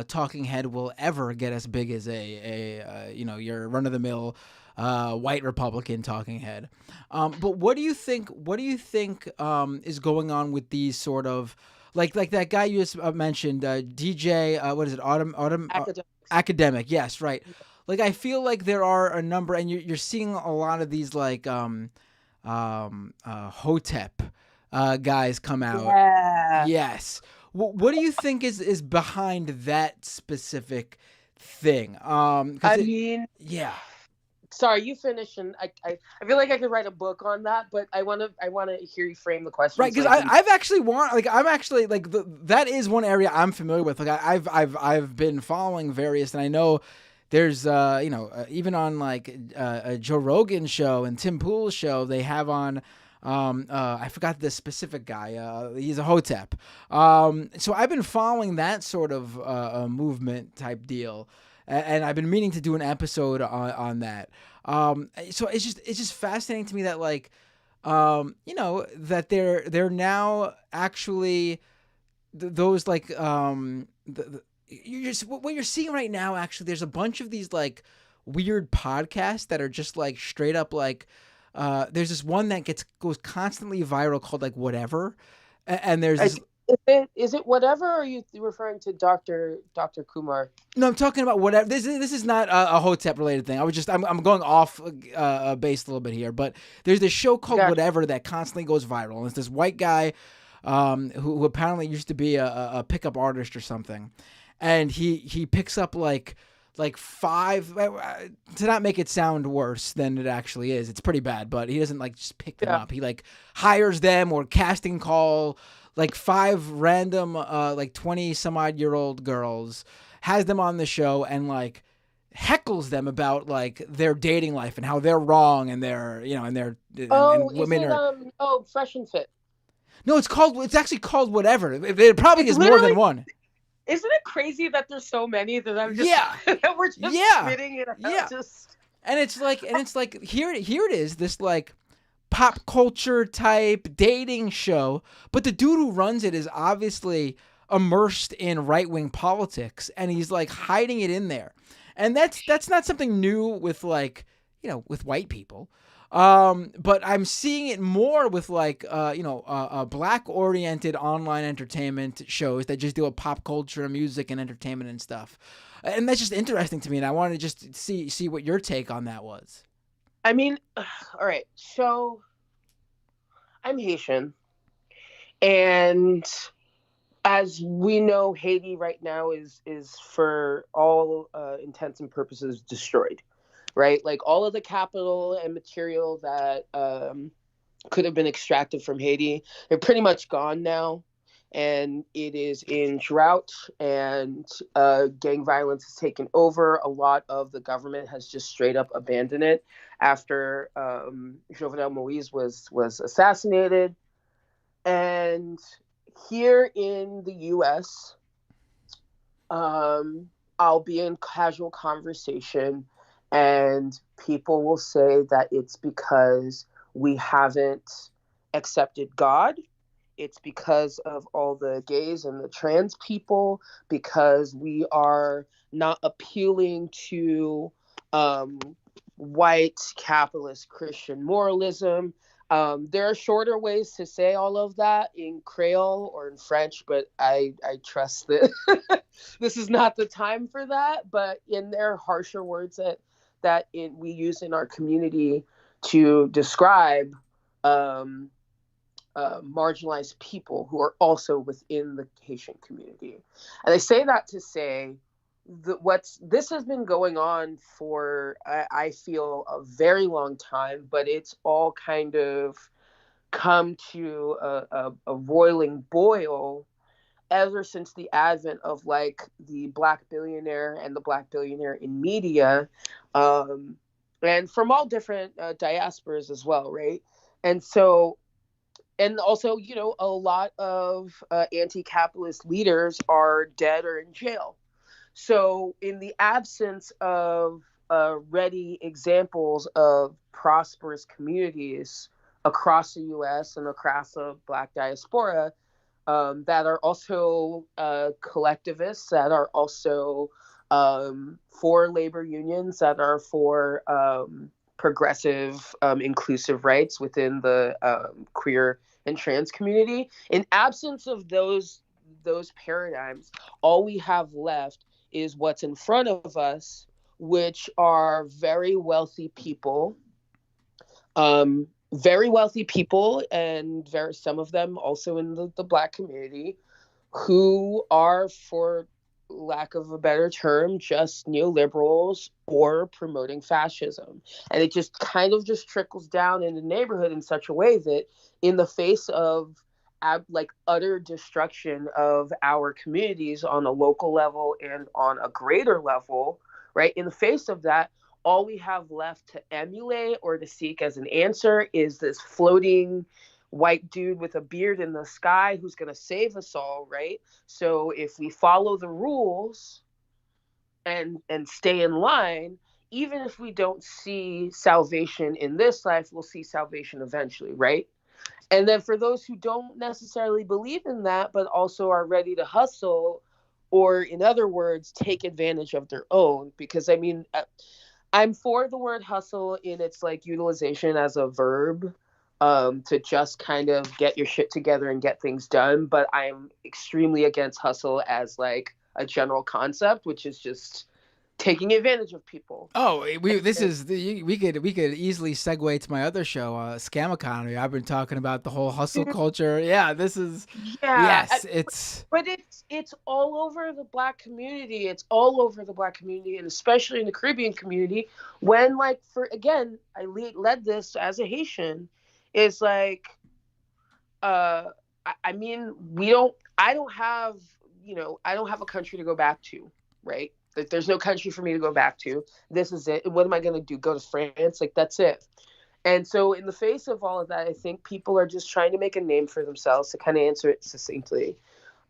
talking head will ever get as big as your run of the mill white Republican talking head. But what do you think? What do you think is going on with these sort of like that guy you just mentioned, DJ? What is it? Autumn Academic. Yes, right. Like I feel like there are a number, and you're seeing a lot of these like Hotep guys come out. Yeah. Yes. What do you think is behind that specific thing? Yeah. Sorry, you finish, and I feel like I could write a book on that, but I want to hear you frame the question. Right, because that is one area I'm familiar with. Like I've been following various, and I know there's even on like a Joe Rogan show and Tim Pool's show, they have on. I forgot the specific guy. He's a Hotep. So I've been following that sort of movement type deal, and I've been meaning to do an episode on that. So it's just fascinating to me that like, that they're now actually those like what you're seeing right now. Actually, there's a bunch of these like weird podcasts that are just like straight up like. There's this one that goes constantly viral called like Whatever, and there's this. Is it Whatever, or are you referring to Dr. Kumar? No, I'm talking about Whatever. This is not a Hotep related thing. I'm going off base a little bit here, but there's this show called Whatever that constantly goes viral, and it's this white guy who apparently used to be a pickup artist or something, and he picks up like five, to not make it sound worse than it actually is. It's pretty bad, but he doesn't like just pick them up. He like hires them or casting call like 5 random like 20 some odd year old girls, has them on the show and like heckles them about like their dating life and how they're wrong and they're and women are Fresh and Fit. No, it's actually called Whatever. It probably is more than one. Isn't it crazy that there's so many that I'm just that we're just spitting it out? And it's like here it is, this like pop culture type dating show, but the dude who runs it is obviously immersed in right-wing politics, and he's like hiding it in there. And that's not something new with like, with white people. But I'm seeing it more with like, black-oriented online entertainment shows that just deal with pop culture and music and entertainment and stuff. And that's just interesting to me, and I wanted to just see what your take on that was. I mean, all right, so I'm Haitian, and as we know, Haiti right now is for all intents and purposes destroyed. Right? Like all of the capital and material that could have been extracted from Haiti, they're pretty much gone now. And it is in drought, and gang violence has taken over. A lot of the government has just straight up abandoned it after Jovenel Moise was assassinated. And here in the U.S., I'll be in casual conversation, and people will say that it's because we haven't accepted God. It's because of all the gays and the trans people, because we are not appealing to white capitalist Christian moralism. There are shorter ways to say all of that in Creole or in French, but I trust that this is not the time for that. But in there are harsher words we use in our community to describe marginalized people who are also within the Haitian community. And I say that to say that this has been going on for, I feel, a very long time, but it's all kind of come to a roiling boil ever since the advent of like the Black billionaire and the Black billionaire in media, and from all different diasporas as well, right? And so, and also, you know, a lot of anti-capitalist leaders are dead or in jail. So in the absence of ready examples of prosperous communities across the U.S. and across the Black diaspora, that are also collectivists, that are also for labor unions, that are for progressive, inclusive rights within the queer and trans community. In absence of those paradigms, all we have left is what's in front of us, which are very wealthy people, and some of them also in the Black community, who are, for lack of a better term, just neoliberals or promoting fascism. And it just kind of just trickles down in the neighborhood in such a way that in the face of like utter destruction of our communities on a local level and on a greater level, right? In the face of that, all we have left to emulate or to seek as an answer is this floating white dude with a beard in the sky who's going to save us all, right? So if we follow the rules and stay in line, even if we don't see salvation in this life, we'll see salvation eventually, right? And then for those who don't necessarily believe in that, but also are ready to hustle, or in other words, take advantage of their own, because I mean, I'm for the word hustle in its like utilization as a verb, to just kind of get your shit together and get things done. But I'm extremely against hustle as like a general concept, which is just taking advantage of people. Oh, we could easily segue to my other show, Scam Economy. I've been talking about the whole hustle culture. Yeah, this is Yeah, it's but it's all over the Black community. It's all over the Black community, and especially in the Caribbean community. When like I led this as a Haitian, is like, I mean, I don't have, I don't have a country to go back to, right? Like, there's no country for me to go back to. This is it. What am I going to do? Go to France? Like, that's it. And so in the face of all of that, I think people are just trying to make a name for themselves, to kind of answer it succinctly.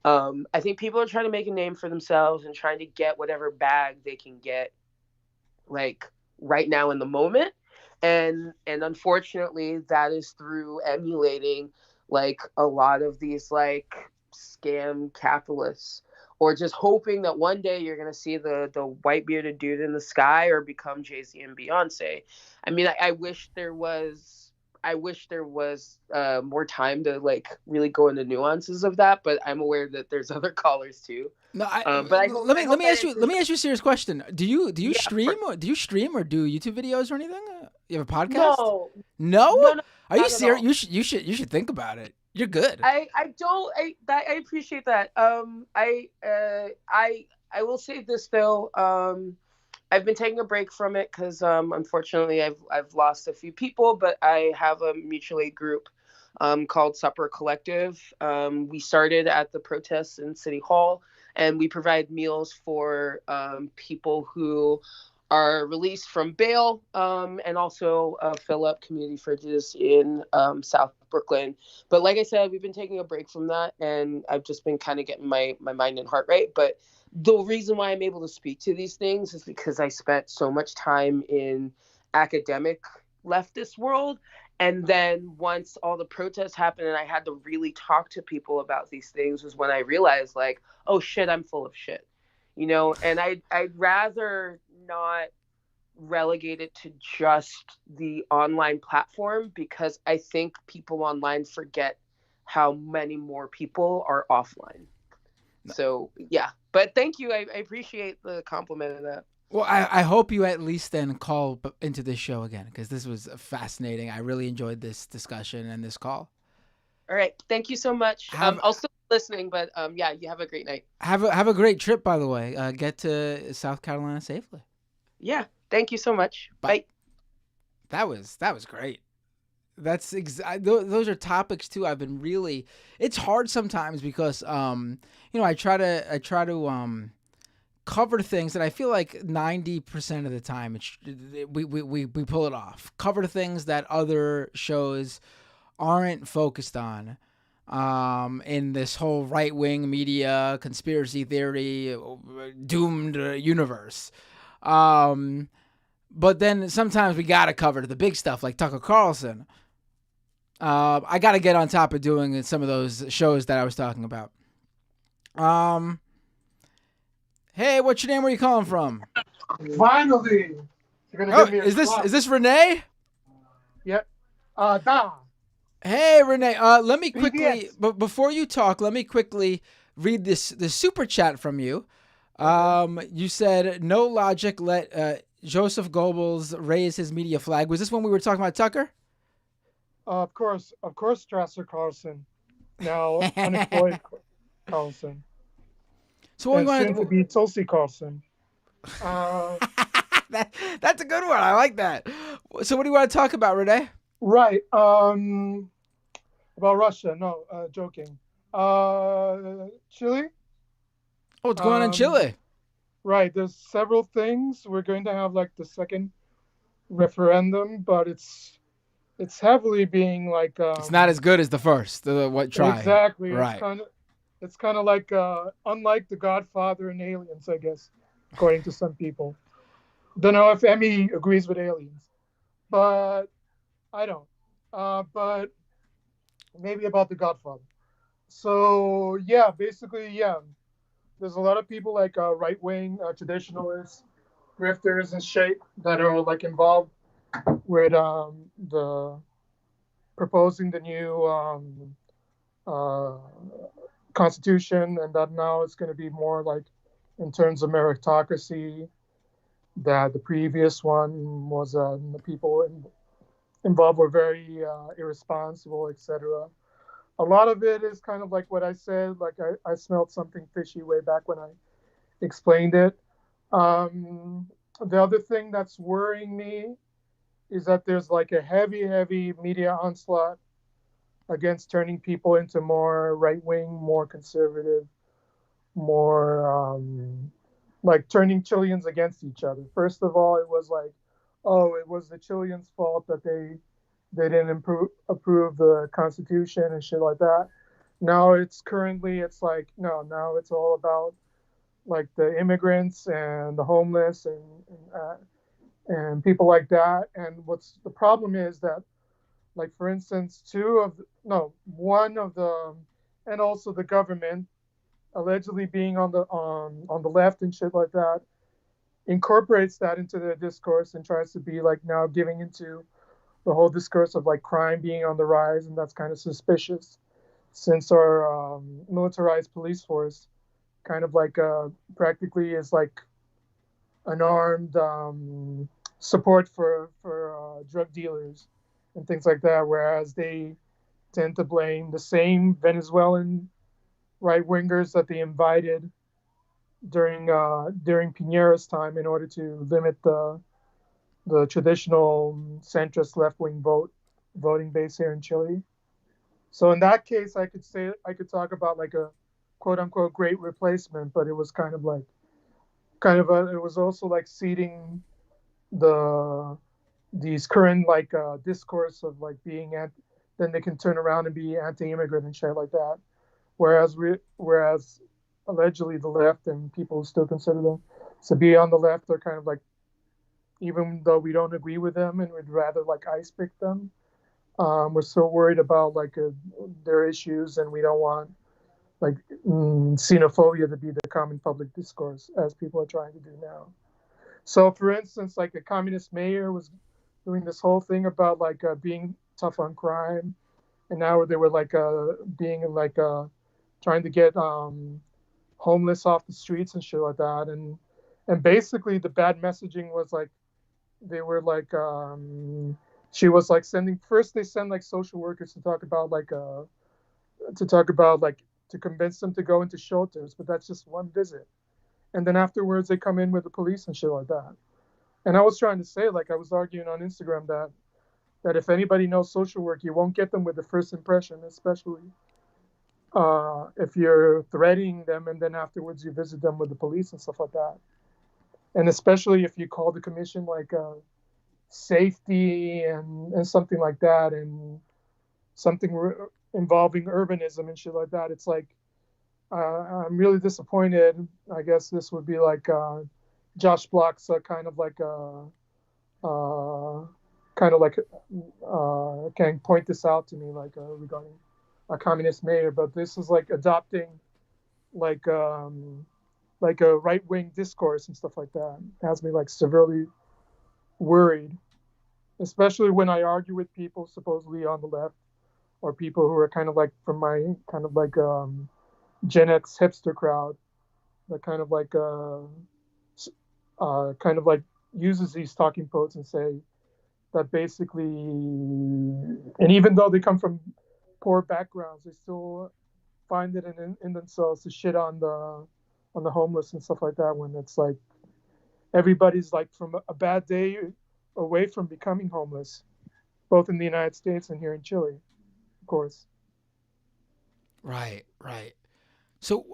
I think people are trying to make a name for themselves and trying to get whatever bag they can get, like, right now in the moment. And unfortunately, that is through emulating, like, a lot of these, like, scam capitalists, or just hoping that one day you're going to see the white bearded dude in the sky or become Jay-Z and Beyonce. I mean, I wish there was more time to like really go into nuances of that, but I'm aware that there's other callers too. no. Let Me ask you a serious question. Do you Yeah, stream or do YouTube videos or anything? You have a podcast? No, No? no, Are you not at serious? all. You should think about it. You're good. I don't I appreciate that. I will say this though. I've been taking a break from it because unfortunately I've lost a few people, but I have a mutual aid group called Supper Collective. We started at the protests in City Hall, and we provide meals for people who are released from bail, and also fill up community fridges in South Brooklyn. But like I said, we've been taking a break from that, and I've just been kind of getting my mind and heart right. But the reason why I'm able to speak to these things is because I spent so much time in academic leftist world, And then once all the protests happened and I had to really talk to people about these things was when I realized, like, oh shit, I'm full of shit, and I'd rather not relegate it to just the online platform, because I think people online forget how many more people are offline. So yeah, but thank you. I appreciate the compliment of that. Well, I hope you at least then call into this show again, because this was fascinating. I really enjoyed this discussion and this call. All right, thank you so much. I'll still be listening, but yeah, you have a great night. Have a great trip, by the way. Get to South Carolina safely. Yeah, thank you so much. Bye. That was great. That's those are topics too. I've been really. It's hard sometimes because I try to cover things that I feel like 90% of the time we pull it off. Cover things that other shows aren't focused on. In this whole right-wing media conspiracy theory doomed universe. But then sometimes we gotta cover the big stuff like Tucker Carlson. I gotta get on top of doing some of those shows that I was talking about. Hey, what's your name? Where are you calling from? Finally! You're gonna give me a is slot. this Renee? Yep. Da. Hey, Renee. Let me quickly, Yes. but before you talk, let me quickly read this super chat from you. You said no logic. Let Joseph Goebbels raise his media flag. Was this when we were talking about Tucker? Of course, Strasser Carlson. Now unemployed Carlson. So what And do you soon to want be Tulsi Carlson. That's a good one. I like that. So what do you want to talk about, Renee? Right. About Russia. No, joking. Chile. Oh, what's going on in Chile? Right. There's several things. We're going to have like the second referendum, but it's heavily being like. It's not as good as the first. What try? Exactly. Right. It's kind of like unlike The Godfather and Aliens, I guess, according to some people. Don't know if Emmy agrees with Aliens, but I don't. But maybe about The Godfather. So yeah, basically, yeah. There's a lot of people like right-wing traditionalists, grifters, and shit that are like involved with the proposing the new constitution, and that now it's going to be more like in terms of meritocracy. That the previous one was the people involved were very irresponsible, etc. A lot of it is kind of like what I said. Like I smelled something fishy way back when I explained it. The other thing that's worrying me is that there's like a heavy media onslaught against turning people into more right wing, more conservative, more like turning Chileans against each other. First of all, it was like, oh, it was the Chileans' fault that they didn't approve the constitution and shit like that. Now it's like, no, now it's all about like the immigrants and the homeless and people like that. And what's the problem is that, like, for instance, one of the, and also the government allegedly being on the left and shit like that, incorporates that into their discourse and tries to be like now giving into the whole discourse of like crime being on the rise, and that's kind of suspicious since our militarized police force kind of like practically is like an armed support for drug dealers and things like that, whereas they tend to blame the same Venezuelan right wingers that they invited during Piñera's time in order to limit the traditional centrist left wing voting base here in Chile. So in that case, I could talk about like a quote unquote great replacement, but it was kind of it was also like seeding these current like discourse of like being then they can turn around and be anti-immigrant and shit like that. Whereas allegedly the left and people who still consider them to be on the left are kind of like, even though we don't agree with them and we'd rather like ice pick them, We're so worried about like their issues, and we don't want like xenophobia to be the common public discourse as people are trying to do now. So, for instance, like a communist mayor was doing this whole thing about like being tough on crime, and now they were like being like trying to get homeless off the streets and shit like that, and basically the bad messaging was like they were like she was like sending first they send like social workers to talk about like to convince them to go into shelters, but that's just one visit, and then afterwards they come in with the police and shit like that. And I was trying to say, like I was arguing on Instagram that if anybody knows social work, you won't get them with the first impression, especially if you're threatening them and then afterwards you visit them with the police and stuff like that. And especially if you call the commission like safety and something like that, and something involving urbanism and shit like that. It's like I'm really disappointed. I guess this would be like Josh Block's can point this out to me regarding a communist mayor, but this is like adopting like a right wing discourse and stuff like that. It has me like severely worried, especially when I argue with people supposedly on the left or people who are kind of like from my kind of like Gen X hipster crowd that kind of like uses these talking points and say that basically, and even though they come from poor backgrounds, they still find it in themselves to shit on the homeless and stuff like that, when it's like everybody's like from a bad day away from becoming homeless, both in the United States and here in Chile, of course. Right, right. So,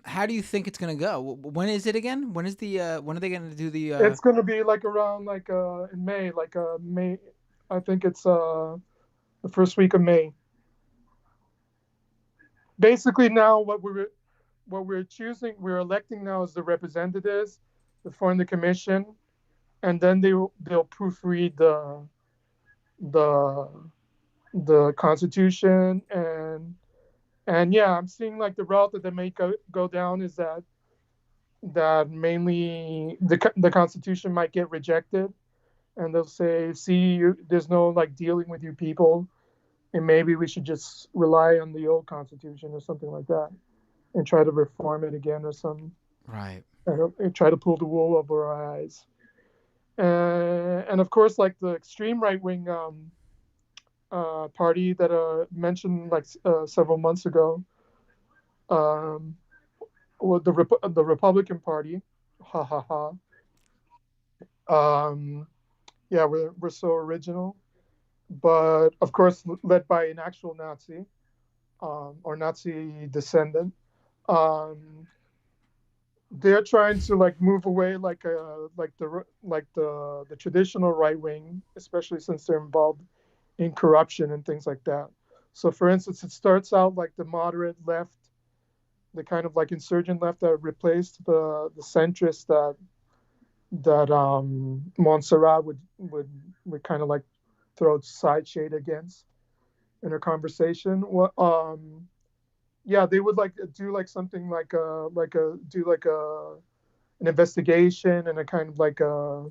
how do you think it's gonna go? When is it again? When is the when are they gonna do the? It's going to be like around like in May, May. I think it's the first week of May. Basically, now we're electing now as the representatives, the form the commission, and then they'll proofread the the constitution, and yeah, I'm seeing like the route that they may go down is that mainly the constitution might get rejected, and they'll say, see, there's no like dealing with you people, and maybe we should just rely on the old constitution or something like that and try to reform it again or something. Right. And try to pull the wool over our eyes. And of course, like the extreme right wing party that mentioned like several months ago, um, well, the Republican Party, ha ha ha. Yeah, we're so original, but of course led by an actual Nazi, or Nazi descendant. Um, they're trying to like move away like the traditional right wing, especially since they're involved in corruption and things like that. So, for instance, it starts out like the moderate left, the kind of like insurgent left that replaced the centrist that Montserrat would kind of like throw side shade against in her conversation. Yeah, they would like do like something like an investigation and a kind of like a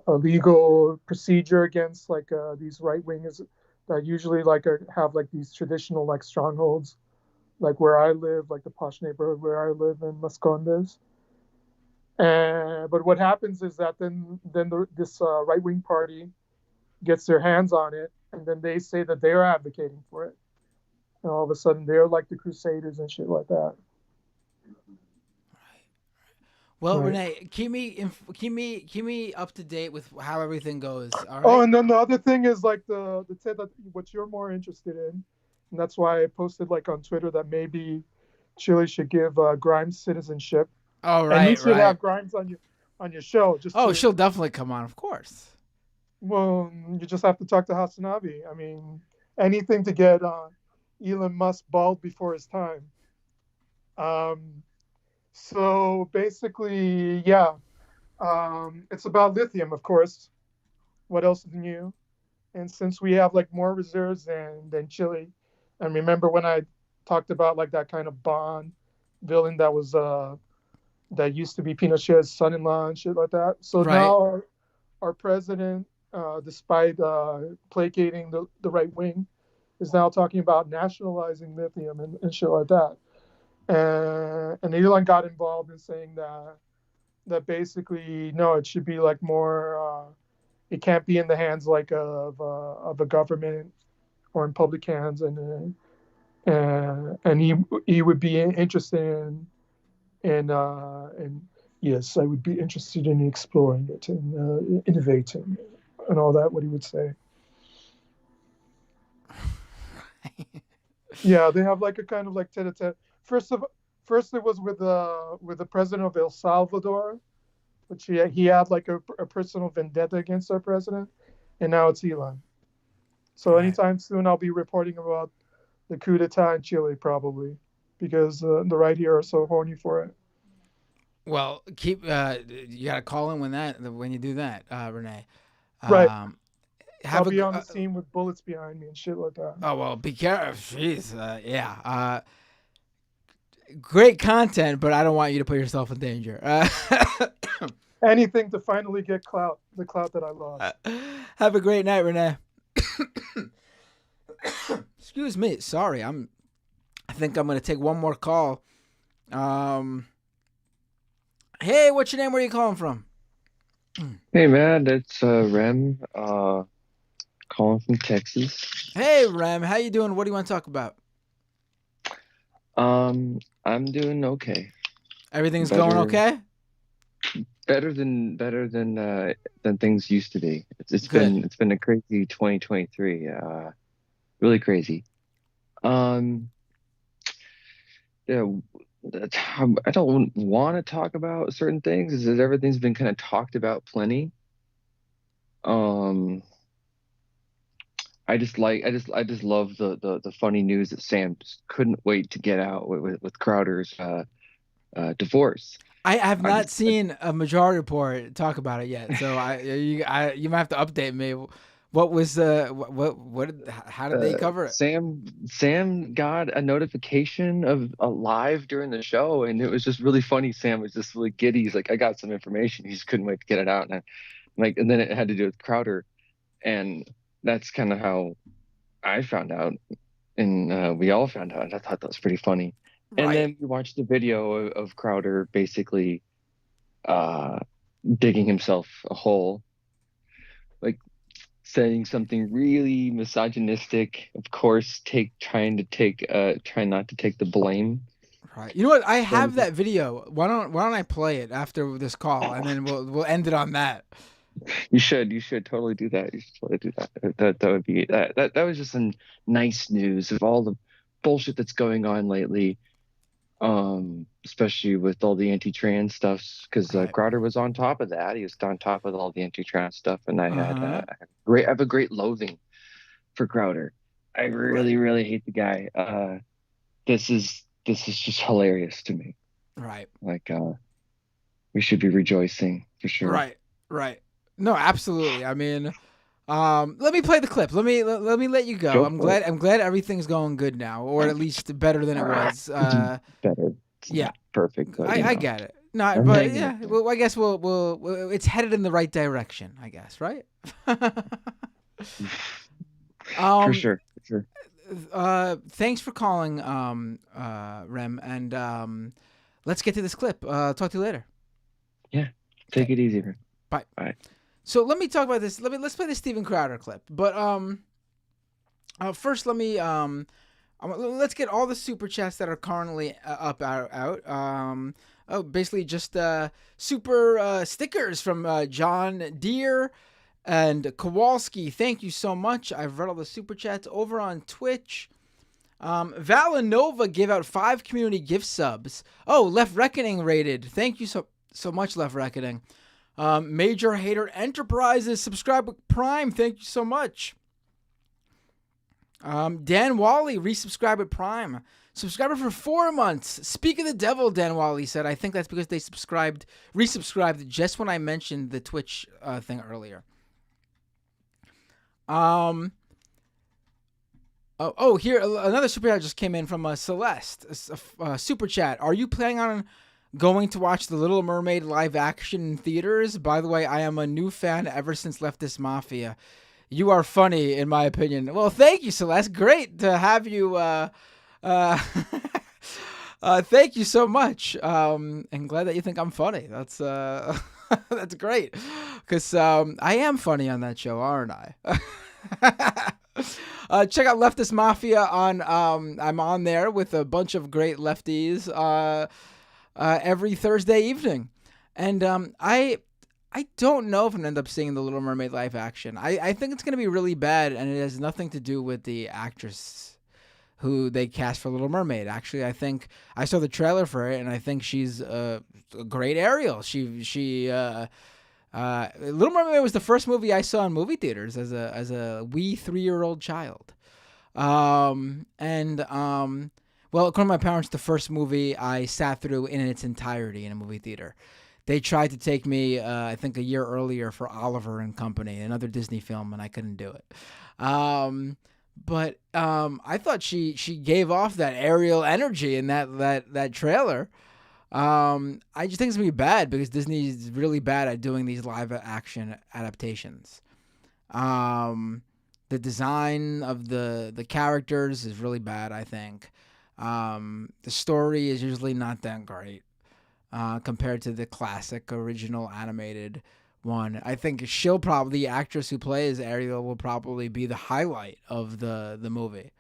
legal procedure against like these right wingers that usually like have like these traditional like strongholds, like where I live, like the posh neighborhood where I live in Las Condes. But what happens is that this right wing party gets their hands on it, and then they say that they're advocating for it, and all of a sudden they're like the crusaders and shit like that. Well, Right. Renee, keep me up to date with how everything goes. All Oh, right. and then the other thing is like the tip that what you're more interested in, and that's why I posted like on Twitter that maybe Chile should give Grimes citizenship, Oh, and you right, should right. have Grimes on your show just Oh, to. she'll definitely come on, of course. Well, you just have to talk to Hasanabi. I mean, anything to get Elon Musk bald before his time. Um, so basically, yeah, it's about lithium, of course. what else is new? And since we have like more reserves than Chile, and remember when I talked about like that kind of Bond villain that was that used to be Pinochet's son-in-law and shit like that. So Right. now our president, despite placating the right wing, is now talking about nationalizing lithium and shit like that. And Elon got involved in saying that basically no, it should be like more. It can't be in the hands like of a government or in public hands, and he would be interested in yes, I would be interested in exploring it and innovating and all that. What he would say. Yeah, they have like a kind of like tete-a-tete. First it was with the president of El Salvador, which he had like a personal vendetta against our president, and now it's Elon. So Right. anytime soon I'll be reporting about the coup d'état in Chile probably, because the right here are so horny for it. Well, keep you gotta call in when you do that, Renee. Right. Um, I'll have be a on the scene with bullets behind me and shit like that. oh well, be careful. Jeez, yeah. Great content, but I don't want you to put yourself in danger. Anything to finally get clout, the clout that I lost. Have a great night, Renee. Excuse me. Sorry, I think I'm gonna take one more call. Hey, what's your name? Where are you calling from? Hey man, it's Rem, calling from Texas. Hey, Rem. How you doing? What do you want to talk about? I'm doing okay. Everything's Better, going okay? better than things used to be. Good. It's been a crazy 2023. Really crazy. Um, yeah, I don't want to talk about certain things, is that everything's been kind of talked about plenty. Um, I just love the funny news that Sam just couldn't wait to get out with Crowder's divorce. I have I not just seen a Majority Report talk about it yet, so you might have to update me. What was how did they cover it? Sam got a notification of a live during the show, and it was just really funny. Sam was just really giddy. He's like, I got some information. He just couldn't wait to get it out, and and then it had to do with Crowder, and that's kind of how I found out, and we all found out. And I thought that was pretty funny. And Right. then we watched the video of Crowder basically uh, digging himself a hole, like saying something really misogynistic. Of course, trying not to take the blame. Right. You know what? I And have that video. Why don't I play it after this call, and then we'll end it on that. you should totally do that. You should totally do that. That would be that was just some nice news of all the bullshit that's going on lately. Especially with all the anti-trans stuff, because Right. Crowder was on top of that. He was on top of all the anti-trans stuff, and I have a great loathing for Crowder. I really hate the guy. This is just hilarious to me. Right. Like, we should be rejoicing for sure. Right. No, absolutely. I mean, let me play the clip. Let me let you go. I'm glad everything's going good now, or at least better than it was. Better. It's Yeah. not perfect, but I get it. No, but yeah. Well, I guess we'll it's headed in the right direction. I guess, right? For sure. Thanks for calling, Rem, and let's get to this clip. Talk to you later. Yeah. Take it easy, man. Bye. Bye. So let me talk about this. Let's play the Steven Crowder clip. But first let's get all the super chats that are currently out. Basically just super stickers from John Deere and Kowalski. Thank you so much. I've read all the super chats over on Twitch. Valanova gave out 5 community gift subs. Oh, Left Reckoning rated. Thank you so much, Left Reckoning. Major Hater Enterprises, subscribe with Prime. Thank you so much. Dan Wally, resubscribe with Prime. Subscriber for 4 months. Speak of the devil, Dan Wally said. I think that's because they resubscribed just when I mentioned the Twitch thing earlier. Um. Oh, here another super chat just came in from Celeste. Super chat. Are you planning on going to watch The Little Mermaid live action in theaters? By the way, I am a new fan ever since Leftist Mafia. You are funny, in my opinion. Well, thank you, Celeste. Great to have you. Thank you so much. And glad that you think I'm funny. That's that's great, because I am funny on that show, aren't I? Check out Leftist Mafia on. I'm on there with a bunch of great lefties every Thursday evening, and I don't know if I'm gonna end up seeing The Little Mermaid live action. I think it's gonna be really bad, and it has nothing to do with the actress who they cast for Little Mermaid. Actually, I think I saw the trailer for it, and I think she's a great Ariel. Little Mermaid was the first movie I saw in movie theaters as a wee 3-year-old child. Well, according to my parents, the first movie I sat through in its entirety in a movie theater. They tried to take me, I think, a year earlier for Oliver and Company, another Disney film, and I couldn't do it. But I thought she gave off that Ariel energy in that trailer. I just think it's gonna be bad because Disney is really bad at doing these live action adaptations. The design of the characters is really bad, I think. The story is usually not that great compared to the classic original animated one. I think the actress who plays Ariel will probably be the highlight of the movie.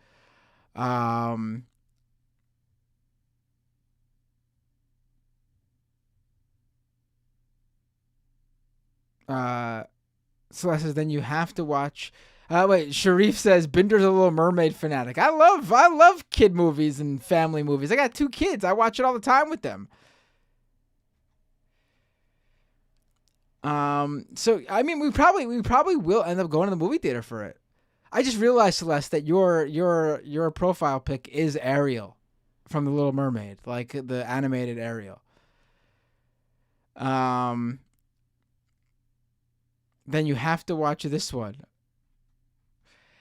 Celeste says, then you have to watch. Wait, Sharif says Binder's a Little Mermaid fanatic. I love kid movies and family movies. I got 2 kids. I watch it all the time with them. So I mean, we probably will end up going to the movie theater for it. I just realized, Celeste, that your profile pic is Ariel from The Little Mermaid, like the animated Ariel. Then you have to watch this one.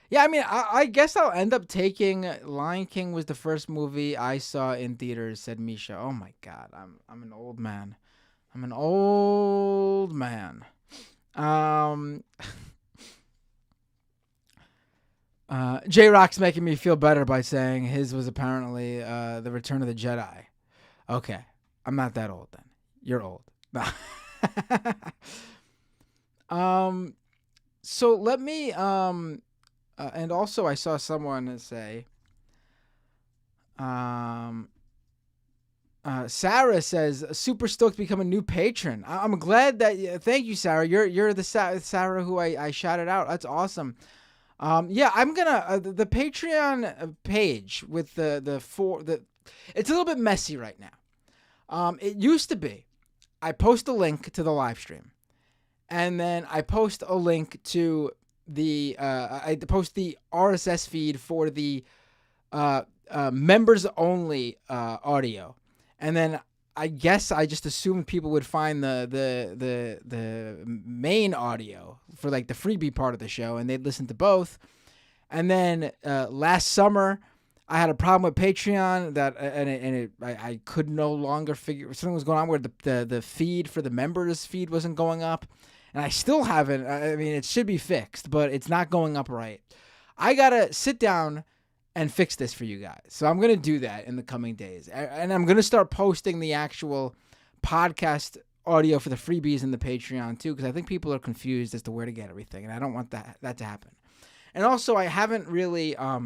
Yeah, I mean, I guess I'll end up taking Lion King was the first movie I saw in theaters, said Misha. Oh my God, I'm an old man. I'm an old man. J-Rock's making me feel better by saying his was apparently The Return of the Jedi. Okay, I'm not that old then. You're old. So let me and also I saw someone say Sarah says super stoked to become a new patron. I'm glad that thank you, Sarah. You're the Sarah who I shouted out. That's awesome. Yeah, I'm gonna the Patreon page with it's a little bit messy right now. It used to be I post a link to the live stream, and then I post a link to I post the RSS feed for the members only audio, and then I guess I just assumed people would find the main audio for like the freebie part of the show, and they'd listen to both. And then last summer, I had a problem with Patreon I could no longer figure something was going on where the feed for the members feed wasn't going up, and I still haven't. I mean, it should be fixed, but it's not going up right. I gotta sit down and fix this for you guys. So I'm going to do that in the coming days. And I'm going to start posting the actual podcast audio for the freebies in the Patreon too, because I think people are confused as to where to get everything, and I don't want that to happen. And also, I haven't really, I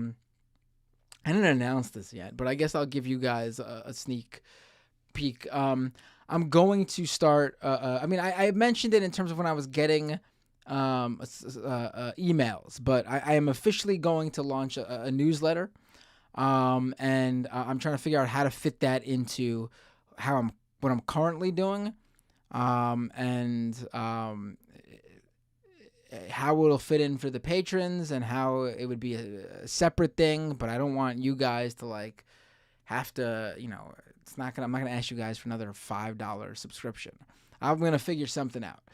didn't announce this yet, but I guess I'll give you guys a sneak peek. I'm going to start, I mean, I mentioned it in terms of when I was getting emails, but I am officially going to launch a newsletter, and I'm trying to figure out how to fit that into what I'm currently doing, and how it'll fit in for the patrons, and how it would be a separate thing. But I don't want you guys to like have to, I'm not gonna ask you guys for another $5 subscription. I'm gonna figure something out.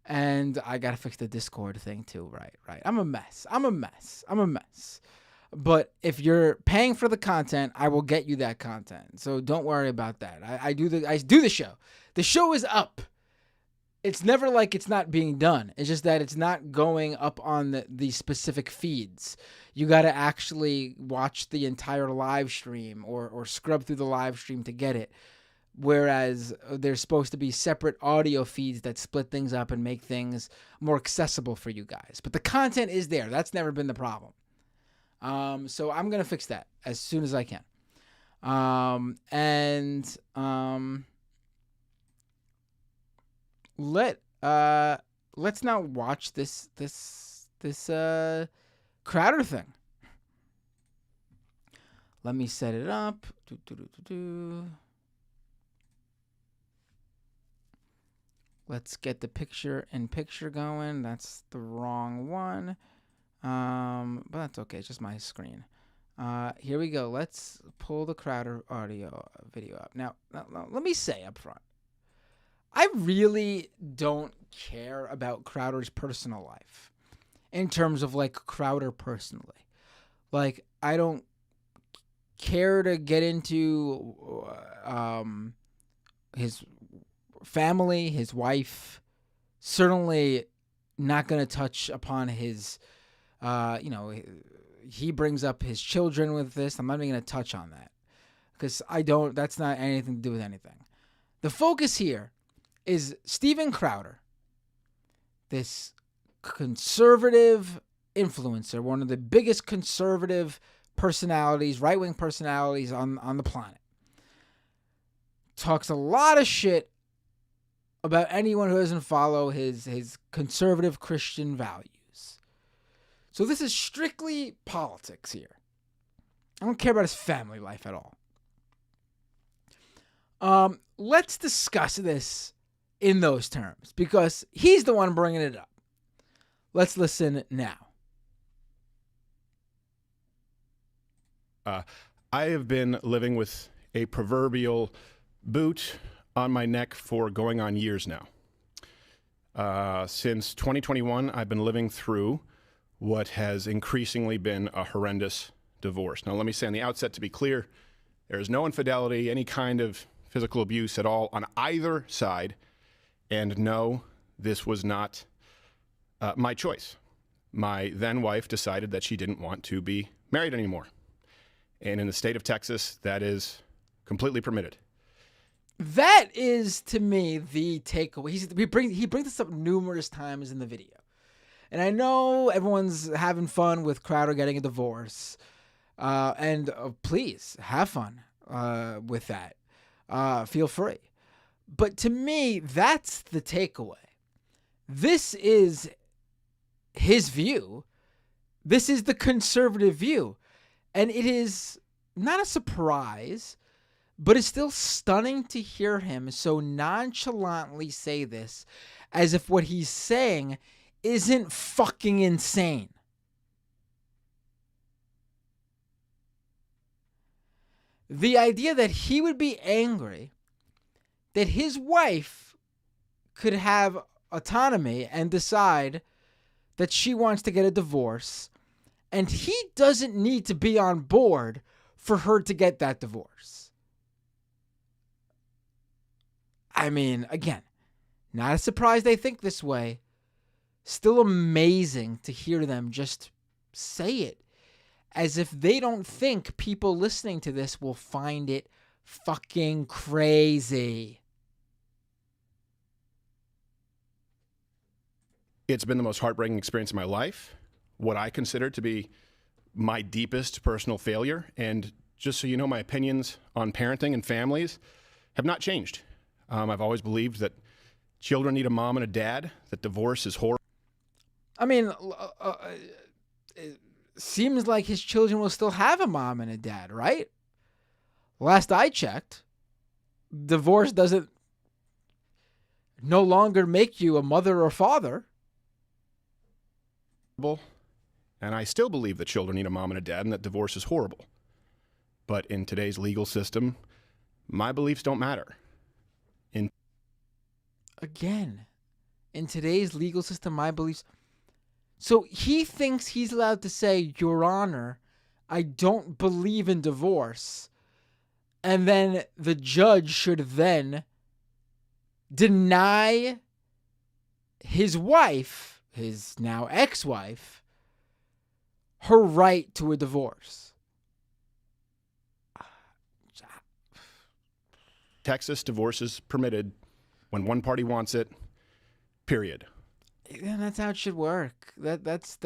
And I gotta fix the Discord thing too. Right. I'm a mess. But if you're paying for the content, I will get you that content. So don't worry about that. I do the show. The show is up. It's never like it's not being done. It's just that it's not going up on the specific feeds. You got to actually watch the entire live stream or scrub through the live stream to get it. Whereas there's supposed to be separate audio feeds that split things up and make things more accessible for you guys. But the content is there. That's never been the problem. So I'm going to fix that as soon as I can. Let's now watch this Crowder thing. Let me set it up. Let's get the picture-in-picture going. That's the wrong one. But that's okay. It's just my screen. Here we go. Let's pull the Crowder video up. Now, let me say up front, I really don't care about Crowder's personal life in terms of like Crowder personally. Like, I don't care to get into his family, his wife. Certainly not going to touch upon his, he brings up his children with this. I'm not even going to touch on that because that's not anything to do with anything. The focus here is Steven Crowder, this conservative influencer, one of the biggest conservative personalities, right-wing personalities on the planet. Talks a lot of shit about anyone who doesn't follow his conservative Christian values. So this is strictly politics here. I don't care about his family life at all. Let's discuss this in those terms because he's the one bringing it up. Let's listen now. I have been living with a proverbial boot on my neck for going on years now. Since 2021, I've been living through what has increasingly been a horrendous divorce. Now, let me say on the outset, to be clear, there is no infidelity, any kind of physical abuse at all on either side. And no, this was not my choice. My then wife decided that she didn't want to be married anymore. And in the state of Texas, that is completely permitted. That is, to me, the takeaway. He brings this up numerous times in the video. And I know everyone's having fun with Crowder getting a divorce. And please, have fun with that. Feel free. But to me, that's the takeaway. This is his view. This is the conservative view. And it is not a surprise, but it's still stunning to hear him so nonchalantly say this as if what he's saying isn't fucking insane. The idea that he would be angry that his wife could have autonomy and decide that she wants to get a divorce, and he doesn't need to be on board for her to get that divorce. I mean, again, not a surprise they think this way. Still amazing to hear them just say it as if they don't think people listening to this will find it fucking crazy. It's been the most heartbreaking experience of my life, what I consider to be my deepest personal failure. And just so you know, my opinions on parenting and families have not changed. I've always believed that children need a mom and a dad, that divorce is horrible. I mean, it seems like his children will still have a mom and a dad, right? Last I checked, divorce doesn't no longer make you a mother or father. And I still believe that children need a mom and a dad and that divorce is horrible. But in today's legal system, my beliefs don't matter. Again, in today's legal system, my beliefs. So he thinks he's allowed to say, Your Honor, I don't believe in divorce. And then the judge should then deny his wife, his now ex-wife, her right to a divorce. Texas, divorce is permitted when one party wants it, period. And that's how it should work. That's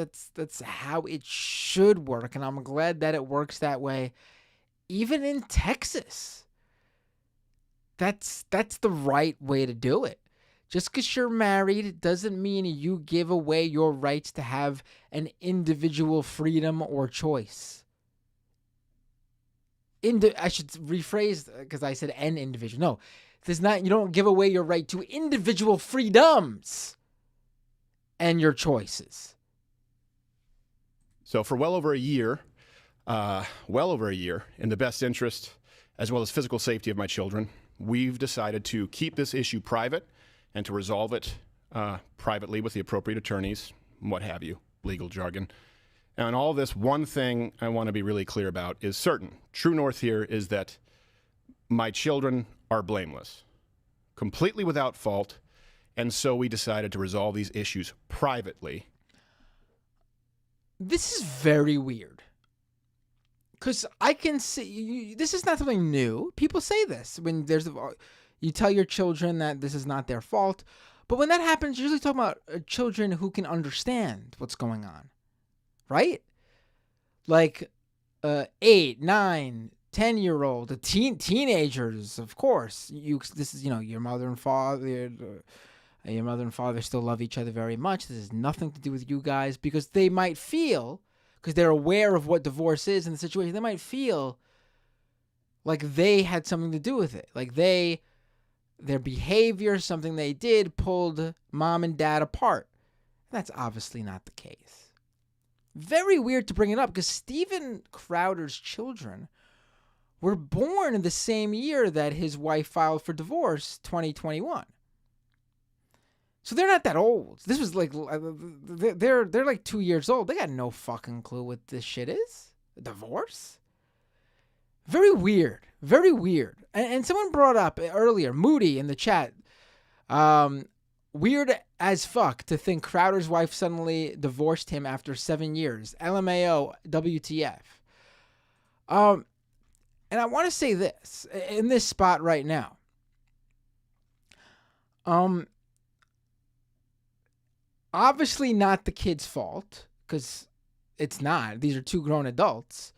how it should work, and I'm glad that it works that way. Even in Texas, that's the right way to do it. Just because you're married doesn't mean you give away your rights to have an individual freedom or choice. I should rephrase because I said an individual. No, there's not. You don't give away your right to individual freedoms and your choices. So for well over a year, in the best interest as well as physical safety of my children, we've decided to keep this issue private and to resolve it privately with the appropriate attorneys, what have you, legal jargon. And all this, one thing I want to be really clear about is certain. True north here is that my children are blameless, completely without fault, and so we decided to resolve these issues privately. This is very weird. Because I can see, this is not something new. People say this when you tell your children that this is not their fault. But when that happens, you're usually talking about children who can understand what's going on. Right? Like 8, 9, 10-year-old, teenagers, of course. This is, your mother and father. Your mother and father still love each other very much. This has nothing to do with you guys because they might feel, because they're aware of what divorce is in the situation, they might feel like they had something to do with it. Like their behavior, something they did, pulled mom and dad apart. That's obviously not the case. Very weird to bring it up because Steven Crowder's children were born in the same year that his wife filed for divorce, 2021. So they're not that old. This was like, they're like 2 years old. They got no fucking clue what this shit is. A divorce? Very weird. Very weird. And someone brought up earlier, Moody in the chat, weird as fuck to think Crowder's wife suddenly divorced him after 7 years. LMAO, WTF. And I want to say this in this spot right now. Obviously not the kid's fault, because it's not. These are two grown adults.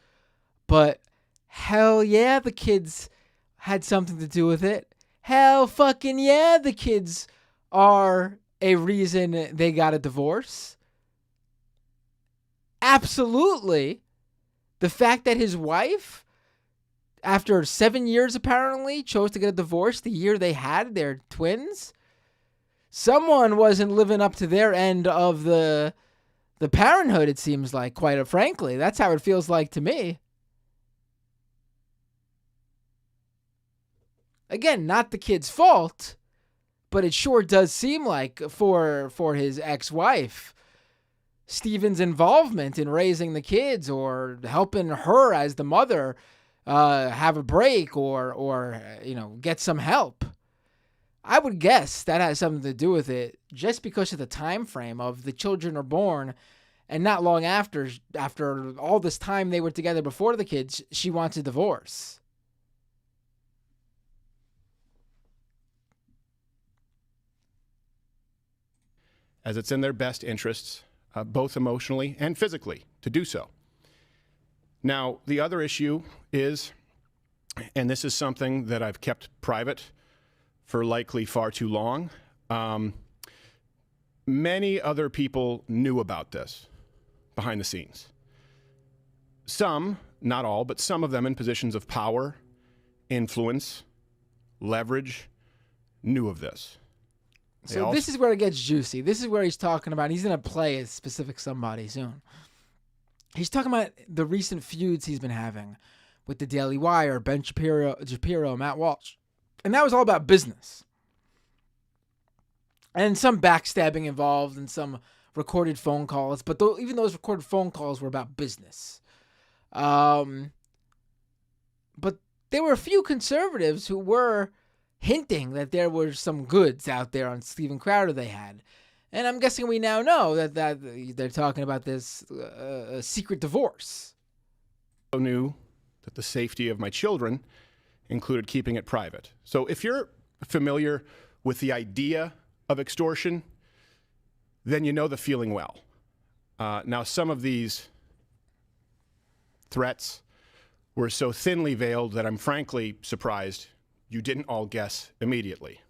But hell yeah, the kids had something to do with it. Hell fucking yeah, the kids are a reason they got a divorce. Absolutely. The fact that his wife, after 7 years apparently, chose to get a divorce the year they had their twins. Someone wasn't living up to their end of the parenthood, it seems like, quite frankly. That's how it feels like to me. Again, not the kid's fault, but it sure does seem like for his ex-wife, Steven's involvement in raising the kids or helping her as the mother have a break or get some help. I would guess that has something to do with it just because of the time frame of the children are born and not long after all this time they were together before the kids, she wants a divorce. As it's in their best interests, both emotionally and physically, to do so. Now, the other issue is, and this is something that I've kept private for likely far too long, many other people knew about this behind the scenes. Some, not all, but some of them in positions of power, influence, leverage, knew of this. So this is where it gets juicy. This is where he's talking about, he's going to play a specific somebody soon. He's talking about the recent feuds he's been having with the Daily Wire, Ben Shapiro, Matt Walsh. And that was all about business. and some backstabbing involved and some recorded phone calls. But even those recorded phone calls were about business. But there were a few conservatives who were hinting that there were some goods out there on Steven Crowder they had. And I'm guessing we now know that they're talking about this secret divorce. I knew that the safety of my children included keeping it private. So if you're familiar with the idea of extortion, then you know the feeling well. Now, some of these threats were so thinly veiled that I'm frankly surprised you didn't all guess immediately.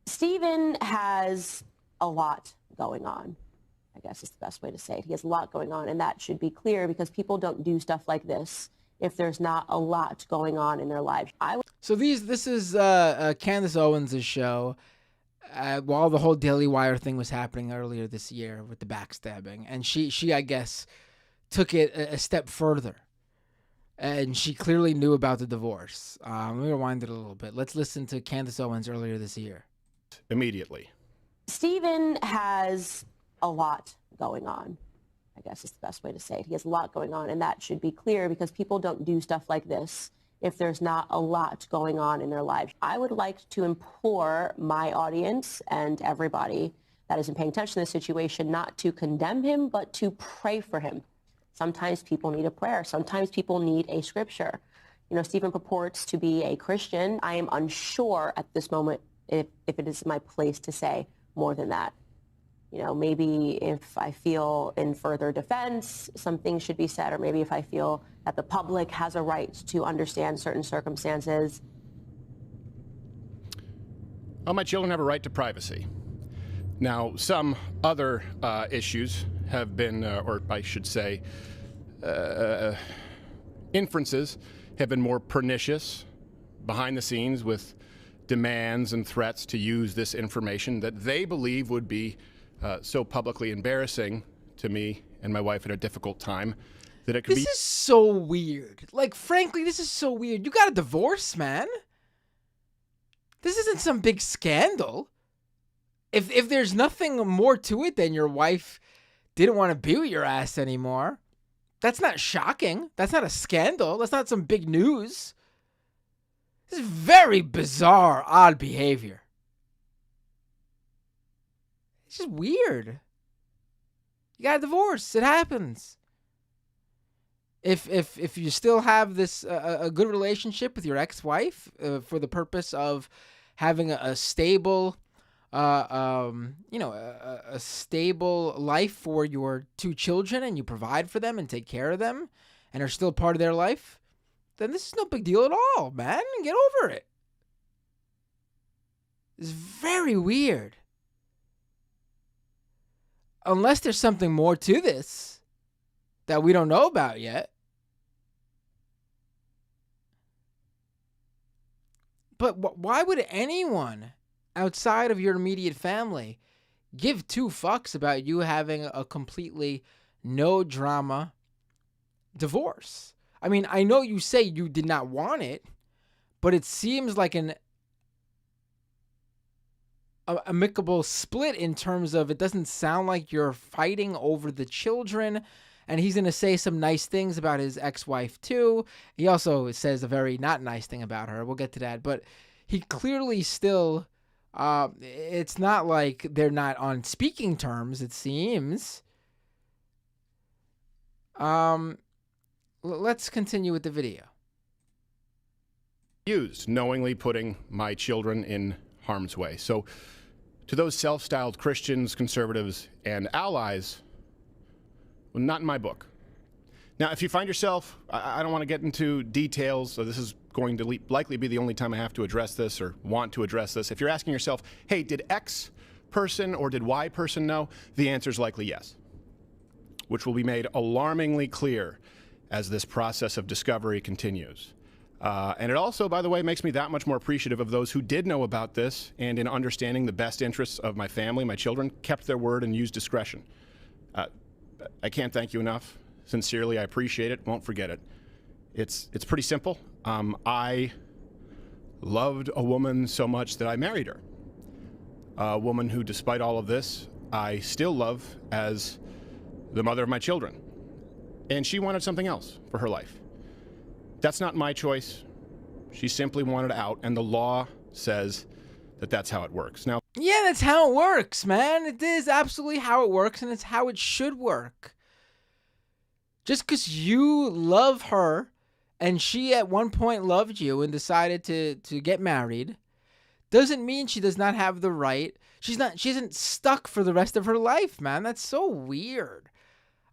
Steven has a lot going on, I guess is the best way to say it. He has a lot going on, and that should be clear because people don't do stuff like this if there's not a lot going on in their lives. So this is Candace Owens' show while the whole Daily Wire thing was happening earlier this year with the backstabbing. And she I guess, took it a step further. And she clearly knew about the divorce. Let me rewind it a little bit. Let's listen to Candace Owens earlier this year. Immediately. Steven has a lot going on, I guess is the best way to say it. He has a lot going on, and that should be clear because people don't do stuff like this if there's not a lot going on in their lives. I would like to implore my audience and everybody that isn't paying attention to this situation not to condemn him, but to pray for him. Sometimes people need a prayer. Sometimes people need a scripture. You know, Stephen purports to be a Christian. I am unsure at this moment if it is my place to say more than that. You know, maybe if I feel in further defense, some things should be said, or maybe if I feel that the public has a right to understand certain circumstances. Well, my children have a right to privacy. Now, some other issues have been, or I should say, inferences have been more pernicious behind the scenes with demands and threats to use this information that they believe would be so publicly embarrassing to me and my wife at a difficult time that it could be. This is so weird. Like, frankly, this is so weird. You got a divorce, man. This isn't some big scandal. If there's nothing more to it than your wife didn't want to be with your ass anymore, that's not shocking. That's not a scandal. That's not some big news. This is very bizarre, odd behavior. It's just weird. You got a divorce. It happens. If you still have this a good relationship with your ex-wife for the purpose of having a stable, a stable life for your two children, and you provide for them and take care of them, and are still part of their life, then this is no big deal at all, man. Get over it. It's very weird. Unless there's something more to this that we don't know about yet. But why would anyone outside of your immediate family give two fucks about you having a completely no drama divorce? I mean, I know you say you did not want it, but it seems like an amicable split in terms of it doesn't sound like you're fighting over the children. And he's going to say some nice things about his ex-wife, too. He also says a very not nice thing about her. We'll get to that. But he clearly still, it's not like they're not on speaking terms, it seems. Let's continue with the video. Used, knowingly putting my children in harm's way. So to those self-styled Christians, conservatives, and allies, well, not in my book. Now, if you find yourself, I don't want to get into details, so this is going to likely be the only time I have to address this or want to address this. If you're asking yourself, hey, did X person or did Y person know? The answer is likely yes, which will be made alarmingly clear as this process of discovery continues. And it also, by the way, makes me that much more appreciative of those who did know about this and in understanding the best interests of my family, my children, kept their word and used discretion. I can't thank you enough. Sincerely, I appreciate it. Won't forget it. It's pretty simple. I loved a woman so much that I married her. A woman who, despite all of this, I still love as the mother of my children. And she wanted something else for her life. That's not my choice. She simply wanted out, and the law says that that's how it works. Now, yeah, that's how it works, man. It is absolutely how it works, and it's how it should work. Just because you love her and she at one point loved you and decided to get married doesn't mean she does not have the right. She isn't stuck for the rest of her life, man. That's so weird.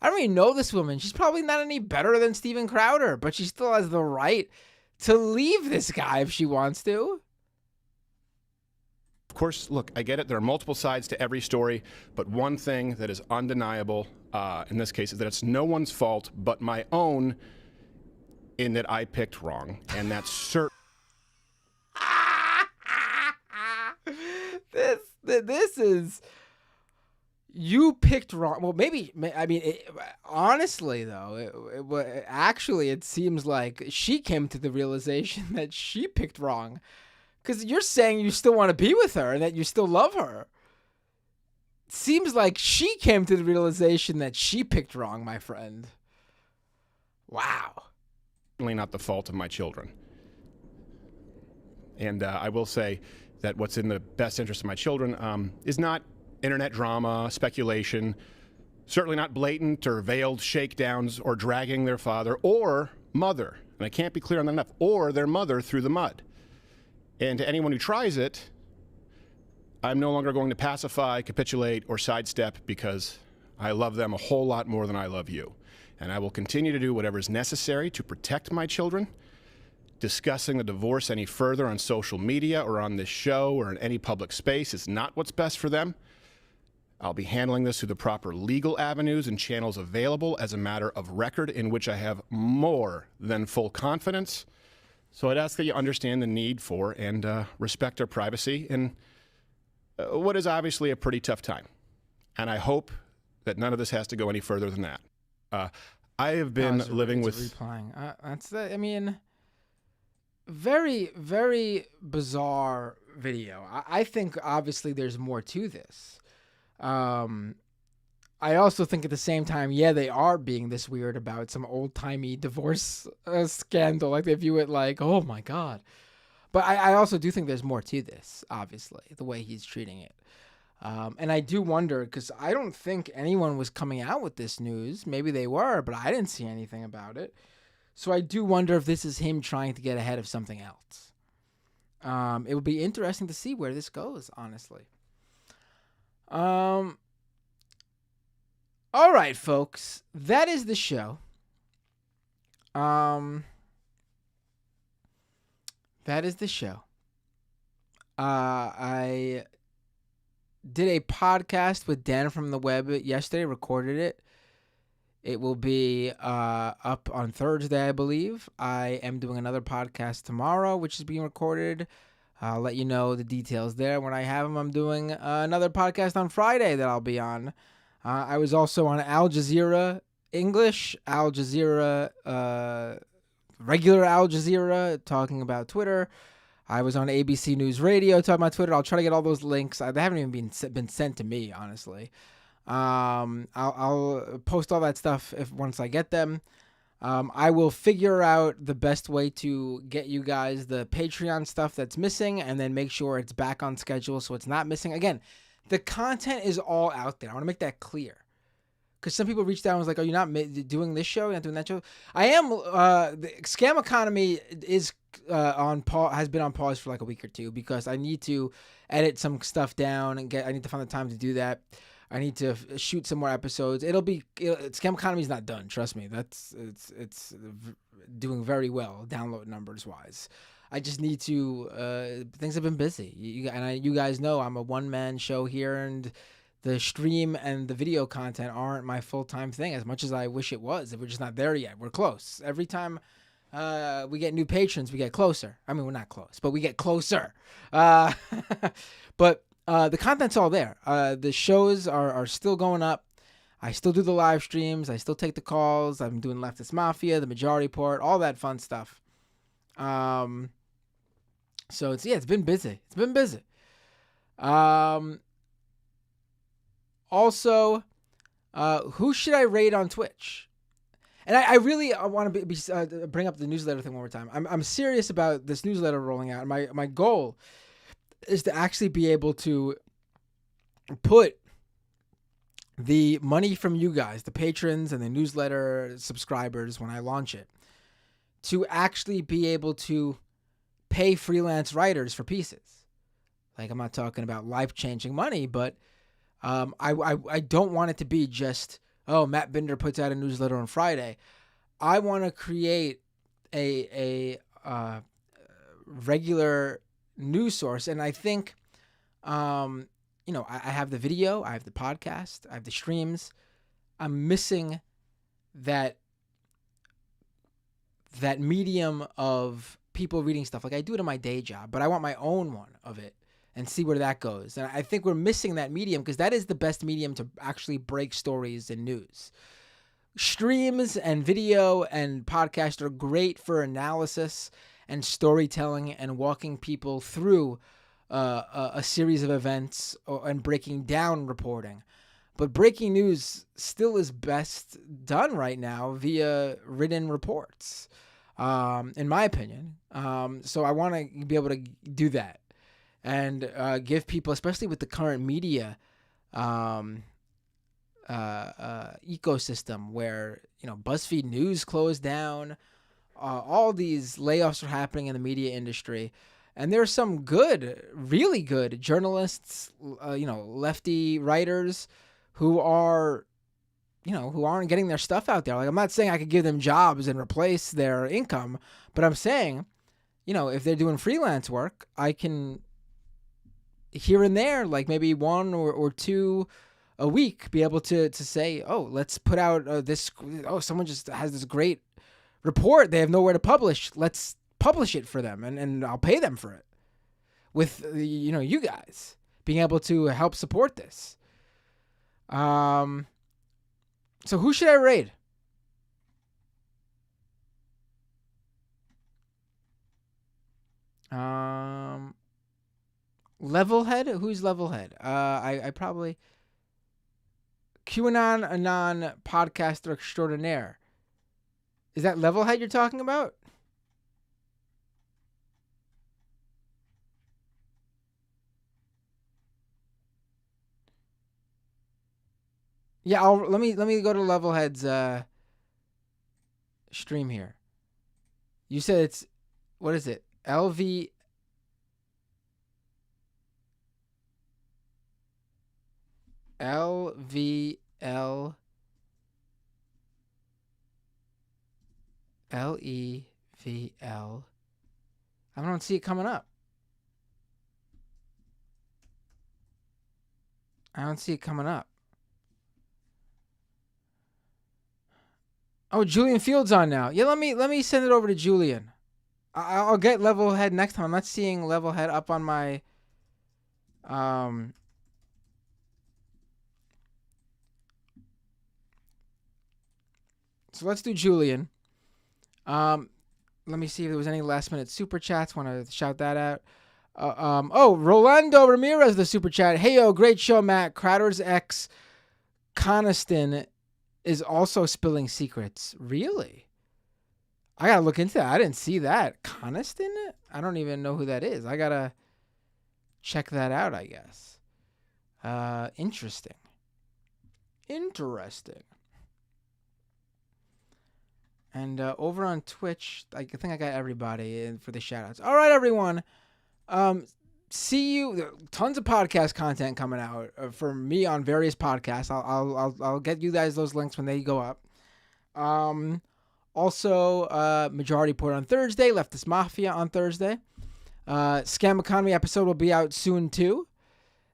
I don't even know this woman. She's probably not any better than Steven Crowder, but she still has the right to leave this guy if she wants to. of course, look, I get it. There are multiple sides to every story, but one thing that is undeniable in this case is that it's no one's fault but my own in that I picked wrong, and that's certain. This is, you picked wrong. Well, maybe, I mean, honestly though, it seems like she came to the realization that she picked wrong, because you're saying you still want to be with her and that you still love her. Seems like she came to the realization that she picked wrong, my friend. Wow. Certainly not the fault of my children. And I will say that what's in the best interest of my children is not internet drama, speculation, certainly not blatant or veiled shakedowns or dragging their father or mother, and I can't be clear on that enough, or their mother through the mud. And to anyone who tries it, I'm no longer going to pacify, capitulate, or sidestep because I love them a whole lot more than I love you. And I will continue to do whatever is necessary to protect my children. Discussing the divorce any further on social media or on this show or in any public space is not what's best for them. I'll be handling this through the proper legal avenues and channels available as a matter of record in which I have more than full confidence. So I'd ask that you understand the need for and respect our privacy in what is obviously a pretty tough time. And I hope that none of this has to go any further than that. I have been living with... replying. I mean, very, very bizarre video. I think obviously there's more to this. I also think at the same time, yeah, they are being this weird about some old-timey divorce scandal. Like they view it like, oh my God. But I also do think there's more to this, obviously, the way he's treating it. And I do wonder, because I don't think anyone was coming out with this news. Maybe they were, but I didn't see anything about it. So I do wonder if this is him trying to get ahead of something else. It would be interesting to see where this goes, honestly. All right, folks. That is the show. That is the show. I did a podcast with Dan from the web yesterday, recorded it. It will be up on Thursday, I believe. I am doing another podcast tomorrow, which is being recorded. I'll let you know the details there when I have them. I'm doing another podcast on Friday that I'll be on. I was also on Al Jazeera English, Al Jazeera, regular Al Jazeera, talking about Twitter. I was on ABC News Radio talking about Twitter. I'll try to get all those links. They haven't even been sent to me, honestly. I'll post all that stuff once I get them. I will figure out the best way to get you guys the Patreon stuff that's missing and then make sure it's back on schedule so it's not missing. Again, the content is all out there. I want to make that clear. Because some people reached out and was like, are you not doing this show? You're not doing that show? I am. The Scam Economy is on pause, has been on pause for like a week or two because I need to edit some stuff down and I need to find the time to do that. I need to shoot some more episodes. Scam Economy is not done. Trust me. It's doing very well download numbers wise. I just need to, things have been busy. You guys know I'm a one-man show here, and the stream and the video content aren't my full-time thing as much as I wish it was. We're just not there yet. We're close. Every time we get new patrons, we get closer. I mean, we're not close, but we get closer. But the content's all there. The shows are still going up. I still do the live streams. I still take the calls. I'm doing Leftist Mafia, the Majority Report, all that fun stuff. So it's been busy. It's been busy. Also, who should I rate on Twitch? And I really want to bring up the newsletter thing one more time. I'm serious about this newsletter rolling out. My goal is to actually be able to put the money from you guys, the patrons and the newsletter subscribers, when I launch it, to actually be able to pay freelance writers for pieces. Like, I'm not talking about life-changing money, but I don't want it to be just, oh, Matt Binder puts out a newsletter on Friday. I want to create a regular news source, and I think, I have the video, I have the podcast, I have the streams. I'm missing that medium of people reading stuff. Like, I do it in my day job, but I want my own one of it and see where that goes. And I think we're missing that medium because that is the best medium to actually break stories and news. Streams and video and podcast are great for analysis and storytelling and walking people through a series of events and breaking down reporting. But breaking news still is best done right now via written reports, in my opinion. So I want to be able to do that and give people, especially with the current media ecosystem where, BuzzFeed News closed down, all these layoffs are happening in the media industry. And there are some good, really good journalists, lefty writers who are, who aren't getting their stuff out there. Like, I'm not saying I could give them jobs and replace their income, but I'm saying, if they're doing freelance work, I can here and there, like maybe one or two a week, be able to say, oh, let's put out this. Oh, someone just has this great report. They have nowhere to publish. Let's publish it for them, and I'll pay them for it. With you guys being able to help support this. So who should I raid? Levelhead? Who's Levelhead? I probably QAnon Anon podcaster extraordinaire. Is that Levelhead you're talking about? Yeah, let me go to Levelhead's stream here. You said it's, what is it? LV LVL LEVL. I don't see it coming up. I don't see it coming up. Oh, Julian Fields on now. Yeah, let me send it over to Julian. I'll get Levelhead next time. I'm not seeing Levelhead up on my So let's do Julian. Let me see if there was any last minute super chats. Want to shout that out. Rolando Ramirez, the super chat. Hey, yo, great show, Matt. Crowder's ex, Coniston, is also spilling secrets. Really? I gotta look into that. I didn't see that. Coniston? I don't even know who that is. I gotta check that out, I guess. Interesting. And over on Twitch, I think I got everybody for the shout-outs. All right, everyone. See you. Tons of podcast content coming out for me on various podcasts. I'll get you guys those links when they go up. Also, Majority Report on Thursday. Leftist Mafia on Thursday. Scam Economy episode will be out soon too.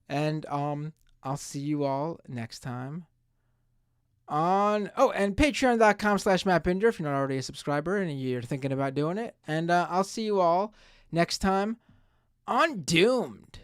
And I'll see you all next time. And patreon.com/Matt Binder if you're not already a subscriber and you're thinking about doing it. And I'll see you all next time on Doomed.